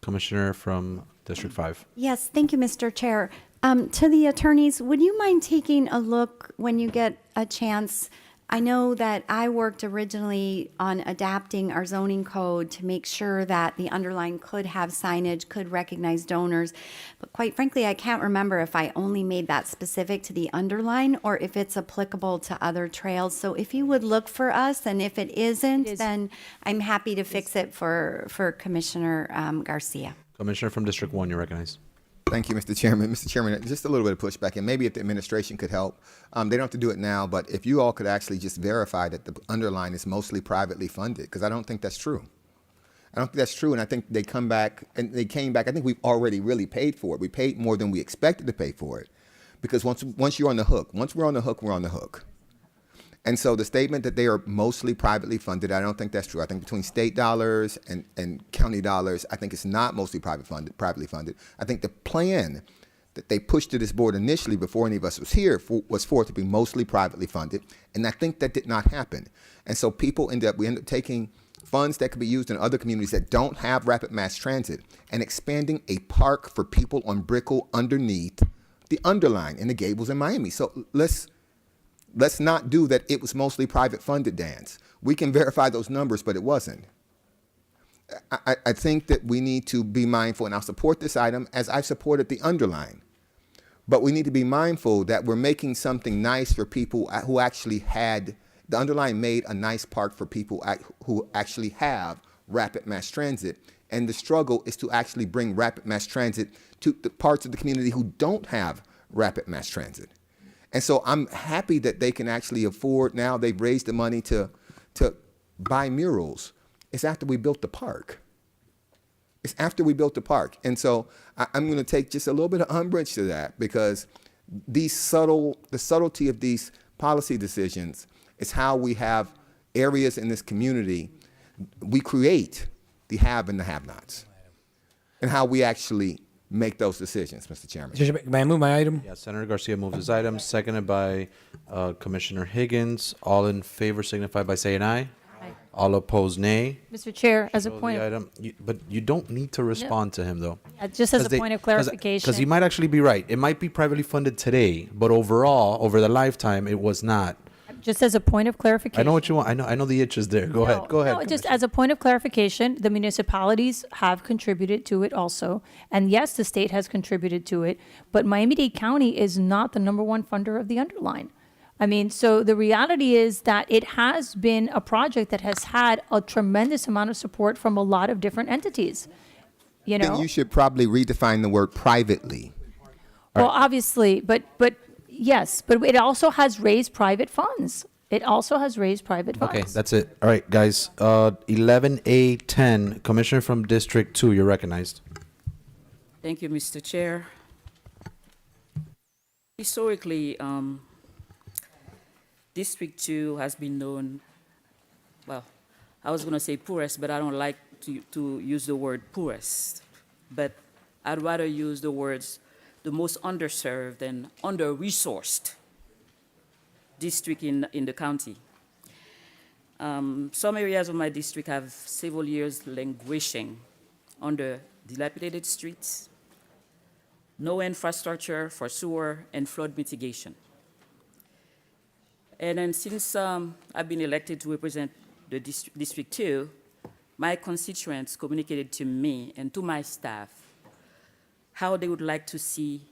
Commissioner from District 5. Yes, thank you, Mr. Chair. To the attorneys, would you mind taking a look when you get a chance? I know that I worked originally on adapting our zoning code to make sure that the underline could have signage, could recognize donors. But quite frankly, I can't remember if I only made that specific to the underline or if it's applicable to other trails. So if you would look for us, and if it isn't, then I'm happy to fix it for Commissioner Garcia. Commissioner from District 1, you're recognized. Thank you, Mr. Chairman. Mr. Chairman, just a little bit of pushback, and maybe if the administration could help. They don't have to do it now, but if you all could actually just verify that the underline is mostly privately funded, because I don't think that's true. I don't think that's true, and I think they came back, I think we've already really paid for it. We paid more than we expected to pay for it, because once you're on the hook, once we're on the hook, we're on the hook. And so the statement that they are mostly privately funded, I don't think that's true. I think between state dollars and county dollars, I think it's not mostly privately funded. I think the plan that they pushed to this board initially before any of us was here was for it to be mostly privately funded. And I think that did not happen. And so we end up taking funds that could be used in other communities that don't have rapid mass transit and expanding a park for people on Brickell underneath the underline in the Gables in Miami. So let's not do that it was mostly private funded dance. We can verify those numbers, but it wasn't. I think that we need to be mindful, and I'll support this item as I've supported the underline. But we need to be mindful that we're making something nice for people who actually had, the underline made a nice park for people who actually have rapid mass transit. And the struggle is to actually bring rapid mass transit to the parts of the community who don't have rapid mass transit. And so I'm happy that they can actually afford, now they've raised the money to buy murals. It's after we built the park. It's after we built the park. And so I'm going to take just a little bit of umbrage to that, because the subtlety of these policy decisions is how we have areas in this community, we create the have and the have-nots, and how we actually make those decisions, Mr. Chairman. May I move my item? Yeah, Senator Garcia moves his item, seconded by Commissioner Higgins. All in favor signify by saying aye. All opposed, nay. Mr. Chair, as a Show point the of, item. But you don't need to respond to him, though. just as a point of clarification. Because he might actually be right. It might be privately funded today, but overall, over the lifetime, it was not. Just as a point of clarification. I know what you want. I know the itch is there. Go ahead. Go ahead. No, just as a point of clarification, the municipalities have contributed to it also. And yes, the state has contributed to it, but Miami-Dade County is not the number one funder of the underline. I mean, so the reality is that it has been a project that has had a tremendous amount of support from a lot of different entities, you know? Then you should probably redefine the word privately. Well, obviously, but yes, but it also has raised private funds. It also has raised private funds. Okay, that's it. All right, guys. 11A10, Commissioner from District 2, you're recognized. Thank you, Mr. Chair. Historically, District 2 has been known, well, I was going to say poorest, but I don't like to use the word poorest. But I'd rather use the words the most underserved and under-resourced district in the county. Some areas of my district have several years languishing under dilapidated streets, no infrastructure for sewer and flood mitigation. And then since I've been elected to represent the District 2, my constituents communicated to me and to my staff how they would like to see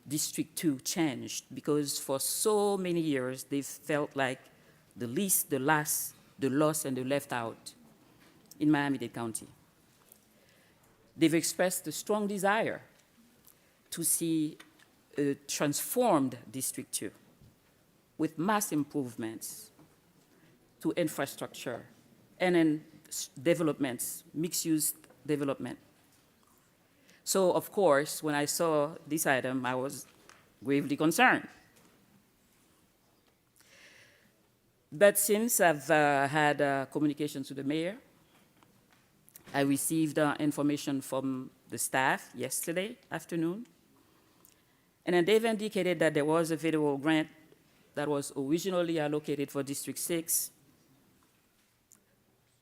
District 2 changed, because for so many years they've felt like the least, the last, the lost, and the left out in Miami-Dade County. They've expressed a strong desire to see a transformed District 2 with mass improvements to infrastructure and then developments, mixed-use development. So, of course, when I saw this item, I was gravely concerned. But since I've had communications with the mayor, I received information from the staff yesterday afternoon, and then they've indicated that there was a federal grant that was originally allocated for District 6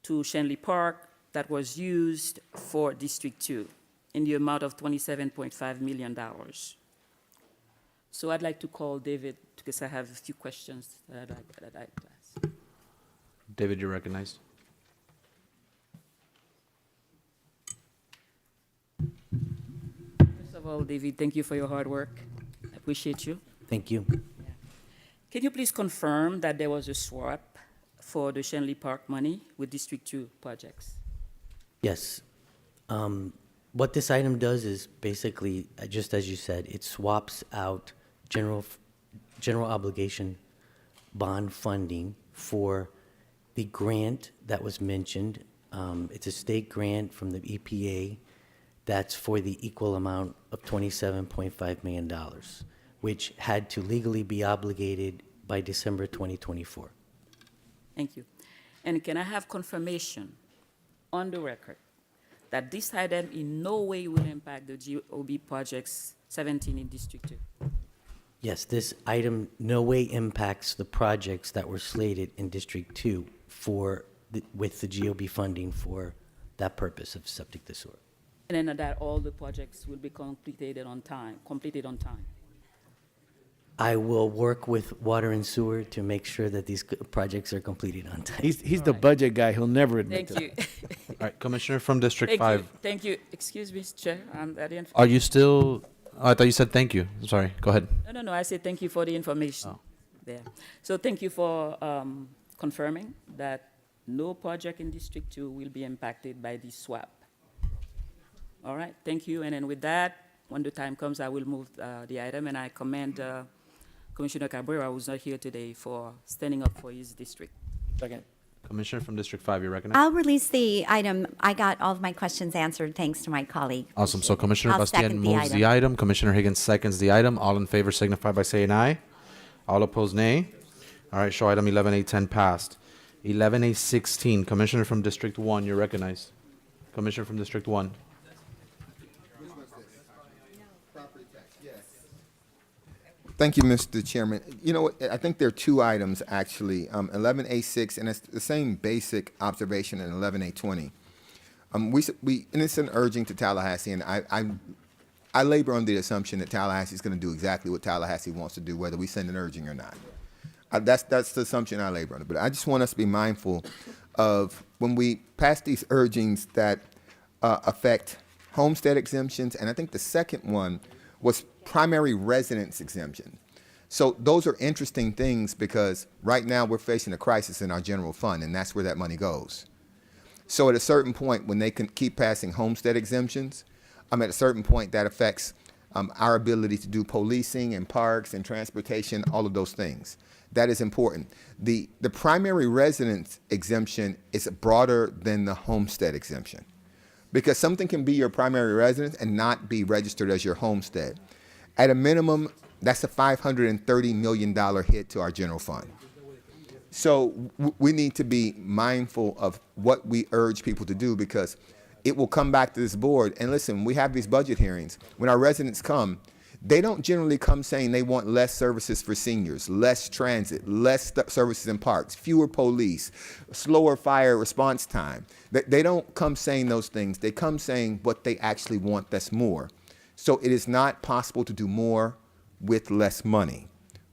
to Shenley Park that was used for District 2 in the amount of $27.5 million. So I'd like to call David because I have a few questions that I'd like to ask. David, you're recognized. First of all, David, thank you for your hard work. I appreciate you. Thank you. Can you please confirm that there was a swap for the Shenley Park money with District 2 projects? Yes. What this item does is basically, just as you said, it swaps out general obligation bond funding for the grant that was mentioned. It's a state grant from the EPA that's for the equal amount of $27.5 million, which had to legally be obligated by December 2024. Thank you. And can I have confirmation on the record that this item in no way will impact the GOB projects 17 in District 2? Yes, this item no way impacts the projects that were slated in District 2 with the GOB funding for that purpose of septic disorder. And then that all the projects will be completed on time. I will work with Water and Sewer to make sure that these projects are completed on time. He's the budget guy. He'll never admit Thank to you. All right, Commissioner from District 5. Thank you. Excuse me, Chair. I didn't. Are you still? Oh, I thought you said thank you. Sorry. Go ahead. No. I said thank you for the information there. So thank you for confirming that no project in District 2 will be impacted by this swap. All right. Thank you. And then with that, when the time comes, I will move the item, and I commend Commissioner Cabrera, who's not here today, for standing up for his district. Second. Commissioner from District 5, you're recognized. I'll release the item. I got all of my questions answered thanks to my colleague. Awesome. So Commissioner I'll Bastian second the moves the item. Commissioner Higgins seconds the item. All in favor signify by saying aye. All opposed, nay. All right, show item 11A10 passed. 11A16, Commissioner from District 1, you're recognized. Commissioner from District 1. Thank you, Mr. Chairman. You know what, I think there are two items, actually, 11A6, and it's the same basic observation in 11A20. And it's an urging to Tallahassee, and I labor on the assumption that Tallahassee is going to do exactly what Tallahassee wants to do, whether we send an urging or not. That's the assumption I labor on. But I just want us to be mindful of when we pass these urgings that affect homestead exemptions, and I think the second one was primary residence exemption. So those are interesting things because right now we're facing a crisis in our general fund, and that's where that money goes. So at a certain point, when they can keep passing homestead exemptions, at a certain point that affects our ability to do policing and parks and transportation, all of those things. That is important. The primary residence exemption is broader than the homestead exemption because something can be your primary residence and not be registered as your homestead. At a minimum, that's a $530 million hit to our general fund. So we need to be mindful of what we urge people to do because it will come back to this board. And listen, we have these budget hearings. When our residents come, they don't generally come saying they want less services for seniors, less transit, less services in parks, fewer police, slower fire response time. They don't come saying those things. They come saying what they actually want that's more. So it is not possible to do more with less money.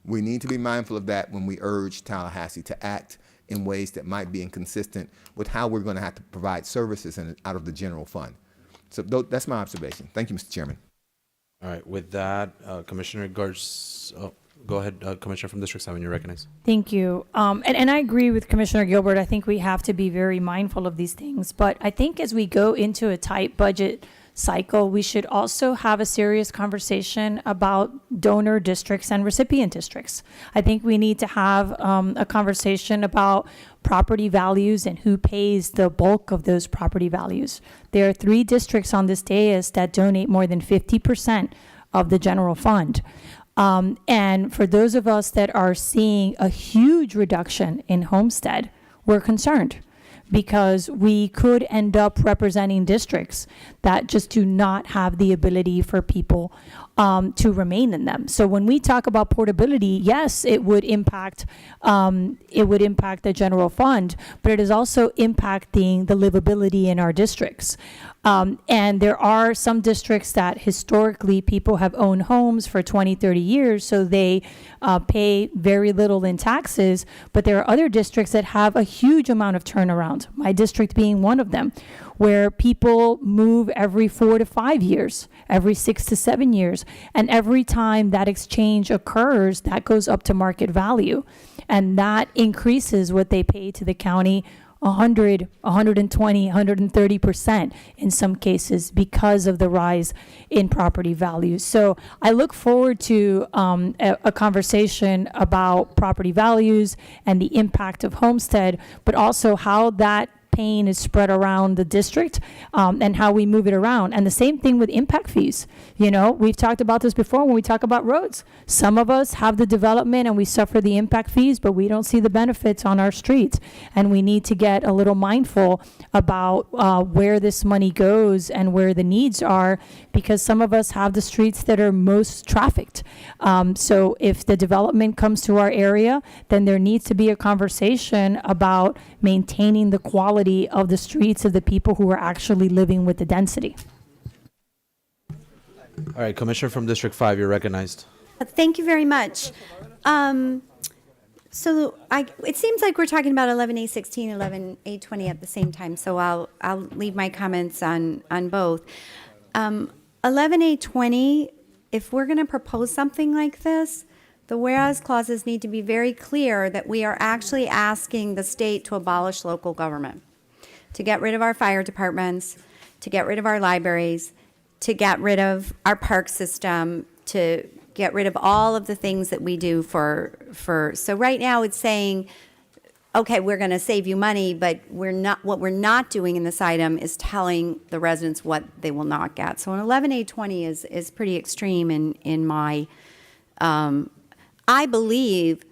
We need to be mindful of that when we urge Tallahassee to act in ways that might be inconsistent with how we're going to have to provide services out of the general fund. So that's my observation. Thank you, Mr. Chairman. All right, with that, Commissioner go ahead, Commissioner from District 7, you're recognized. Thank you. And I agree with Commissioner Gilbert. I think we have to be very mindful of these things. But I think as we go into a tight budget cycle, we should also have a serious conversation about donor districts and recipient districts. I think we need to have a conversation about property values and who pays the bulk of those property values. There are 3 districts on this dais that donate more than 50% of the general fund. And for those of us that are seeing a huge reduction in homestead, we're concerned because we could end up representing districts that just do not have the ability for people to remain in them. So when we talk about portability, yes, it would impact the general fund, but it is also impacting the livability in our districts. And there are some districts that historically people have owned homes for 20, 30 years, so they pay very little in taxes, but there are other districts that have a huge amount of turnaround, my district being one of them, where people move every 4 to 5 years, every 6 to 7 years. And every time that exchange occurs, that goes up to market value. And that increases what they pay to the county 100, 120, 130% in some cases because of the rise in property values. So I look forward to a conversation about property values and the impact of homestead, but also how that pain is spread around the district and how we move it around. And the same thing with impact fees. You know, we've talked about this before when we talk about roads. Some of us have the development and we suffer the impact fees, but we don't see the benefits on our streets. And we need to get a little mindful about where this money goes and where the needs are, because some of us have the streets that are most trafficked. So if the development comes to our area, then there needs to be a conversation about maintaining the quality of the streets of the people who are actually living with the density. All right, Commissioner from District 5, you're recognized. Thank you very much. So it seems like we're talking about 11A16, 11A20 at the same time, so I'll leave my comments on both. 11A20, if we're going to propose something like this, the whereas clauses need to be very clear that we are actually asking the state to abolish local government, to get rid of our fire departments, to get rid of our libraries, to get rid of our park system, to get rid of all of the things that we do so right now it's saying, okay, we're going to save you money, but what we're not doing in this item is telling the residents what they will not get. So an 11A20 is pretty extreme in my, I believe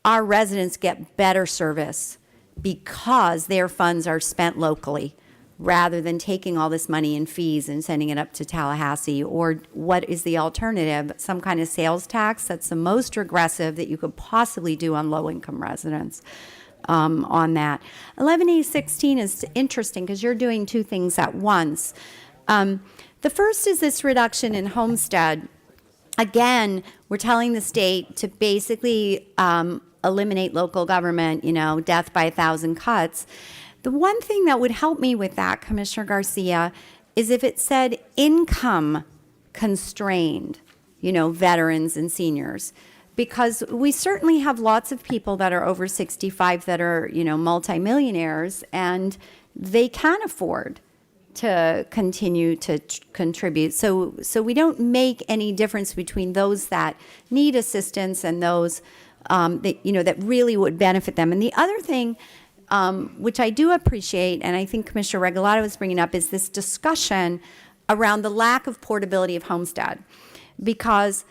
our residents get better service because their funds are spent locally rather than taking all this money in fees and sending it up to Tallahassee? Or what is the alternative? Some kind of sales tax that's the most regressive that you could possibly do on low-income residents. On that. 11A16 is interesting because you're doing two things at once. The first is this reduction in homestead. Again, we're telling the state to basically eliminate local government, death by 1,000 cuts. The one thing that would help me with that, Commissioner Garcia, is if it said income constrained, veterans and seniors. Because we certainly have lots of people that are over 65 that are, multimillionaires, and they can afford to continue to contribute. So we don't make any difference between those that need assistance and those that really would benefit them. And the other thing, which I do appreciate, and I think Commissioner Regalado was bringing up, is this discussion around the lack of portability of homestead, because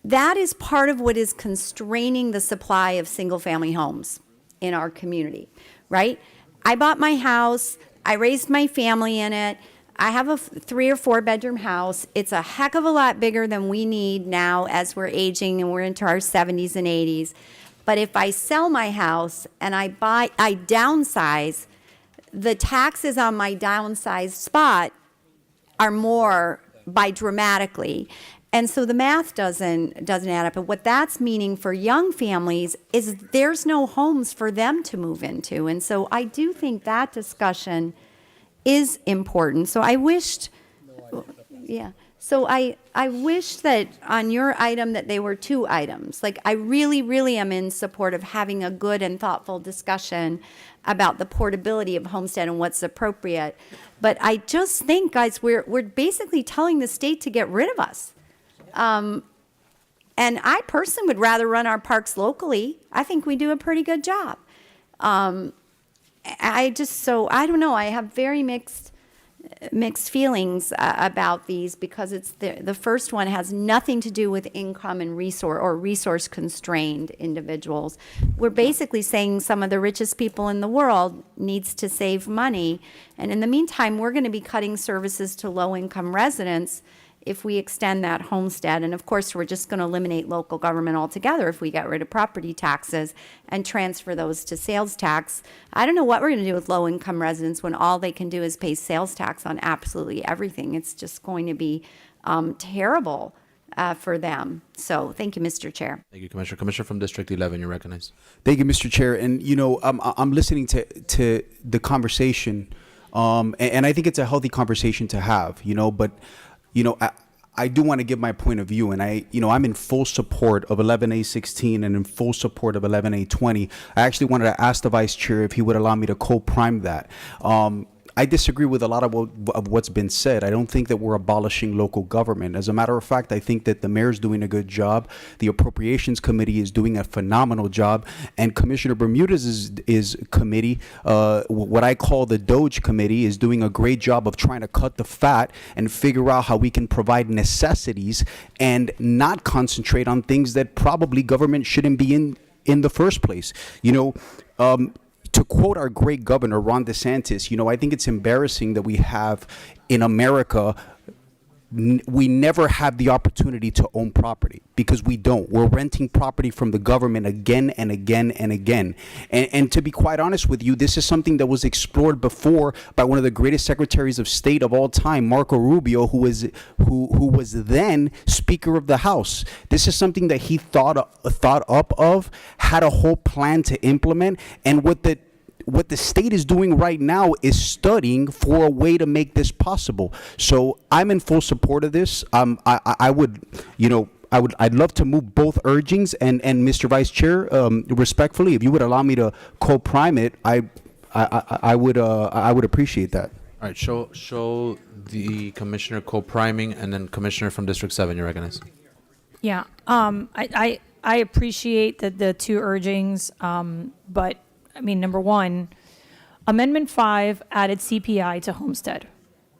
that is part of what is constraining the supply of single-family homes in our community, right? I bought my house. I raised my family in it. I have a 3 or 4 bedroom house. It's a heck of a lot bigger than we need now as we're aging and we're into our 70s and 80s. But if I sell my house and I downsize, the taxes on my downsized spot are more by dramatically. And so the math doesn't add up. But what that's meaning for young families is there's no homes for them to move into. And so I do think that discussion is important. So I wished, So I wish that on your item that they were 2 items. Like, I really, really am in support of having a good and thoughtful discussion about the portability of homestead and what's appropriate. But I just think, guys, we're basically telling the state to get rid of us. And I personally would rather run our parks locally. I think we do a pretty good job. I don't know. I have very mixed feelings about these, because it's the first one has nothing to do with income and resource constrained individuals. We're basically saying some of the richest people in the world needs to save money. And in the meantime, we're going to be cutting services to low income residents if we extend that homestead. And of course, we're just going to eliminate local government altogether if we get rid of property taxes and transfer those to sales tax. I don't know what we're going to do with low-income residents when all they can do is pay sales tax on absolutely everything. It's just going to be terrible for them. So thank you, Mr. Chair. Thank you, Commissioner. Commissioner from District 11, you're recognized. Thank you, Mr. Chair. And, I'm listening to the conversation, and I think it's a healthy conversation to have, but I do want to give my point of view, and I'm in full support of 11A16 and in full support of 11A20. I actually wanted to ask the Vice Chair if he would allow me to co-prime that. I disagree with a lot of what's been said. I don't think that we're abolishing local government. As a matter of fact, I think that the mayor's doing a good job. The Appropriations Committee is doing a phenomenal job. And Commissioner Bermudez's committee, what I call the Doge Committee, is doing a great job of trying to cut the fat and figure out how we can provide necessities and not concentrate on things that probably government shouldn't be in the first place. To quote our great governor, Ron DeSantis, I think it's embarrassing that we have in America, we never have the opportunity to own property, because we don't. We're renting property from the government again and again and again. And to be quite honest with you, this is something that was explored before by one of the greatest secretaries of state of all time, Marco Rubio, who was then Speaker of the House. This is something that he thought up of, had a whole plan to implement, and what the state is doing right now is studying for a way to make this possible. So I'm in full support of this. I'd love to move both urgings, and Mr. Vice Chair, respectfully, if you would allow me to co-prime it, I would appreciate that. All right, show the commissioner co-priming, and then Commissioner from District 7, you're recognized. Yeah, I appreciate the 2 urgings, but I mean, number one, Amendment 5 added CPI to homestead.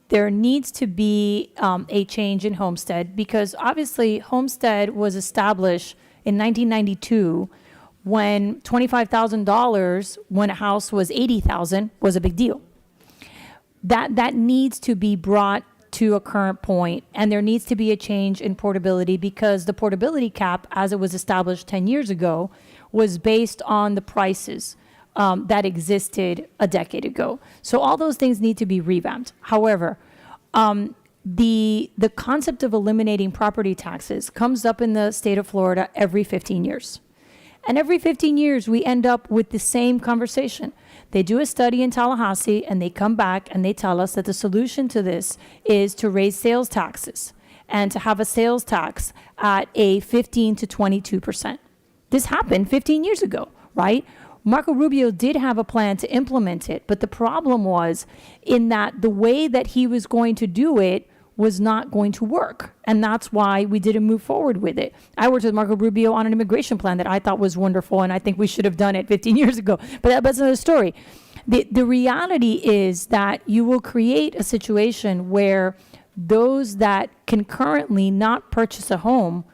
There needs to be a change in homestead, because obviously homestead was established in 1992 when $25,000 when a house was $80,000 was a big deal. that needs to be brought to a current point, and there needs to be a change in portability, because the portability cap, as it was established 10 years ago, was based on the prices that existed a decade ago. So all those things need to be revamped. However, the concept of eliminating property taxes comes up in the state of Florida every 15 years. And every 15 years, we end up with the same conversation. They do a study in Tallahassee, and they come back and they tell us that the solution to this is to raise sales taxes and to have a sales tax at a 15 to 22%. This happened 15 years ago, right? Marco Rubio did have a plan to implement it, but the problem was in that the way that he was going to do it was not going to work. And that's why we didn't move forward with it. I worked with Marco Rubio on an immigration plan that I thought was wonderful, and I think we should have done it 15 years ago. But that's another story. The reality is that you will create a situation where those that can currently not purchase a home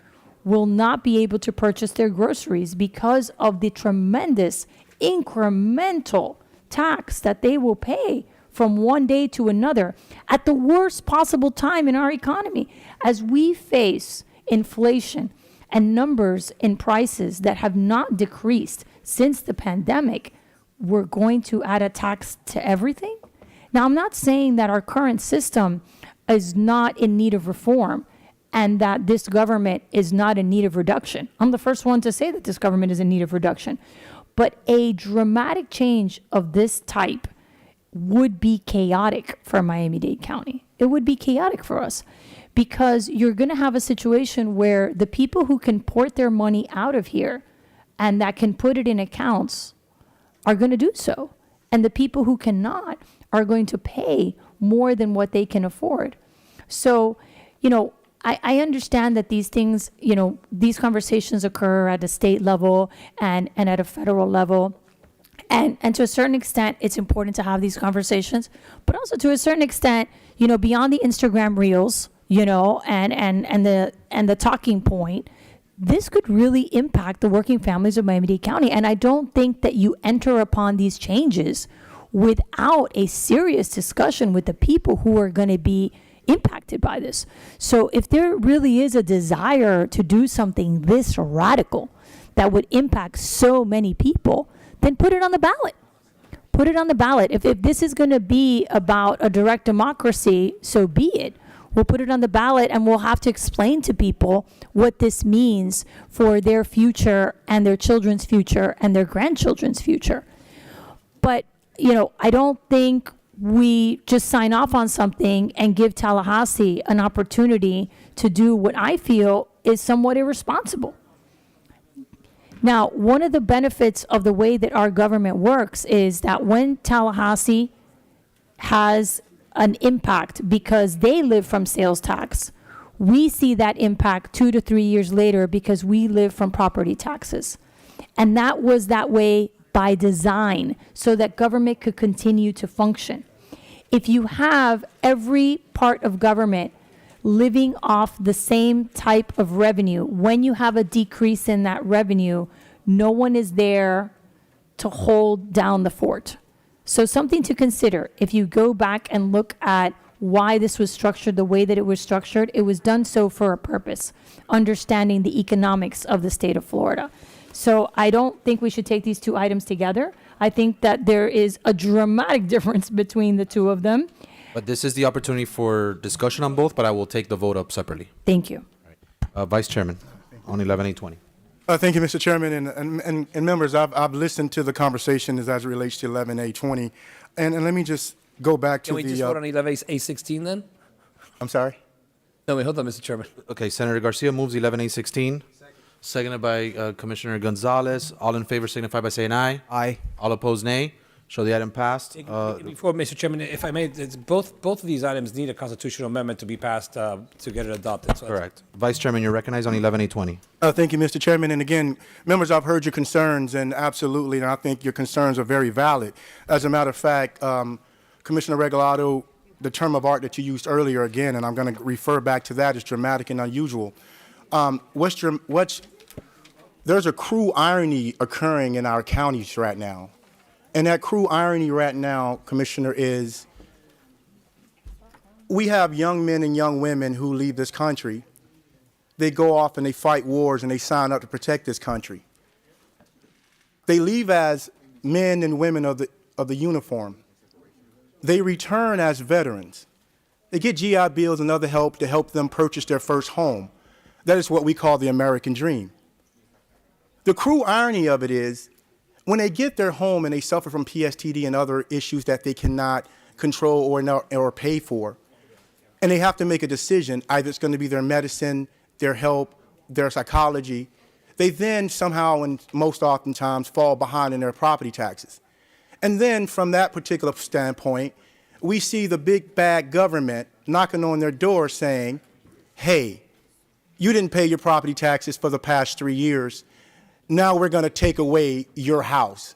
will not be able to purchase their groceries because of the tremendous incremental tax that they will pay from one day to another at the worst possible time in our economy. As we face inflation and numbers in prices that have not decreased since the pandemic, we're going to add a tax to everything? Now, I'm not saying that our current system is not in need of reform and that this government is not in need of reduction. I'm the first one to say that this government is in need of reduction. But a dramatic change of this type would be chaotic for Miami-Dade County. It would be chaotic for us because you're going to have a situation where the people who can port their money out of here and that can put it in accounts are going to do so. And the people who cannot are going to pay more than what they can afford. So, I understand that these things, these conversations occur at a state level and at a federal level. And to a certain extent, it's important to have these conversations, but also to a certain extent, beyond the Instagram reels, and the talking point, this could really impact the working families of Miami-Dade County. And I don't think that you enter upon these changes without a serious discussion with the people who are going to be impacted by this. So if there really is a desire to do something this radical that would impact so many people, then put it on the ballot. Put it on the ballot. If this is going to be about a direct democracy, so be it. We'll put it on the ballot and we'll have to explain to people what this means for their future and their children's future and their grandchildren's future. But, I don't think we just sign off on something and give Tallahassee an opportunity to do what I feel is somewhat irresponsible. Now, one of the benefits of the way that our government works is that when Tallahassee has an impact because they live from sales tax, we see that impact 2 to 3 years later because we live from property taxes. And that was that way by design so that government could continue to function. If you have every part of government living off the same type of revenue, when you have a decrease in that revenue, no one is there to hold down the fort. So something to consider. If you go back and look at why this was structured the way that it was structured, it was done so for a purpose, understanding the economics of the state of Florida. So I don't think we should take these two items together. I think that there is a dramatic difference between the two of them. But this is the opportunity for discussion on both, but I will take the vote up separately. Thank you. Vice Chairman, on 11-820. Thank you, Mr. Chairman, and members. I've listened to the conversation as it relates to 11-820, and let me just go back to Can we just vote on 11-816 then? I'm sorry. No, wait, hold on, Mr. Chairman. Okay, Senator Garcia moves 11-816. Seconded by Commissioner Gonzalez. All in favor signify by saying aye. Aye. All opposed, nay. Show the item passed. Before, Mr. Chairman, if I may, both of these items need a constitutional amendment to be passed to get it adopted. So Correct. Vice Chairman, you're recognized on 11-820. Thank you, Mr. Chairman. And again, members, I've heard your concerns, and absolutely, and I think your concerns are very valid. As a matter of fact, Commissioner Regalado, the term of art that you used earlier again, and I'm going to refer back to that, is dramatic and unusual. There's a cruel irony occurring in our counties right now. And that cruel irony right now, Commissioner, is we have young men and young women who leave this country. They go off and they fight wars and they sign up to protect this country. They leave as men and women of the uniform. They return as veterans. They get GI Bills and other help to help them purchase their first home. That is what we call the American dream. The cruel irony of it is, when they get their home and they suffer from PSTD and other issues that they cannot control or pay for, and they have to make a decision, either it's going to be their medicine, their help, their psychology, they then somehow and most oftentimes fall behind in their property taxes. And then from that particular standpoint, we see the big bad government knocking on their door saying, hey, you didn't pay your property taxes for the past 3 years. Now we're going to take away your house.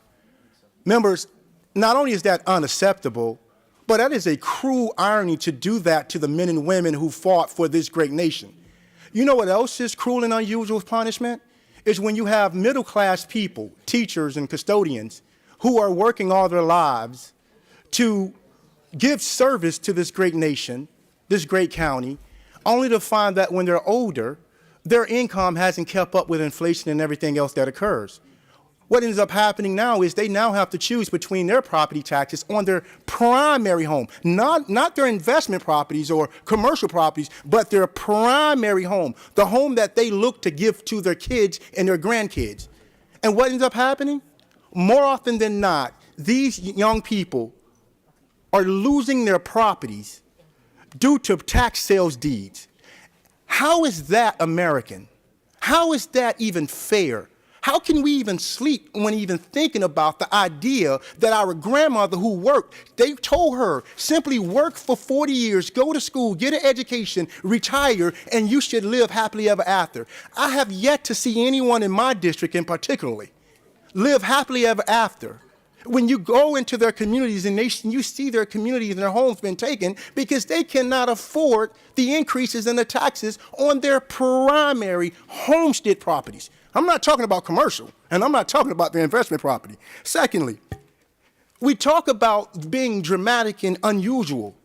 Members, not only is that unacceptable, but that is a cruel irony to do that to the men and women who fought for this great nation. You know what else is cruel and unusual punishment? Is when you have middle-class people, teachers and custodians, who are working all their lives to give service to this great nation, this great county, only to find that when they're older, their income hasn't kept up with inflation and everything else that occurs. What ends up happening now is they now have to choose between their property taxes on their primary home, not their investment properties or commercial properties, but their primary home, the home that they look to give to their kids and their grandkids. And what ends up happening? More often than not, these young people are losing their properties due to tax sales deeds. How is that American? How is that even fair? How can we even sleep when even thinking about the idea that our grandmother who worked, they told her, simply work for 40 years, go to school, get an education, retire, and you should live happily ever after. I have yet to see anyone in my district in particularly live happily ever after. When you go into their communities and you see their communities and their homes been taken because they cannot afford the increases in the taxes on their primary homestead properties. I'm not talking about commercial, and I'm not talking about their investment property. Secondly, we talk about being dramatic and unusual.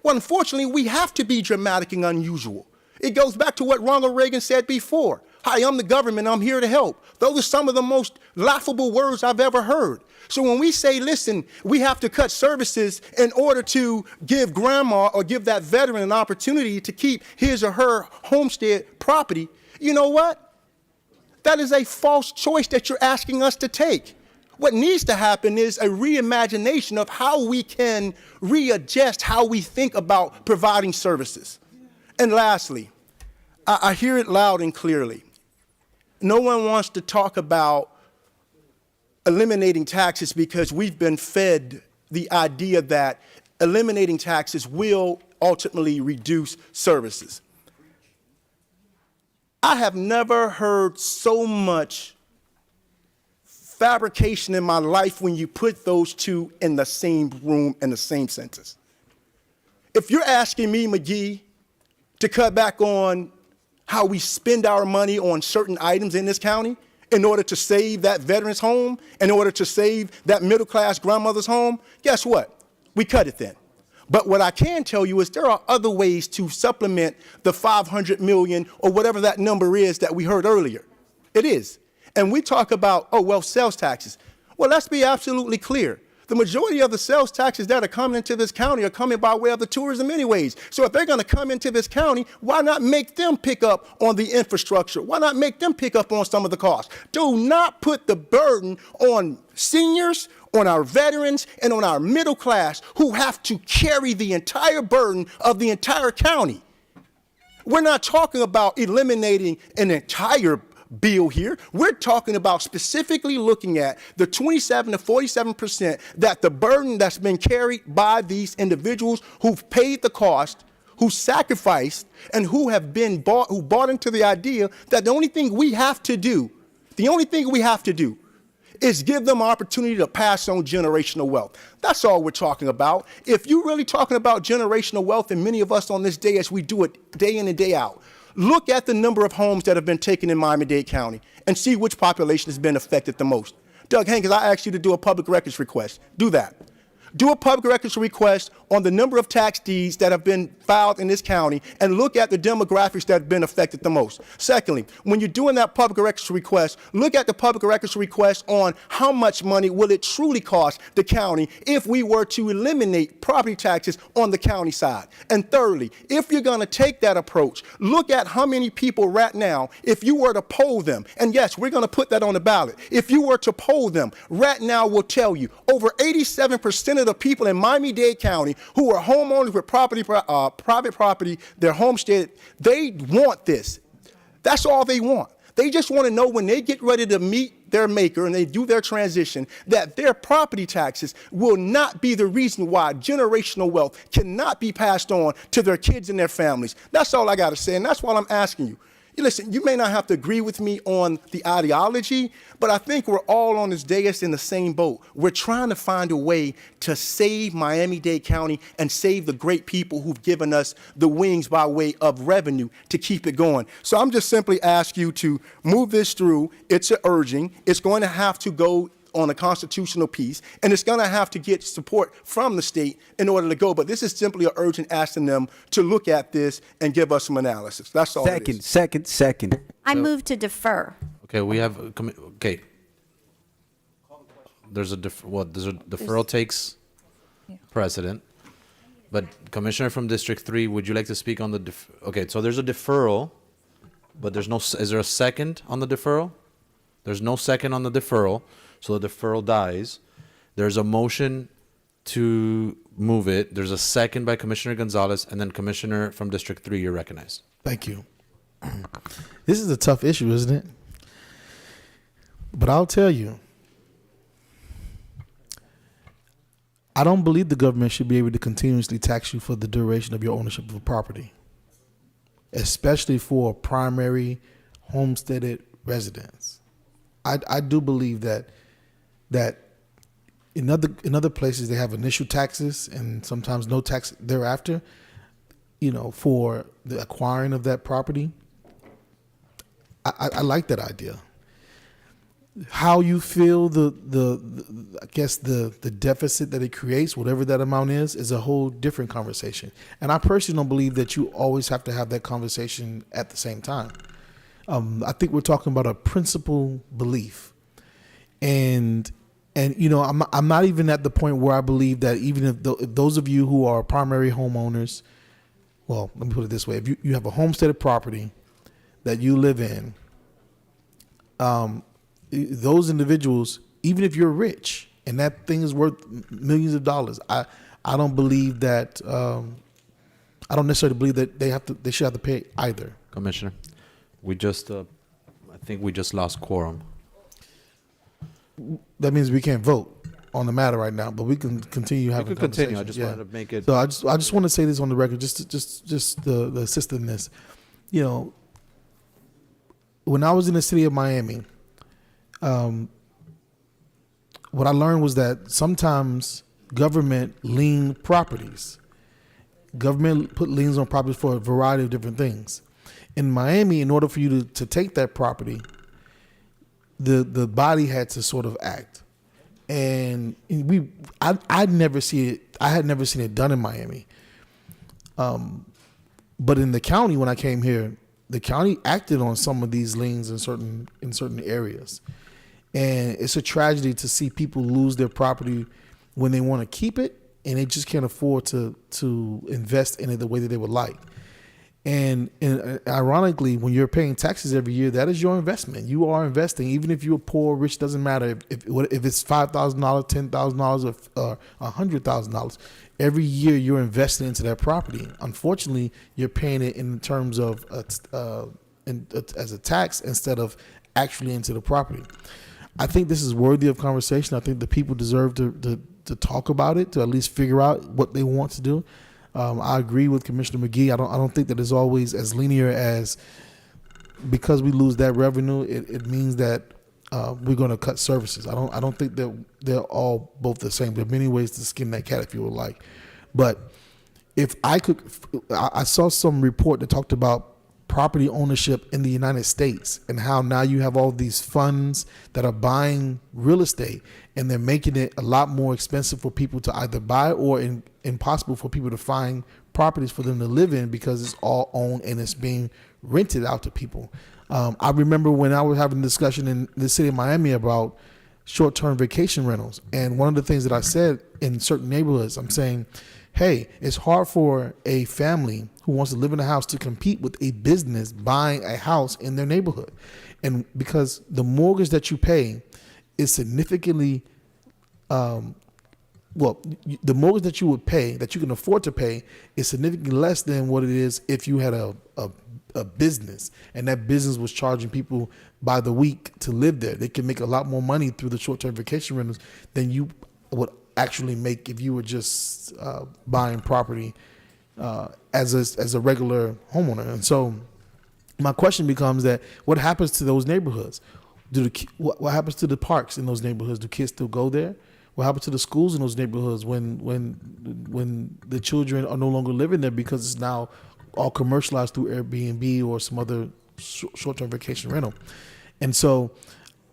Well, unfortunately, we have to be dramatic and unusual. It goes back to what Ronald Reagan said before. Hi, I'm the government, I'm here to help. Those are some of the most laughable words I've ever heard. So when we say, listen, we have to cut services in order to give grandma or give that veteran an opportunity to keep his or her homestead property, you know what? That is a false choice that you're asking us to take. What needs to happen is a reimagination of how we can readjust how we think about providing services. And lastly, I hear it loud and clearly. No one wants to talk about eliminating taxes because we've been fed the idea that eliminating taxes will ultimately reduce services. I have never heard so much fabrication in my life when you put those two in the same room in the same sentence. If you're asking me, McGee, to cut back on how we spend our money on certain items in this county in order to save that veteran's home, in order to save that middle-class grandmother's home, guess what? We cut it then. But what I can tell you is there are other ways to supplement the $500 million or whatever that number is that we heard earlier. It is. And we talk about, oh, well, sales taxes. Well, let's be absolutely clear. The majority of the sales taxes that are coming into this county are coming by way of the tourism anyways. So if they're going to come into this county, why not make them pick up on the infrastructure? Why not make them pick up on some of the costs? Do not put the burden on seniors, on our veterans, and on our middle class who have to carry the entire burden of the entire county. We're not talking about eliminating an entire bill here. We're talking about specifically looking at the 27 to 47% that the burden that's been carried by these individuals who've paid the cost, who sacrificed, and who bought into the idea that the only thing we have to do is give them opportunity to pass on generational wealth. That's all we're talking about. If you're really talking about generational wealth, and many of us on this day, as we do it day in and day out, look at the number of homes that have been taken in Miami-Dade County and see which population has been affected the most. Doug Hankins, I asked you to do a public records request. Do that. Do a public records request on the number of tax deeds that have been filed in this county and look at the demographics that have been affected the most. Secondly, when you're doing that public records request, look at the public records request on how much money will it truly cost the county if we were to eliminate property taxes on the county side. And thirdly, if you're going to take that approach, look at how many people right now, if you were to poll them, and yes, we're going to put that on the ballot, if you were to poll them, right now will tell you over 87% of the people in Miami-Dade County who are homeowners with private property, their homestead, they want this. That's all they want. They just want to know when they get ready to meet their maker and they do their transition that their property taxes will not be the reason why generational wealth cannot be passed on to their kids and their families. That's all I got to say, and that's why I'm asking you. Listen, you may not have to agree with me on the ideology, but I think we're all on this dais in the same boat. We're trying to find a way to save Miami-Dade County and save the great people who've given us the wings by way of revenue to keep it going. So I'm just simply asking you to move this through. It's an urging. It's going to have to go on a constitutional piece, and it's going to have to get support from the state in order to go. But this is simply an urgent asking them to look at this and give us some analysis. That's all it is. Second. I move to defer. Okay, we have, okay. There's a deferral takes precedent. But Commissioner from District 3, would you like to speak on the, okay, so there's a deferral, but there's no, is there a second on the deferral? There's no second on the deferral. So the deferral dies. There's a motion to move it. There's a second by Commissioner Gonzalez, and then Commissioner from District 3, you're recognized. Thank you. This is a tough issue, isn't it? But I'll tell you, I don't believe the government should be able to continuously tax you for the duration of your ownership of a property, especially for a primary homesteaded residence. I do believe that in other places they have initial taxes and sometimes no tax thereafter, for the acquiring of that property. I like that idea. How you feel I guess the deficit that it creates, whatever that amount is a whole different conversation. And I personally don't believe that you always have to have that conversation at the same time. I think we're talking about a principle belief. And I'm not even at the point where I believe that even if those of you who are primary homeowners, well, let me put it this way. If you have a homesteaded property that you live in, those individuals, even if you're rich and that thing is worth millions of dollars, I don't believe that, I don't necessarily believe that they should have to pay either. Commissioner, we just, I think we just lost quorum. That means we can't vote on the matter right now, but we can continue having We a could continue. conversation. I just wanted to make it. So I just want to say this on the record, just the assist in this. When I was in the city of Miami, what I learned was that sometimes government lien properties. Government put liens on properties for a variety of different things. In Miami, in order for you to take that property, the body had to sort of act, and I'd never see it. I had never seen it done in Miami. But in the county, when I came here, the county acted on some of these liens in certain areas, and it's a tragedy to see people lose their property when they want to keep it and they just can't afford to invest in it the way that they would like. And ironically, when you're paying taxes every year, that is your investment. You are investing, even if you're poor, rich, doesn't matter. If it's $5,000, $10,000, or $100,000, every year you're investing into that property. Unfortunately, you're paying it in terms of as a tax instead of actually into the property. I think this is worthy of conversation. I think the people deserve to talk about it, to at least figure out what they want to do. I agree with Commissioner McGee. I don't think that it's always as linear as because we lose that revenue, it means that we're going to cut services. I don't think that they're all both the same. There are many ways to skin that cat if you would like. But if I could, I saw some report that talked about property ownership in the United States and how now you have all these funds that are buying real estate and they're making it a lot more expensive for people to either buy or impossible for people to find properties for them to live in because it's all owned and it's being rented out to people. I remember when I was having a discussion in the city of Miami about short-term vacation rentals. And one of the things that I said in certain neighborhoods, I'm saying, hey, it's hard for a family who wants to live in a house to compete with a business buying a house in their neighborhood. And because the mortgage that you pay is significantly, the mortgage that you would pay, that you can afford to pay, is significantly less than what it is if you had a business and that business was charging people by the week to live there. They can make a lot more money through the short-term vacation rentals than you would actually make if you were just buying property as a regular homeowner. And so my question becomes that what happens to those neighborhoods? What happens to the parks in those neighborhoods? Do kids still go there? What happens to the schools in those neighborhoods when the children are no longer living there because it's now all commercialized through Airbnb or some other short-term vacation rental? And so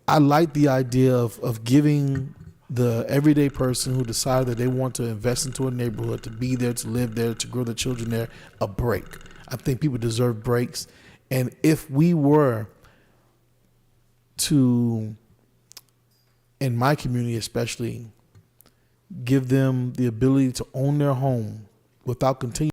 I like the idea of giving the everyday person who decided that they want to invest into a neighborhood, to be there, to live there, to grow their children there, a break. I think people deserve breaks. And if we were to, in my community especially, give them the ability to own their home without continuing